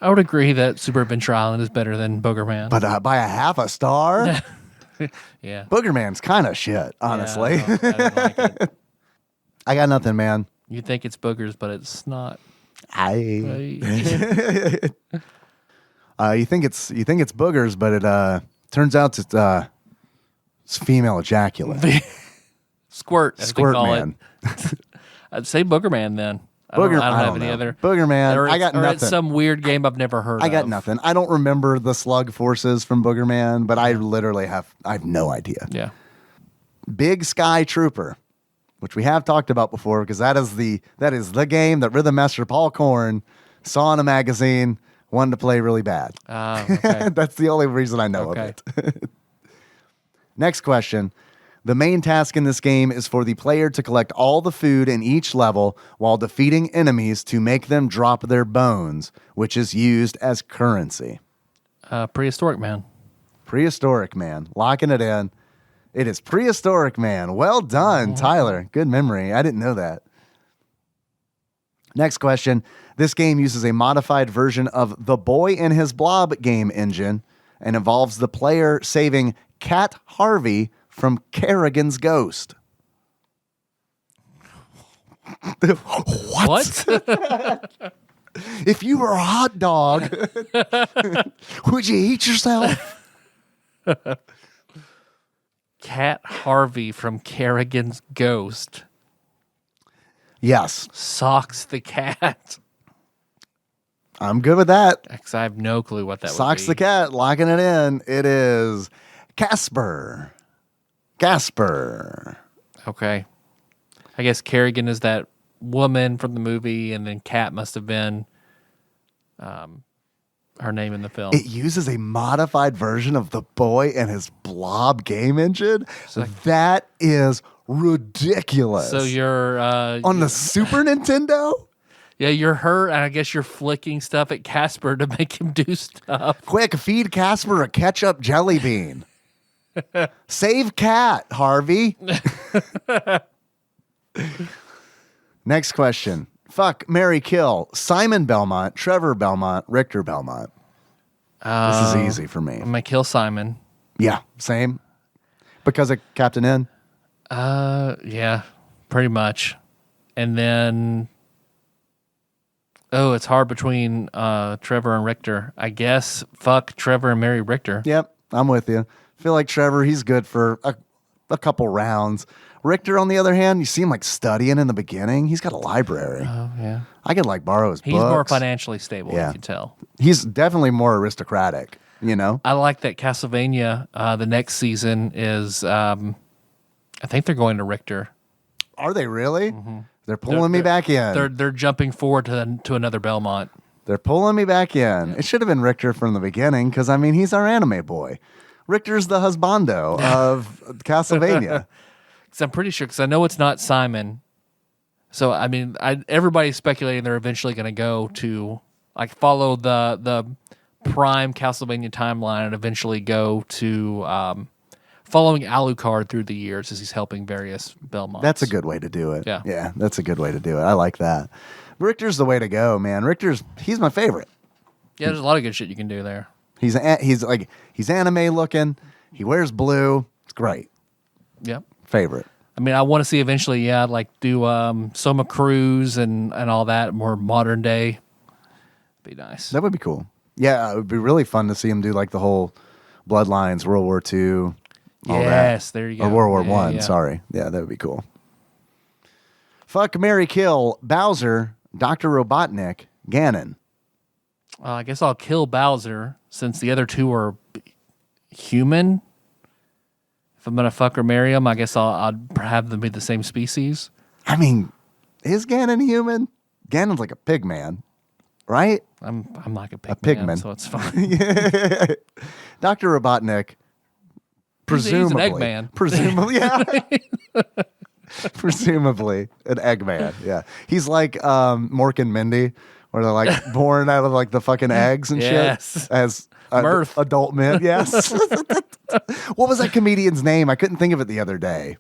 I would agree that Super Adventure Island is better than Boogerman. But by a half a star? Yeah. Boogerman's kind of shit, honestly. Yeah, I didn't like it. I got nothing, man. You think it's boogers, but it's not. You think it's boogers, but it turns out it's female ejaculate. Squirt. Squirt man. I'd say Boogerman then. I don't have any other. Boogerman. I got nothing. It's some weird game I've never heard of. I got nothing. I don't remember the slug forces from Boogerman, but I literally have no idea. Yeah. Big Sky Trooper, which we have talked about before, because that is the game that Rhythm Master Paul Korn saw in a magazine, wanted to play really bad. Okay. That's the only reason I know of it. Next question. The main task in this game is for the player to collect all the food in each level while defeating enemies to make them drop their bones, which is used as currency. Prehistoric Man. Prehistoric Man. Locking it in. It is Prehistoric Man. Well done, Tyler. Good memory. I didn't know that. Next question. This game uses a modified version of the Boy and His Blob game engine and involves the player saving Cat Harvey from Kerrigan's ghost. What? If you were a hot dog, would you eat yourself? Cat Harvey from Kerrigan's ghost. Yes. Socks the cat. I'm good with that. Because I have no clue what that would be. Socks the cat, locking it in. It is Gasper. Okay. I guess Kerrigan is that woman from the movie, and then Kat must have been her name in the film. It uses a modified version of the boy and his blob game engine. So that is ridiculous. So you're on the Super Nintendo? Yeah, you're her, and I guess you're flicking stuff at Casper to make him do stuff. Quick, feed Casper a ketchup jelly bean. Save Cat, Harvey. Next question. Fuck, marry, kill. Simon Belmont, Trevor Belmont, Richter Belmont. This is easy for me. I'm going to kill Simon. Yeah, same. Because of Captain N? Yeah, pretty much. And then... Oh, it's hard between Trevor and Richter. I guess fuck Trevor and marry Richter. Yep, I'm with you. I feel like Trevor, he's good for a couple rounds. Richter, on the other hand, you see him like studying in the beginning. He's got a library. Oh, yeah. I could like borrow his books. He's more financially stable, you can tell. He's definitely more aristocratic, you know? I like that Castlevania, the next season is, I think they're going to Richter. Are they really? Mm-hmm. They're pulling me back in. They're jumping forward to another Belmont. They're pulling me back in. Yeah. It should have been Richter from the beginning because, I mean, he's our anime boy. Richter's the husbando of Castlevania. I'm pretty sure, because I know it's not Simon. So, I mean, everybody's speculating they're eventually going to go to, like, follow the prime Castlevania timeline and eventually go to following Alucard through the years as he's helping various Belmonts. That's a good way to do it. Yeah, that's a good way to do it. I like that. Richter's the way to go, man. He's my favorite. Yeah, there's a lot of good shit you can do there. He's anime looking. He wears blue. It's great. Yep. Favorite. I mean, I want to see eventually, like do Soma Cruise and all that, more modern day. Be nice. That would be cool. Yeah, it would be really fun to see him do like the whole Bloodlines, World War II. Yes, there you go. Or World War I, sorry. Yeah, that would be cool. Fuck, marry, kill, Bowser, Dr. Robotnik, Ganon. I guess I'll kill Bowser since the other two are human. If I'm going to fuck or marry him, I guess I'll have them be the same species. I mean, is Ganon human? Ganon's like a pig man, right? I'm like a pig man, so it's fine. Dr. Robotnik, presumably. He's an Eggman. Presumably, yeah. Presumably an Eggman, yeah. He's like Mork and Mindy, where they're like born out of like the fucking eggs and shit as adult men. Yes. What was that comedian's name? I couldn't think of it the other day.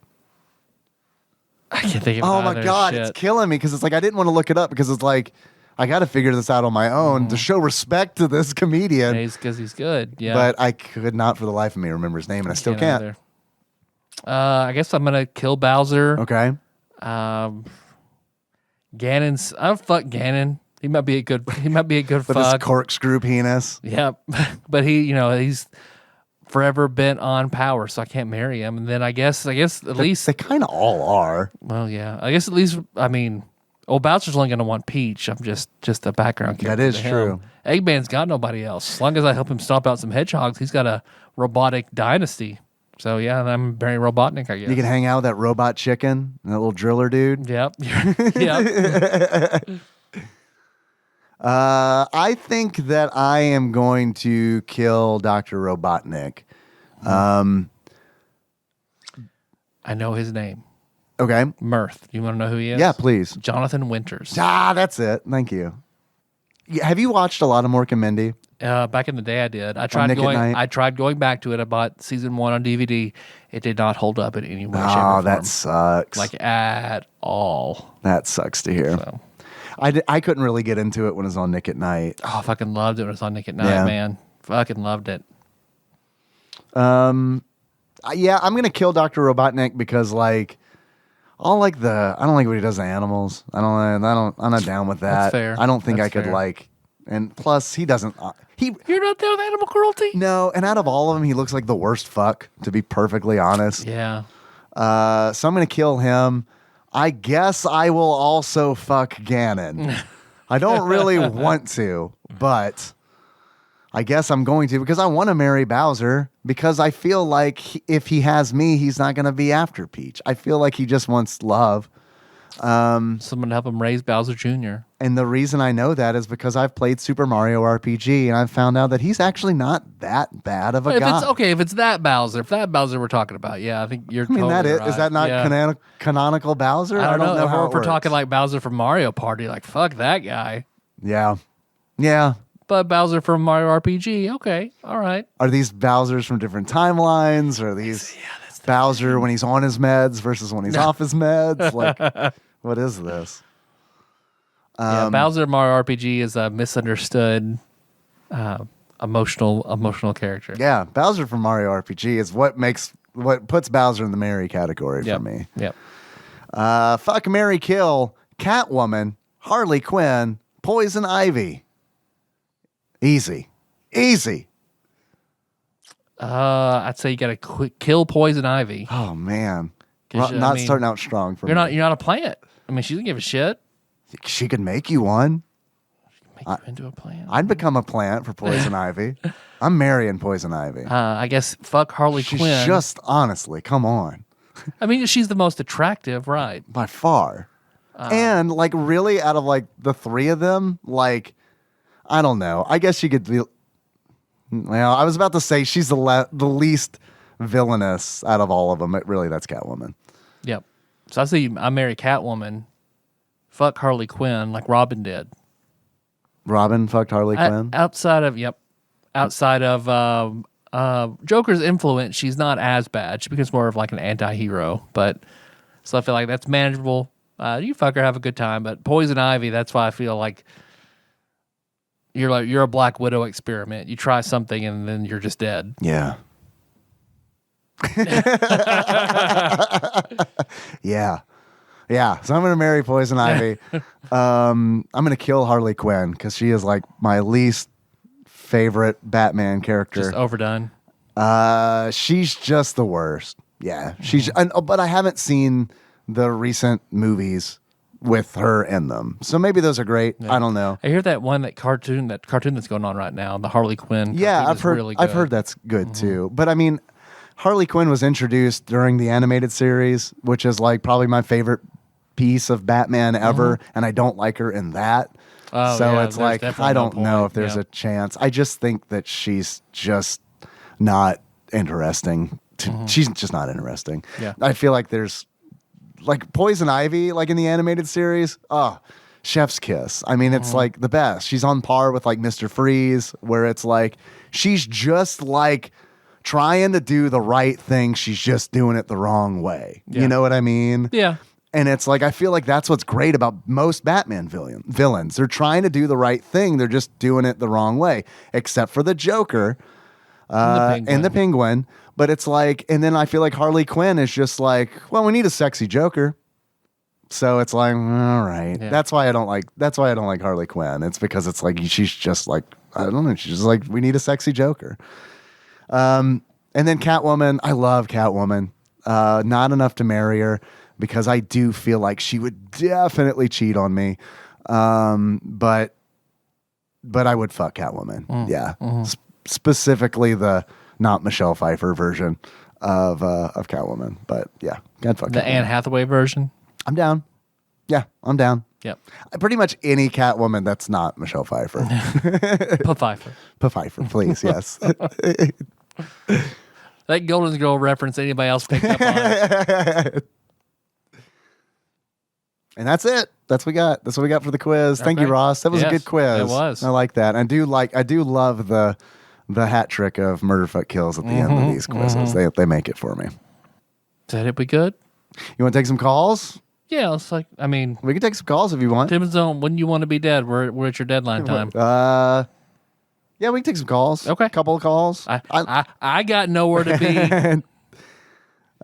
I can't think of it. Oh my God, it's killing me because it's like I didn't want to look it up because it's like I got to figure this out on my own to show respect to this comedian. Because he's good, yeah. But I could not for the life of me remember his name, and I still can't. I guess I'm gonna kill Bowser. Okay. Ganon's. I'll fuck Ganon. He might be a good. With fuck. his corkscrew penis. Yep. But he's forever bent on power, so I can't marry him. And then I guess at least they kind of all are. Well, yeah. I guess at least Bowser's only gonna want Peach. I'm just a background character. That is true. Eggman's got nobody else. As long as I help him stomp out some hedgehogs, he's got a robotic dynasty. So yeah, I'm very Robotnik, I guess. You can hang out with that robot chicken and that little driller dude. Yep. Yep. I think that I am going to kill Dr. Robotnik. I know his name. Okay. Mirth. You want to know who he is? Yeah, please. Jonathan Winters. That's it. Thank you. Have you watched a lot of Mork and Mindy? Back in the day, I did. I tried going back to it. I bought season 1 on DVD. It did not hold up in any way, shape, or form. That sucks. Like at all. That sucks to hear. So. I couldn't really get into it when it was on Nick at Night. Oh, I fucking loved it when it was on Nick at Night, man. Fucking loved it. Yeah, I'm gonna kill Dr. Robotnik because I don't like what he does to animals. I'm not down with that. That's fair. I don't think I could and plus he doesn't. You're not down with animal cruelty? No, and out of all of them, he looks like the worst fuck, to be perfectly honest. Yeah. So I'm gonna kill him. I guess I will also fuck Ganon. I don't really want to, but I guess I'm going to because I want to marry Bowser because I feel like if he has me, he's not going to be after Peach. I feel like he just wants love. Someone to help him raise Bowser Jr. And the reason I know that is because I've played Super Mario RPG, and I've found out that he's actually not that bad of a guy. If it's that Bowser we're talking about, yeah, I think you're. I mean, totally right. Is that not canonical Bowser? I don't know how if we're talking like Bowser from Mario Party, like fuck that guy. Yeah. But Bowser from Mario RPG, okay, all right. Are these Bowsers from different timelines? Or are these Bowser when he's on his meds versus when he's off his meds? Like, what is this? Bowser Mario RPG is a misunderstood, emotional character. Yeah, Bowser from Mario RPG is what puts Bowser in the Mary category for me. Yep. Fuck, marry, kill, Catwoman, Harley Quinn, Poison Ivy. Easy. I'd say you got to kill Poison Ivy. Oh man, Not starting out strong for me. You're not a plant. I mean, she doesn't give a shit. She could make you one. Make you into a plant. I'd become a plant for Poison Ivy. I'm marrying Poison Ivy. I guess fuck Harley Quinn. Just honestly, come on. I mean, she's the most attractive, right? By far. And like really out of like the three of them, like I don't know. I guess she could be. Well, I was about to say she's the least villainous out of all of them. Really, that's Catwoman. Yep. So I say I marry Catwoman. Fuck Harley Quinn like Robin did. Robin fucked Harley Quinn? Outside of Joker's influence, she's not as bad. She becomes more of like an anti-hero. So I feel like that's manageable. You fuck her, have a good time. But Poison Ivy, that's why I feel like you're a Black Widow experiment. You try something and then you're just dead. Yeah. Yeah. So I'm going to marry Poison Ivy. I'm going to kill Harley Quinn because she is like my least favorite Batman character. Just overdone. She's just the worst. Yeah. But I haven't seen the recent movies with her in them. So maybe those are great. Yeah. I don't know. I hear that cartoon that's going on right now, the Harley Quinn. Yeah, I've heard that's good too. But I mean, Harley Quinn was introduced during the animated series, which is like probably my favorite piece of Batman ever, and I don't like her in that. It's like I don't know if there's a chance. I just think that she's just not interesting. She's just not interesting. Yeah. I feel like there's like Poison Ivy, like in the animated series. Chef's kiss. I mean, it's like the best. She's on par with like Mr. Freeze, where it's like she's just like trying to do the right thing. She's just doing it the wrong way. Yeah. You know what I mean? Yeah. And it's like, I feel like that's what's great about most Batman villains. They're trying to do the right thing. They're just doing it the wrong way, except for the Joker and the Penguin. But it's like, and then I feel like Harley Quinn is just like, well, we need a sexy Joker. So it's like, all right. Yeah. That's why I don't like Harley Quinn. It's because it's like, she's just like, I don't know. She's just like, we need a sexy Joker. And then Catwoman. I love Catwoman. Not enough to marry her, because I do feel like she would definitely cheat on me. But I would fuck Catwoman. Yeah. Specifically the not Michelle Pfeiffer version of Catwoman. But yeah, I'd fuck the Catwoman. Anne Hathaway version. I'm down. Yeah, I'm down. Yep. Pretty much any Catwoman that's not Michelle Pfeiffer. Pfeiffer, please. Yes. That Golden Girl reference, anybody else picked up on it? And that's it. That's what we got. That's what we got for the quiz. Thank you, Ross. That was a good quiz. It was. I like that. I do love the hat trick of murderfuck kills at the end of these quizzes. They make it for me. Is that it? We good? You want to take some calls? Yeah, it's like, I mean, we can take some calls if you want. Tim's Zone, when you want to be dead, we're at your deadline time. Yeah, we can take some calls. Okay. A couple of calls. I got nowhere to be.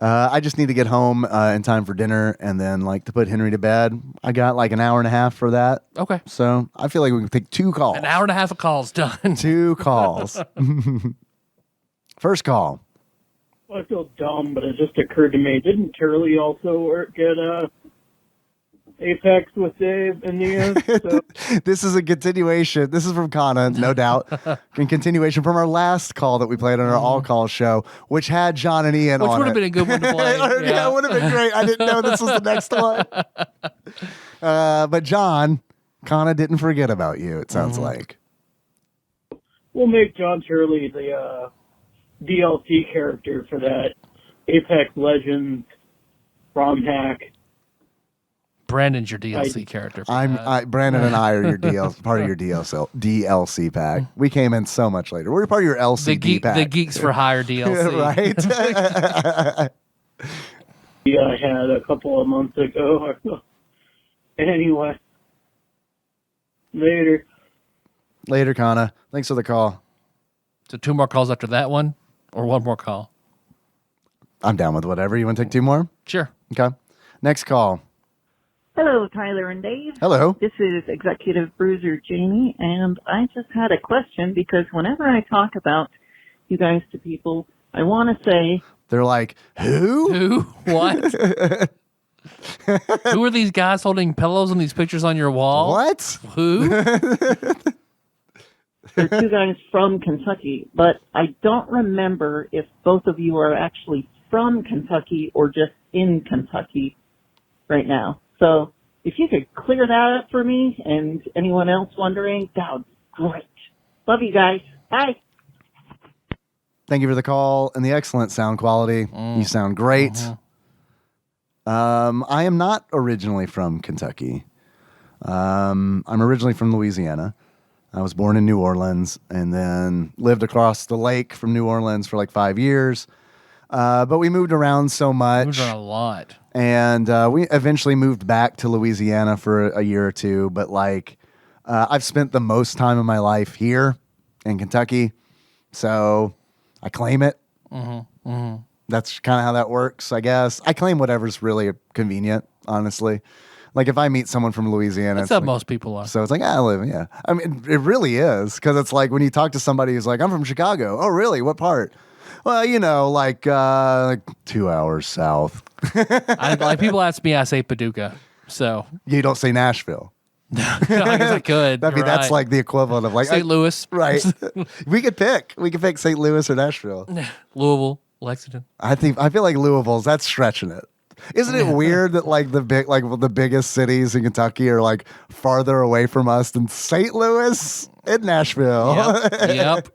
I just need to get home in time for dinner and then like to put Henry to bed. I got like an hour and a half for that. Okay. So I feel like we can take 2 calls. An hour and a half of calls done. 2 calls. First call. Well, I feel dumb, but it just occurred to me. Didn't Turley also work at Apex with Dave and Nia. So. This is a continuation. This is from Kana, no doubt. In continuation from our last call that we played on our all-call show, which had John and Ian which on it. Which would have been a good one to play. Yeah, it would have been great. I didn't know this was the next one. But John, Kana didn't forget about you, it sounds like. We'll make John Shirley the DLC character for that Apex Legends ROM hack. Brandon's your DLC character. Brandon and I are your part of your DLC pack. We came in so much later. We're part of your LCD pack. The Geeks for Hire DLC. Right? Yeah, I had a couple of months ago. Anyway. Later, Kana. Thanks for the call. So 2 more calls after that one, or 1 more call? I'm down with whatever. You want to take 2 more? Sure. Okay. Next call. Hello, Tyler and Dave. Hello. This is Executive Bruiser Jamie, and I just had a question because whenever I talk about you guys to people, I want to say... They're like, who? Who? What? Who are these guys holding pillows on these pictures on your wall? What? Who? They're 2 guys from Kentucky, but I don't remember if both of you are actually from Kentucky or just in Kentucky right now. So if you could clear that up for me and anyone else wondering, that would be great. Love you guys. Bye. Thank you for the call and the excellent sound quality. You sound great. I am not originally from Kentucky. I'm originally from Louisiana. I was born in New Orleans and then lived across the lake from New Orleans for like 5 years. But we moved around so much. Moved around a lot. And we eventually moved back to Louisiana for a year or 2. But like, I've spent the most time of my life here in Kentucky. So I claim it. That's kind of how that works, I guess. I claim whatever's really convenient, honestly. Like if I meet someone from Louisiana, That's how most people are. So it's like, I live, yeah. I mean, it really is, because it's like when you talk to somebody who's like, I'm from Chicago. Oh, really? What part? Well, you know, like 2 hours south. Like people ask me, I say Paducah. So you don't say Nashville. No, I guess I could. That's like the equivalent of like St. Louis. Right. We could pick St. Louis or Nashville. Louisville, Lexington. I feel like that's stretching it. Isn't it weird that like the biggest cities in Kentucky are like farther away from us than St. Louis and Nashville? Yep.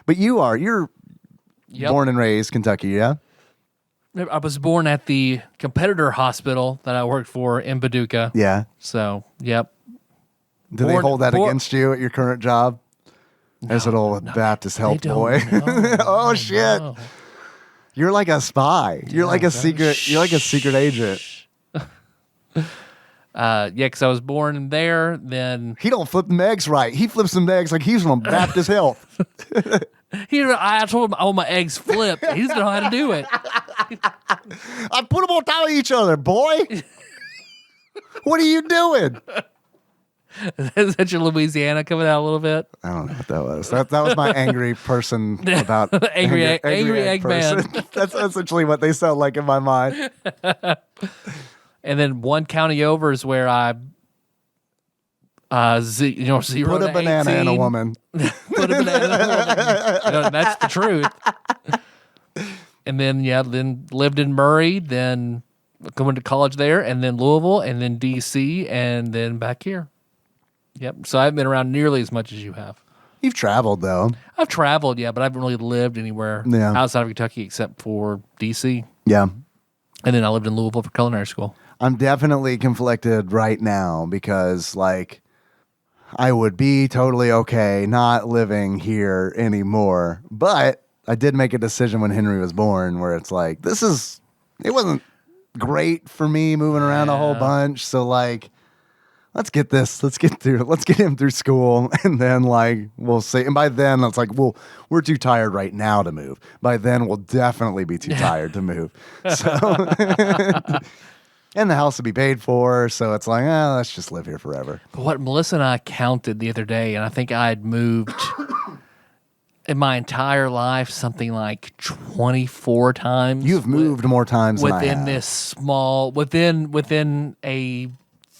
But you're born and raised Kentucky, yeah? I was born at the competitor hospital that I worked for in Paducah. Yeah. So, yep. Do they hold that against you at your current job? As an old Baptist help boy. Oh shit. No. You're like a spy. You're like a secret. You're like a secret agent. Yeah, because I was born there. Then he don't flip them eggs right. He flips them eggs like he's from Baptist Health. I told him all my eggs flip. He doesn't know how to do it. I put them on top of each other, boy. What are you doing? Is that your Louisiana coming out a little bit? I don't know what that was. That was my angry person about angry egg man. That's essentially what they sound like in my mind. And then 1 county over is where I, 0 put a banana 18. in a woman. Put a banana in a woman. That's the truth. And then then lived in Murray, then going to college there, and then Louisville, and then DC, and then back here. Yep. So I haven't been around nearly as much as you have. You've traveled, though. I've traveled, yeah, but I haven't really lived anywhere outside of Kentucky except for DC. Yeah. And then I lived in Louisville for culinary school. I'm definitely conflicted right now because, like, I would be totally okay not living here anymore. But I did make a decision when Henry was born where it's like, it wasn't great for me moving around a whole bunch. So, like, let's get him through school, and then like we'll see. And by then it's like, well, we're too tired right now to move. By then we'll definitely be too tired to move. So, and the house will be paid for. So it's like, let's just live here forever. But what Melissa and I counted the other day, and I think I had moved in my entire life something like 24 times. You've moved more times than I within have. this small within a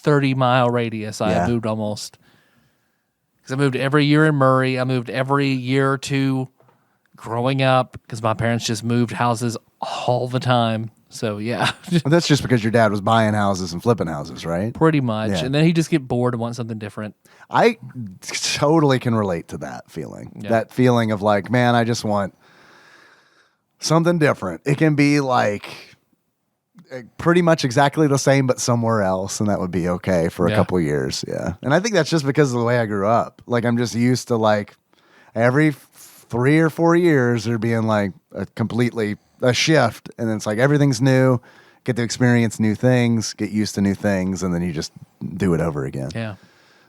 30-mile radius. I have moved almost. Because I moved every year in Murray. I moved every year or two growing up because my parents just moved houses all the time. So yeah, Well, that's just because your dad was buying houses and flipping houses, right? pretty much. Yeah. And then he just get bored and want something different. I totally can relate to that feeling. Yeah. That feeling of like, man, I just want something different. It can be like pretty much exactly the same, but somewhere else, and that would be okay for a couple years. Yeah. And I think that's just because of the way I grew up. Like, I'm just used to like every 3 or 4 years there being like a shift, and then it's like everything's new, get to experience new things, get used to new things, and then you just do it over again. Yeah.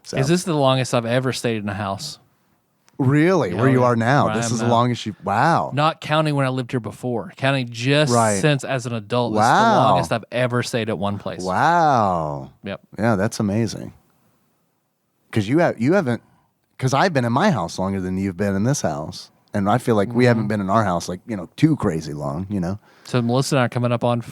So. Is this the longest I've ever stayed in a house? Really? Where you are now? Where This I am is the now. longest you... Wow. Not counting when I lived here before. Counting just since as an adult. This is the Wow. longest I've ever stayed at one place. Wow. Yep. Yeah, that's amazing. Because you haven't... Because I've been in my house longer than you've been in this house. And I feel like we haven't been in our house like, too crazy long, So Melissa and I are coming up on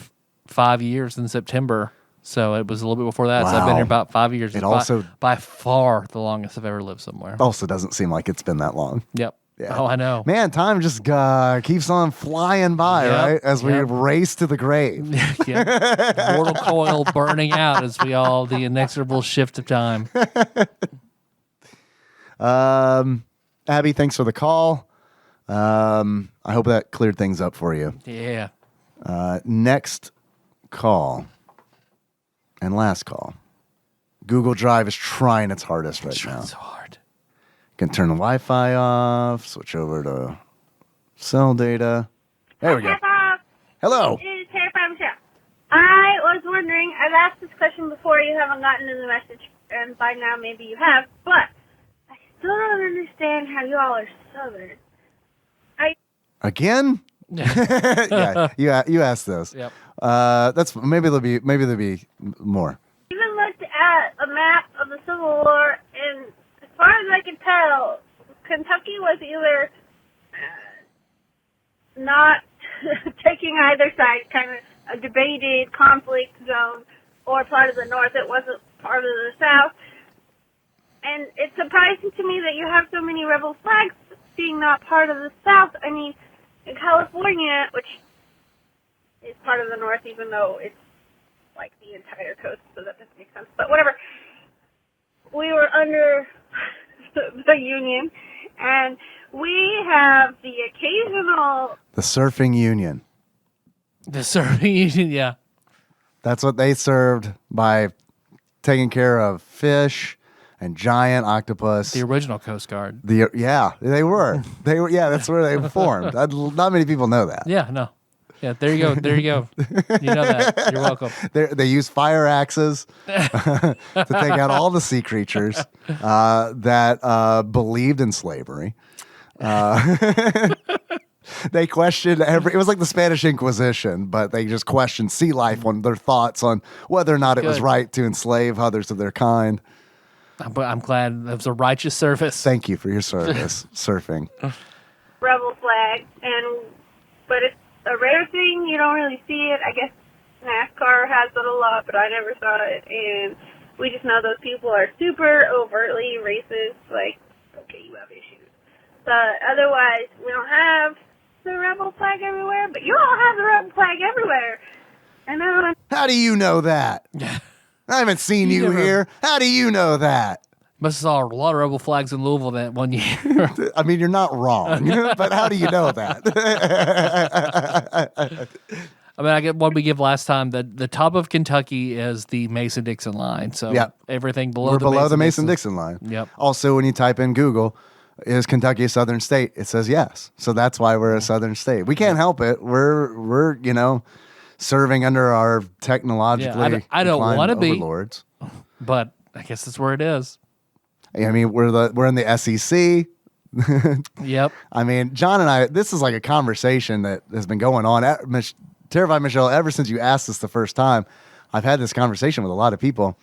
5 years in September. So it was a little bit before that. So I've been Wow. here about 5 years. It It's also- by far the longest I've ever lived somewhere. Also doesn't seem like it's been that long. Yep. Yeah. Oh, I know. Man, time just keeps on flying by, Yep, right? As we yep. race to the grave. Yeah. Mortal coil burning out as we all the inexorable shift of time. Abby, thanks for the call. I hope that cleared things up for you. Yeah. Next call and last call. Google Drive is trying its hardest right now. It's so hard. Can turn the Wi-Fi off, switch over to cell data. There we go. Hi, Bob. Hello. It is Terry from Michelle. I was wondering, I've asked this question before, you haven't gotten in the message, and by now maybe you have, but I still don't understand how you all are Southern. Again? Yeah, you asked this. Yep. That's maybe there'll be more. Even looked at a map of the Civil War, and as far as I can tell, Kentucky was either not taking either side, kind of a debated conflict zone, or part of the North. It wasn't part of the South. And it's surprising to me that you have so many rebel flags being not part of the South. I mean, in California, which is part of the North, even though it's like the entire coast, so that doesn't make sense. But whatever. We were under the Union, and we have the occasional... The Surfing Union. The serving union, yeah. That's what they served by taking care of fish and giant octopus. The original Coast Guard. They were. They were. Yeah, that's where they formed. Not many people know that. Yeah, no. Yeah, there you go. There you go. You know that. You're welcome. They use fire axes to take out all the sea creatures that believed in slavery. They questioned it was like the Spanish Inquisition, but they just questioned sea life on their thoughts on whether or not it was Good. right to enslave others of their kind. But I'm glad that was a righteous service. Thank you for your service, surfing. rebel flag, but it's a rare thing. You don't really see it. I guess NASCAR has it a lot, but I never saw it. And we just know those people are super overtly racist. Like, okay, you have issues. But otherwise, we don't have the rebel flag everywhere. But you all have the rebel flag everywhere. And now How do you know that? I haven't seen you never- here. How do you know that? Must have saw a lot of rebel flags in Louisville that one year. I mean, you're not wrong, but how do you know that? I mean, I get what we give last time. The top of Kentucky is the Mason-Dixon line. So Yep. everything below We're the below the Mason-Dixon. Mason-Dixon line. Yep. Also, when you type in Google, is Kentucky a southern state? It says yes. So that's why we're a southern state. We can't help it. We're serving under our technologically I don't inclined wanna be. overlords. But I guess that's where it is. I mean, we're in the SEC. Yep. I mean, John and I, this is like a conversation that has been going on. Terrified Michelle, ever since you asked this the first time, I've had this conversation with a lot of people.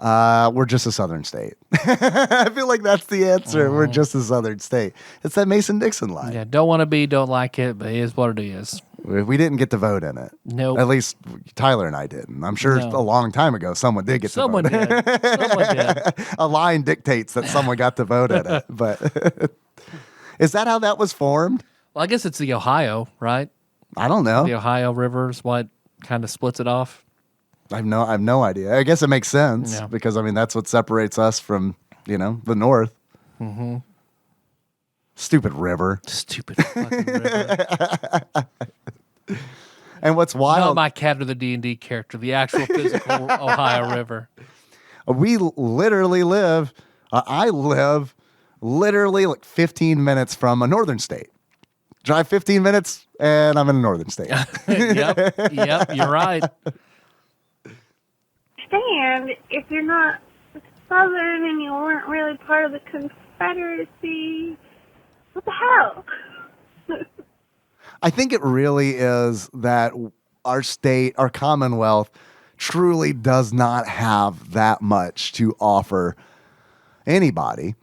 We're just a southern state. I feel like that's the answer. We're just a southern state. It's that Mason-Dixon line. Yeah, don't want to be, don't like it, but it is what it is. We didn't get to vote in it. Nope. At least Tyler and I didn't. I'm sure a long time ago someone did get to vote. Someone did. A line dictates that someone got to vote in it. But is that how that was formed? Well, I guess it's the Ohio, right? I don't know. The Ohio River is what kind of splits it off. I have no idea. I guess it makes sense because I mean that's what separates us from the north. Mm-hmm. Stupid river. Stupid fucking river. And what's wild? Not my Cat or the D&D character, the actual physical Ohio River. We literally live. I live literally like 15 minutes from a northern state. Drive 15 minutes and I'm in a northern state. Yep, you're right. Understand if you're not Southern and you weren't really part of the Confederacy, what the hell? I think it really is that our state, our Commonwealth, truly does not have that much to offer anybody.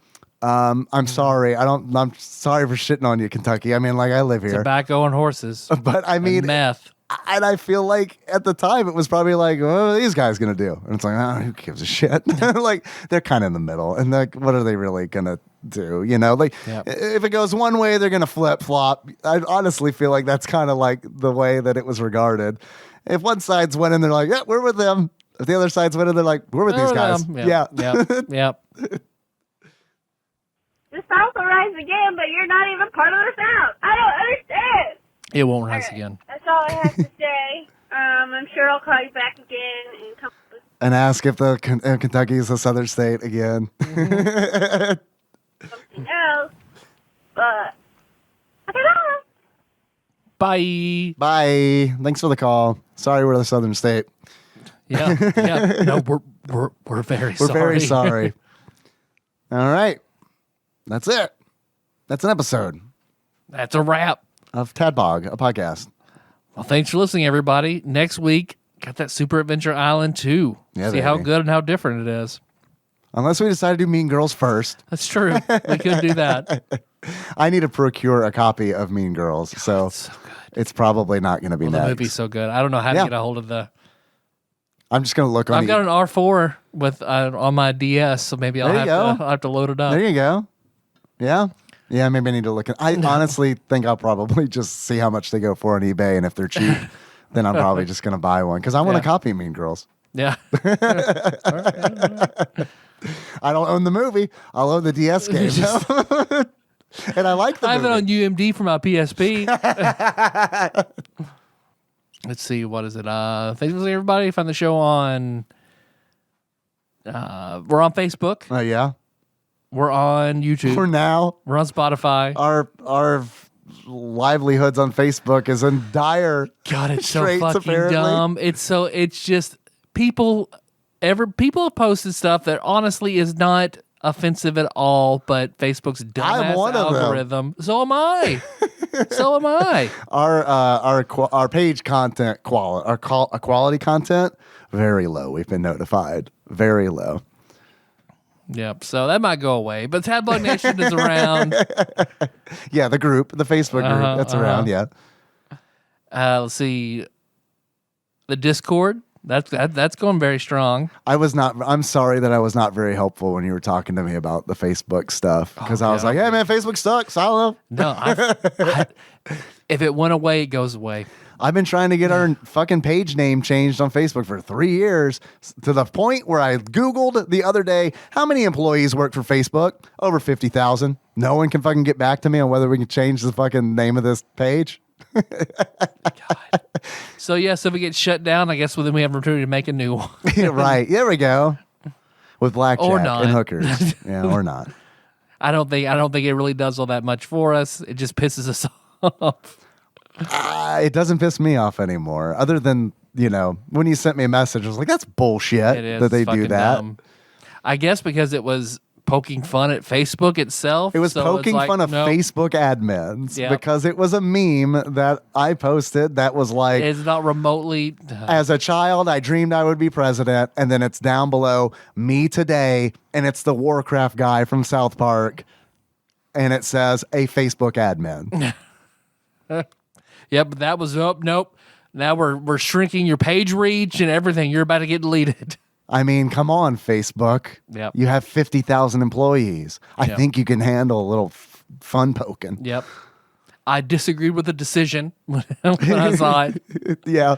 I'm sorry. I'm sorry for shitting on you, Kentucky. I mean, like I live here. Tobacco and horses. But I mean, and meth. And I feel like at the time it was probably like, what are these guys going to do? And it's like, oh, who gives a shit? Like they're kind of in the middle. And like, what are they really going to do? Like if it goes one way, they're going to flip flop. I honestly feel like that's kind of like the way that it was regarded. If one side's winning, they're like, yeah, we're with them. If the other side's winning, they're like, we're with these guys. Yep. The South will rise again, but you're not even part of the South. I don't understand. It won't rise again. That's all I have to say. I'm sure I'll call you back again and come up with and ask if the Kentucky is a southern state again. something else. But I don't know. Bye. Bye. Thanks for the call. Sorry, we're the southern state. Yeah. No, we're very sorry. We're very sorry. All right. That's it. That's an episode. That's a wrap. Of TADPOG, a podcast. Well, thanks for listening, everybody. Next week, got that Super Adventure Island 2. Yeah, see how good and how different it is. Unless we decide to do Mean Girls first. That's true. We could do that. I need to procure a copy of Mean Girls, so it's so good. It's probably not going to be next. The movie's so good. I don't know how to get a hold of the... I'm just going to look on... I've got an R4 with on my DS, so maybe I'll have to load it up. There you go. Yeah. Yeah, maybe I need to look at. I honestly think I'll probably just see how much they go for on eBay, and if they're cheap, then I'm probably just going to buy one because I want to copy Mean Girls. Yeah. I don't own the movie. I'll own the DS game. And I like the movie. I have it on UMD for my PSP. Let's see, what is it? Thanks for everybody. Find the show on. We're on Facebook. Oh yeah. We're on YouTube. For now. We're on Spotify. Our livelihoods on Facebook is in dire God, it's so straits, fucking apparently. dumb. It's just people have posted stuff that honestly is not offensive at all, but Facebook's dumbass algorithm. So am I. Our page content quality content very low. We've been notified. Very low. Yep. So that might go away, but TADPOG Nation is around. Yeah, the group, the Facebook group, that's around. Yeah. Let's see. The Discord. That's going very strong. I'm sorry that I was not very helpful when you were talking to me about the Facebook stuff because I was like, hey man, Facebook sucks. I don't know. No, if it went away, it goes away. I've been trying to get our fucking page name changed on Facebook for 3 years to the point where I Googled the other day, how many employees work for Facebook? Over 50,000. No one can fucking get back to me on whether we can change the fucking name of this page. God. So if it gets shut down, I guess then we have an opportunity to make a new one. Right. There we go. With blackjack or not. and hookers. Yeah, or not. I don't think it really does all that much for us. It just pisses us off. It doesn't piss me off anymore. Other than, when you sent me a message, I was like, that's bullshit It is that they do that. Dumb. I guess because it was poking fun at Facebook itself. It was so poking like, fun of nope. Facebook admins Yep. because it was a meme that I posted that was like, It's not remotely. as a child, I dreamed I would be president. And then it's down below, me today. And it's the Warcraft guy from South Park. And it says, a Facebook admin. Yep, that was up. Nope. Now we're shrinking your page reach and everything. You're about to get deleted. I mean, come on, Facebook. Yep. You have 50,000 employees. I Yep. think you can handle a little fun poking. Yep. I disagreed with the decision when I saw it, Yeah.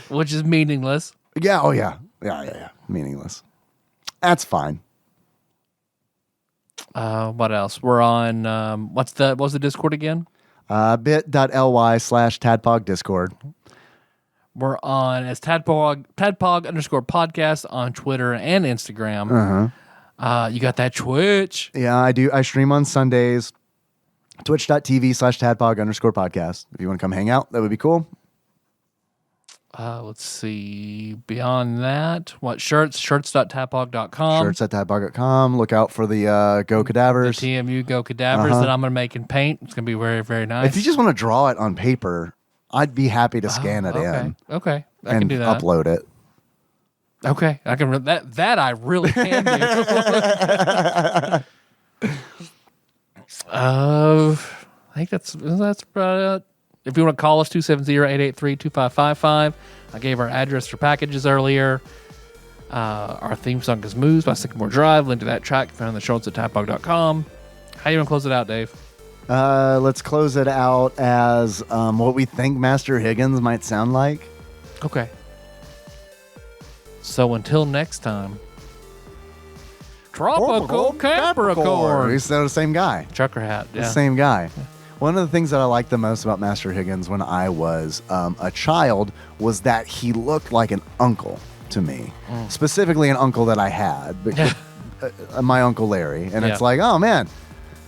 which is meaningless. Yeah. Oh, yeah. Yeah. Meaningless. That's fine. What else? We're on. What's the Discord again? bit.ly/TADPOG Discord. We're on as TADPOG _podcast on Twitter and Instagram. You got that Twitch. Yeah, I do. I stream on Sundays. Twitch.tv/TADPOG _podcast. If you want to come hang out, that would be cool. Let's see. Beyond that, what shirts? Shirts.tadpog.com. Shirts@tadpog.com. Look out for the Go Cadavers. The TMU Go Cadavers that I'm going to make in paint. It's going to be very, very nice. If you just want to draw it on paper, I'd be happy to scan it in. Okay. I and can do that. upload it. Okay. I can that I really can do. I think that's about it. If you want to call us, 270-883-2555. I gave our address for packages earlier. Our theme song is Moves by Sycamore Drive. Link to that track found in the show notes at tadpog.com. How you going to close it out, Dave? Let's close it out as what we think Master Higgins might sound like. Okay. So until next time, Tropical Capricorn. He's the same guy. Trucker hat, yeah. The same guy. One of the things that I liked the most about Master Higgins when I was a child was that he looked like an uncle to me. Specifically an uncle that I had, because, my Uncle Larry. And it's like, oh man,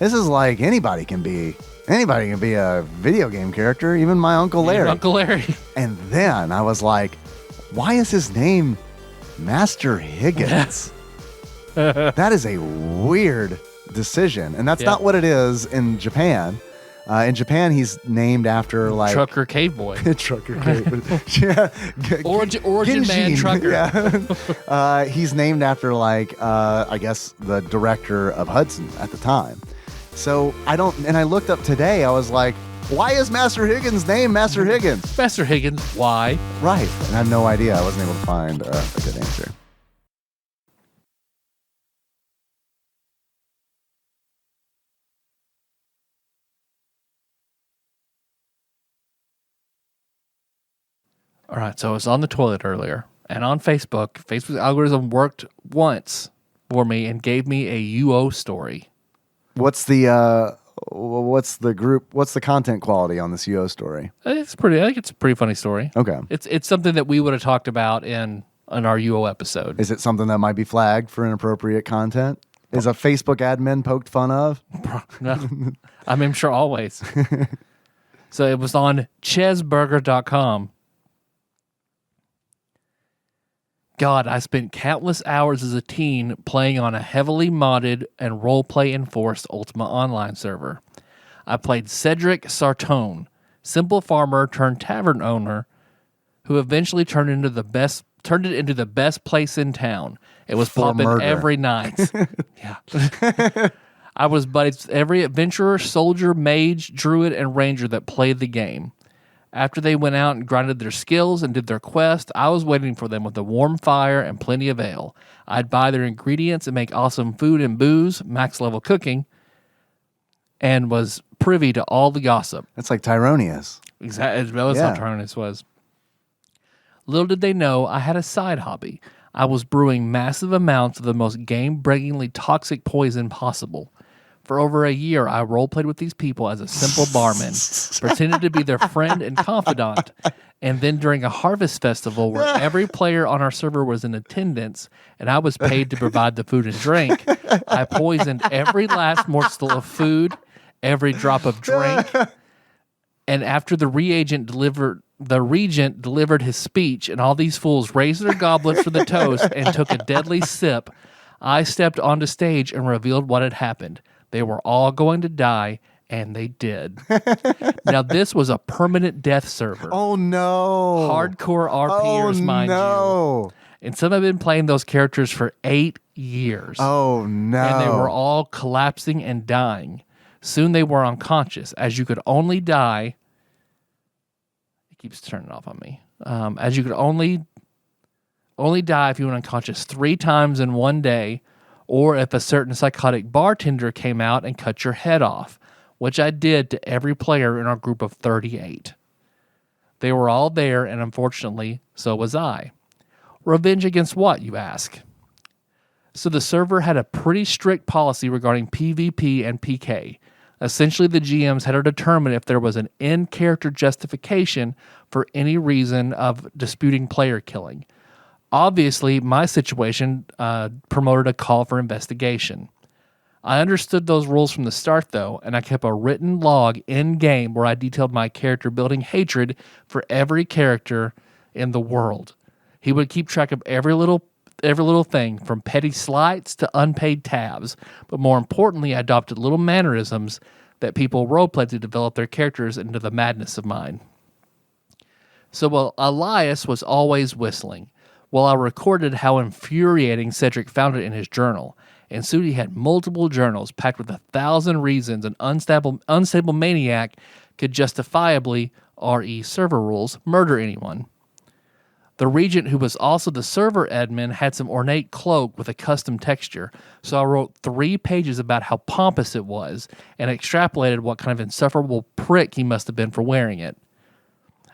this is like anybody can be a video game character, even my Uncle Larry. Uncle Larry. And then I was like, why is his name Master Higgins? That is a weird decision. And that's not what it is in Japan. In Japan, he's named after like Trucker Cave Boy. Trucker Cave. Yeah. Origin Man Trucker. Yeah. He's named after like I guess the director of Hudson at the time. So and I looked up today, I was like, why is Master Higgins named Master Higgins? Master Higgins, why? Right. And I have no idea. I wasn't able to find a good answer. All right, so I was on the toilet earlier, and on Facebook, Facebook's algorithm worked once for me and gave me a UO story. What's the content quality on this UO story? I think it's a pretty funny story. Okay. It's something that we would have talked about in our UO episode. Is it something that might be flagged for inappropriate content? Is a Facebook admin poked fun of? No, I'm sure always. So it was on chesburger.com. God, I spent countless hours as a teen playing on a heavily modded and roleplay enforced Ultima Online server. I played Cedric Sartone, simple farmer turned tavern owner, who eventually turned it into the best place in town. It was popping every night. Yeah. I was buddies with every adventurer, soldier, mage, druid, and ranger that played the game. After they went out and grinded their skills and did their quest, I was waiting for them with a warm fire and plenty of ale. I'd buy their ingredients and make awesome food and booze, max level cooking, and was privy to all the gossip. That's like Tyronius. Exactly. That's how Tyronius was. Little did they know I had a side hobby. I was brewing massive amounts of the most game-breakingly toxic poison possible. For over a year, I roleplayed with these people as a simple barman, pretended to be their friend and confidant. And then during a harvest festival where every player on our server was in attendance and I was paid to provide the food and drink, I poisoned every last morsel of food, every drop of drink. And after the regent delivered his speech and all these fools raised their goblets for the toast and took a deadly sip, I stepped onto stage and revealed what had happened. They were all going to die, and they did. Now, this was a permanent death server. Oh, no. Hardcore RPers, mind you. And some have been playing those characters for 8 years. Oh, no. And they were all collapsing and dying. Soon they were unconscious, as you could only die. It keeps turning off on me. As you could only die if you went unconscious 3 times in one day, or if a certain psychotic bartender came out and cut your head off, which I did to every player in our group of 38. They were all there, and unfortunately, so was I. Revenge against what, you ask? So the server had a pretty strict policy regarding PvP and PK. Essentially, the GMs had to determine if there was an in-character justification for any reason of disputing player killing. Obviously, my situation promoted a call for investigation. I understood those rules from the start, though, and I kept a written log in-game where I detailed my character building hatred for every character in the world. He would keep track of every little thing, from petty slights to unpaid tabs, but more importantly, I adopted little mannerisms that people roleplayed to develop their characters into the madness of mine. So while Elias was always whistling, while I recorded how infuriating Cedric found it in his journal, and Sudi had multiple journals packed with 1,000 reasons an unstable maniac could justifiably, RE server rules, murder anyone. The regent, who was also the server admin, had some ornate cloak with a custom texture, so I wrote 3 pages about how pompous it was and extrapolated what kind of insufferable prick he must have been for wearing it.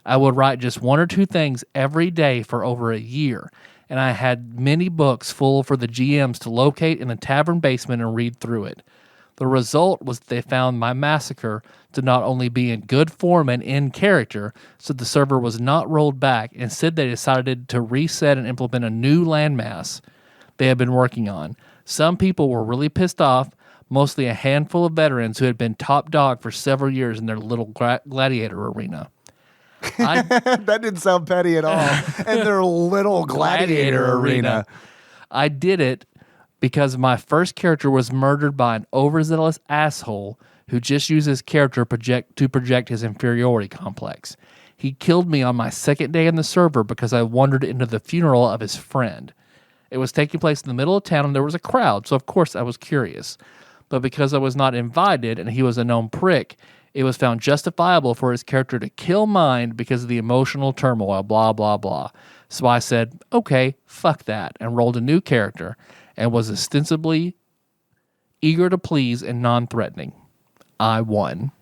I would write just 1 or 2 things every day for over a year, and I had many books full for the GMs to locate in the tavern basement and read through it. The result was that they found my massacre to not only be in good form and in character, so the server was not rolled back. Instead, they decided to reset and implement a new landmass they had been working on. Some people were really pissed off, mostly a handful of veterans who had been top dog for several years in their little gladiator arena. That didn't sound petty at all. And their little gladiator arena. I did it because my first character was murdered by an overzealous asshole who just used his character to project his inferiority complex. He killed me on my second day in the server because I wandered into the funeral of his friend. It was taking place in the middle of town and there was a crowd, so of course I was curious. But because I was not invited and he was a known prick, it was found justifiable for his character to kill mine because of the emotional turmoil, blah, blah, blah. So I said, okay, fuck that, and rolled a new character, and was ostensibly eager to please and non-threatening. I won.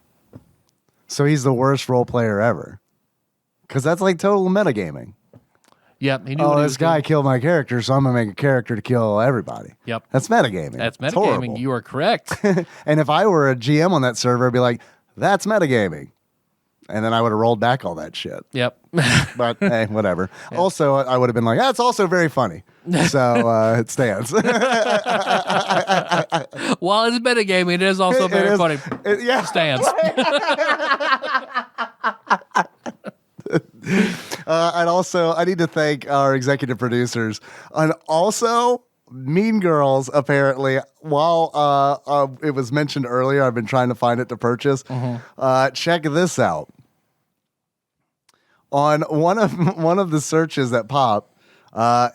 So he's the worst role player ever. Because that's like total metagaming. Yep. He knew this guy killed my character, so I'm going to make a character to kill everybody. Yep. That's metagaming. That's metagaming. You are correct. And if I were a GM on that server, I'd be like, that's metagaming. And then I would have rolled back all that shit. Yep. But hey, whatever. Yep. Also, I would have been like, that's also very funny. So it stands. While it's metagaming, it is also very funny. Yeah. Stands. And also, I need to thank our executive producers. And also, Mean Girls, apparently, while it was mentioned earlier, I've been trying to find it to purchase. Check this out. On one of the searches that pop,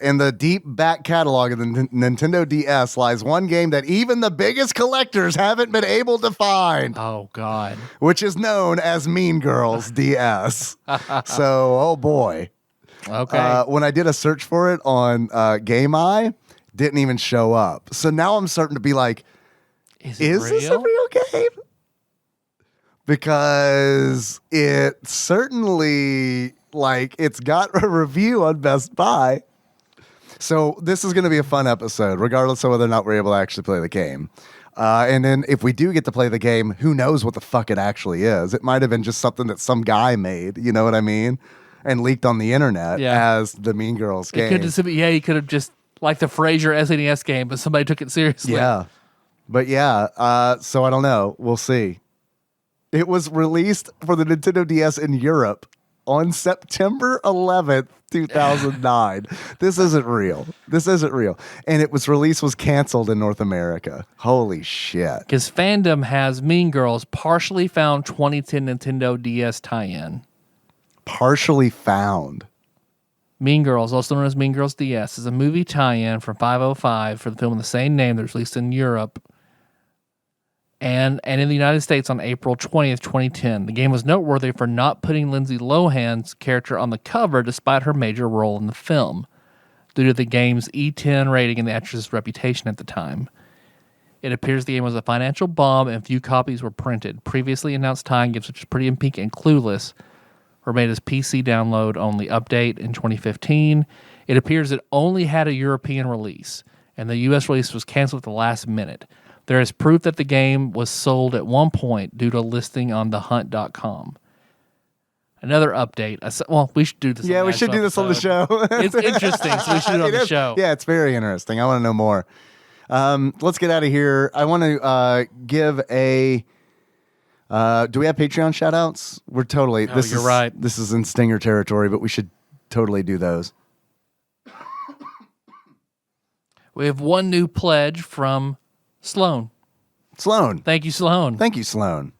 in the deep back catalog of the Nintendo DS lies one game that even the biggest collectors haven't been able to find. Oh, God. Which is known as Mean Girls DS. So, oh boy. Okay. When I did a search for it on GameEye, didn't even show up. So now I'm starting to be like, is this a real game? Because it certainly, it's got a review on Best Buy. So this is going to be a fun episode, regardless of whether or not we're able to actually play the game. And then if we do get to play the game, who knows what the fuck it actually is. It might have been just something that some guy made, you know what I mean? And leaked on the internet as the Mean Girls game. He could have just, like the Frasier SNES game, but somebody took it seriously. Yeah. But yeah, so I don't know. We'll see. It was released for the Nintendo DS in Europe on September 11th, 2009. This isn't real. This isn't real. And release was canceled in North America. Holy shit. Because Fandom has Mean Girls partially found 2010 Nintendo DS tie-in. Partially found. Mean Girls, also known as Mean Girls DS, is a movie tie-in from 505 for the film of the same name that was released in Europe and in the United States on April 20th, 2010. The game was noteworthy for not putting Lindsay Lohan's character on the cover despite her major role in the film, due to the game's E10 rating and the actress's reputation at the time. It appears the game was a financial bomb and few copies were printed. Previously announced tie-in games such as Pretty in Pink and Clueless were made as PC download-only update in 2015. It appears it only had a European release, and the US release was canceled at the last minute. There is proof that the game was sold at one point due to listing on thehunt.com. Another update. Well, we should do this. Yeah, we should do this on the show. It's interesting, so we should do it on the show. Yeah, it's very interesting. I want to know more. Let's get out of here. I want to give a... do we have Patreon shout-outs? We're totally... You're right. This is in Stinger territory, but we should totally do those. We have one new pledge from Sloan. Thank you, Sloan. Thank you, Sloan.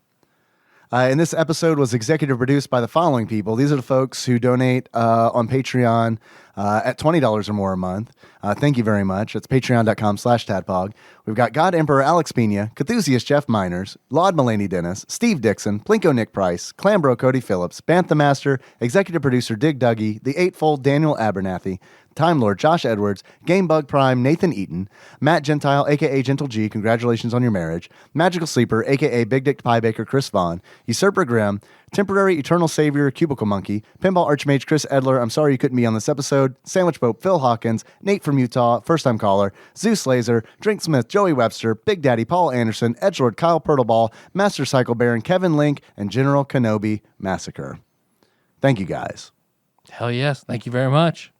And this episode was executive produced by the following people. These are the folks who donate on Patreon at $20 or more a month. Thank you very much. It's patreon.com/TADPOG. We've got God Emperor Alex Pena, Cthusiast Jeff Miners, Laud Mulaney Dennis, Steve Dixon, Plinko Nick Price, Clambro Cody Phillips, Bantha Master, Executive Producer Dig Dougie, The Eightfold Daniel Abernathy, Time Lord Josh Edwards, Gamebug Prime Nathan Eaton, Matt Gentile, a.k.a. Gentle G, congratulations on your marriage, Magical Sleeper, a.k.a. Big Dick Pie Baker Chris Vaughn, Usurper Grimm, Temporary Eternal Savior Cubicle Monkey, Pinball Archmage Chris Edler, I'm sorry you couldn't be on this episode, Sandwich Pope Phil Hawkins, Nate from Utah, First Time Caller, Zeus Laser, Drink Smith Joey Webster, Big Daddy Paul Anderson, Edgelord Kyle Purtleball, Master Cycle Baron Kevin Link, and General Kenobi Massacre. Thank you guys. Hell yes. Thank you very much.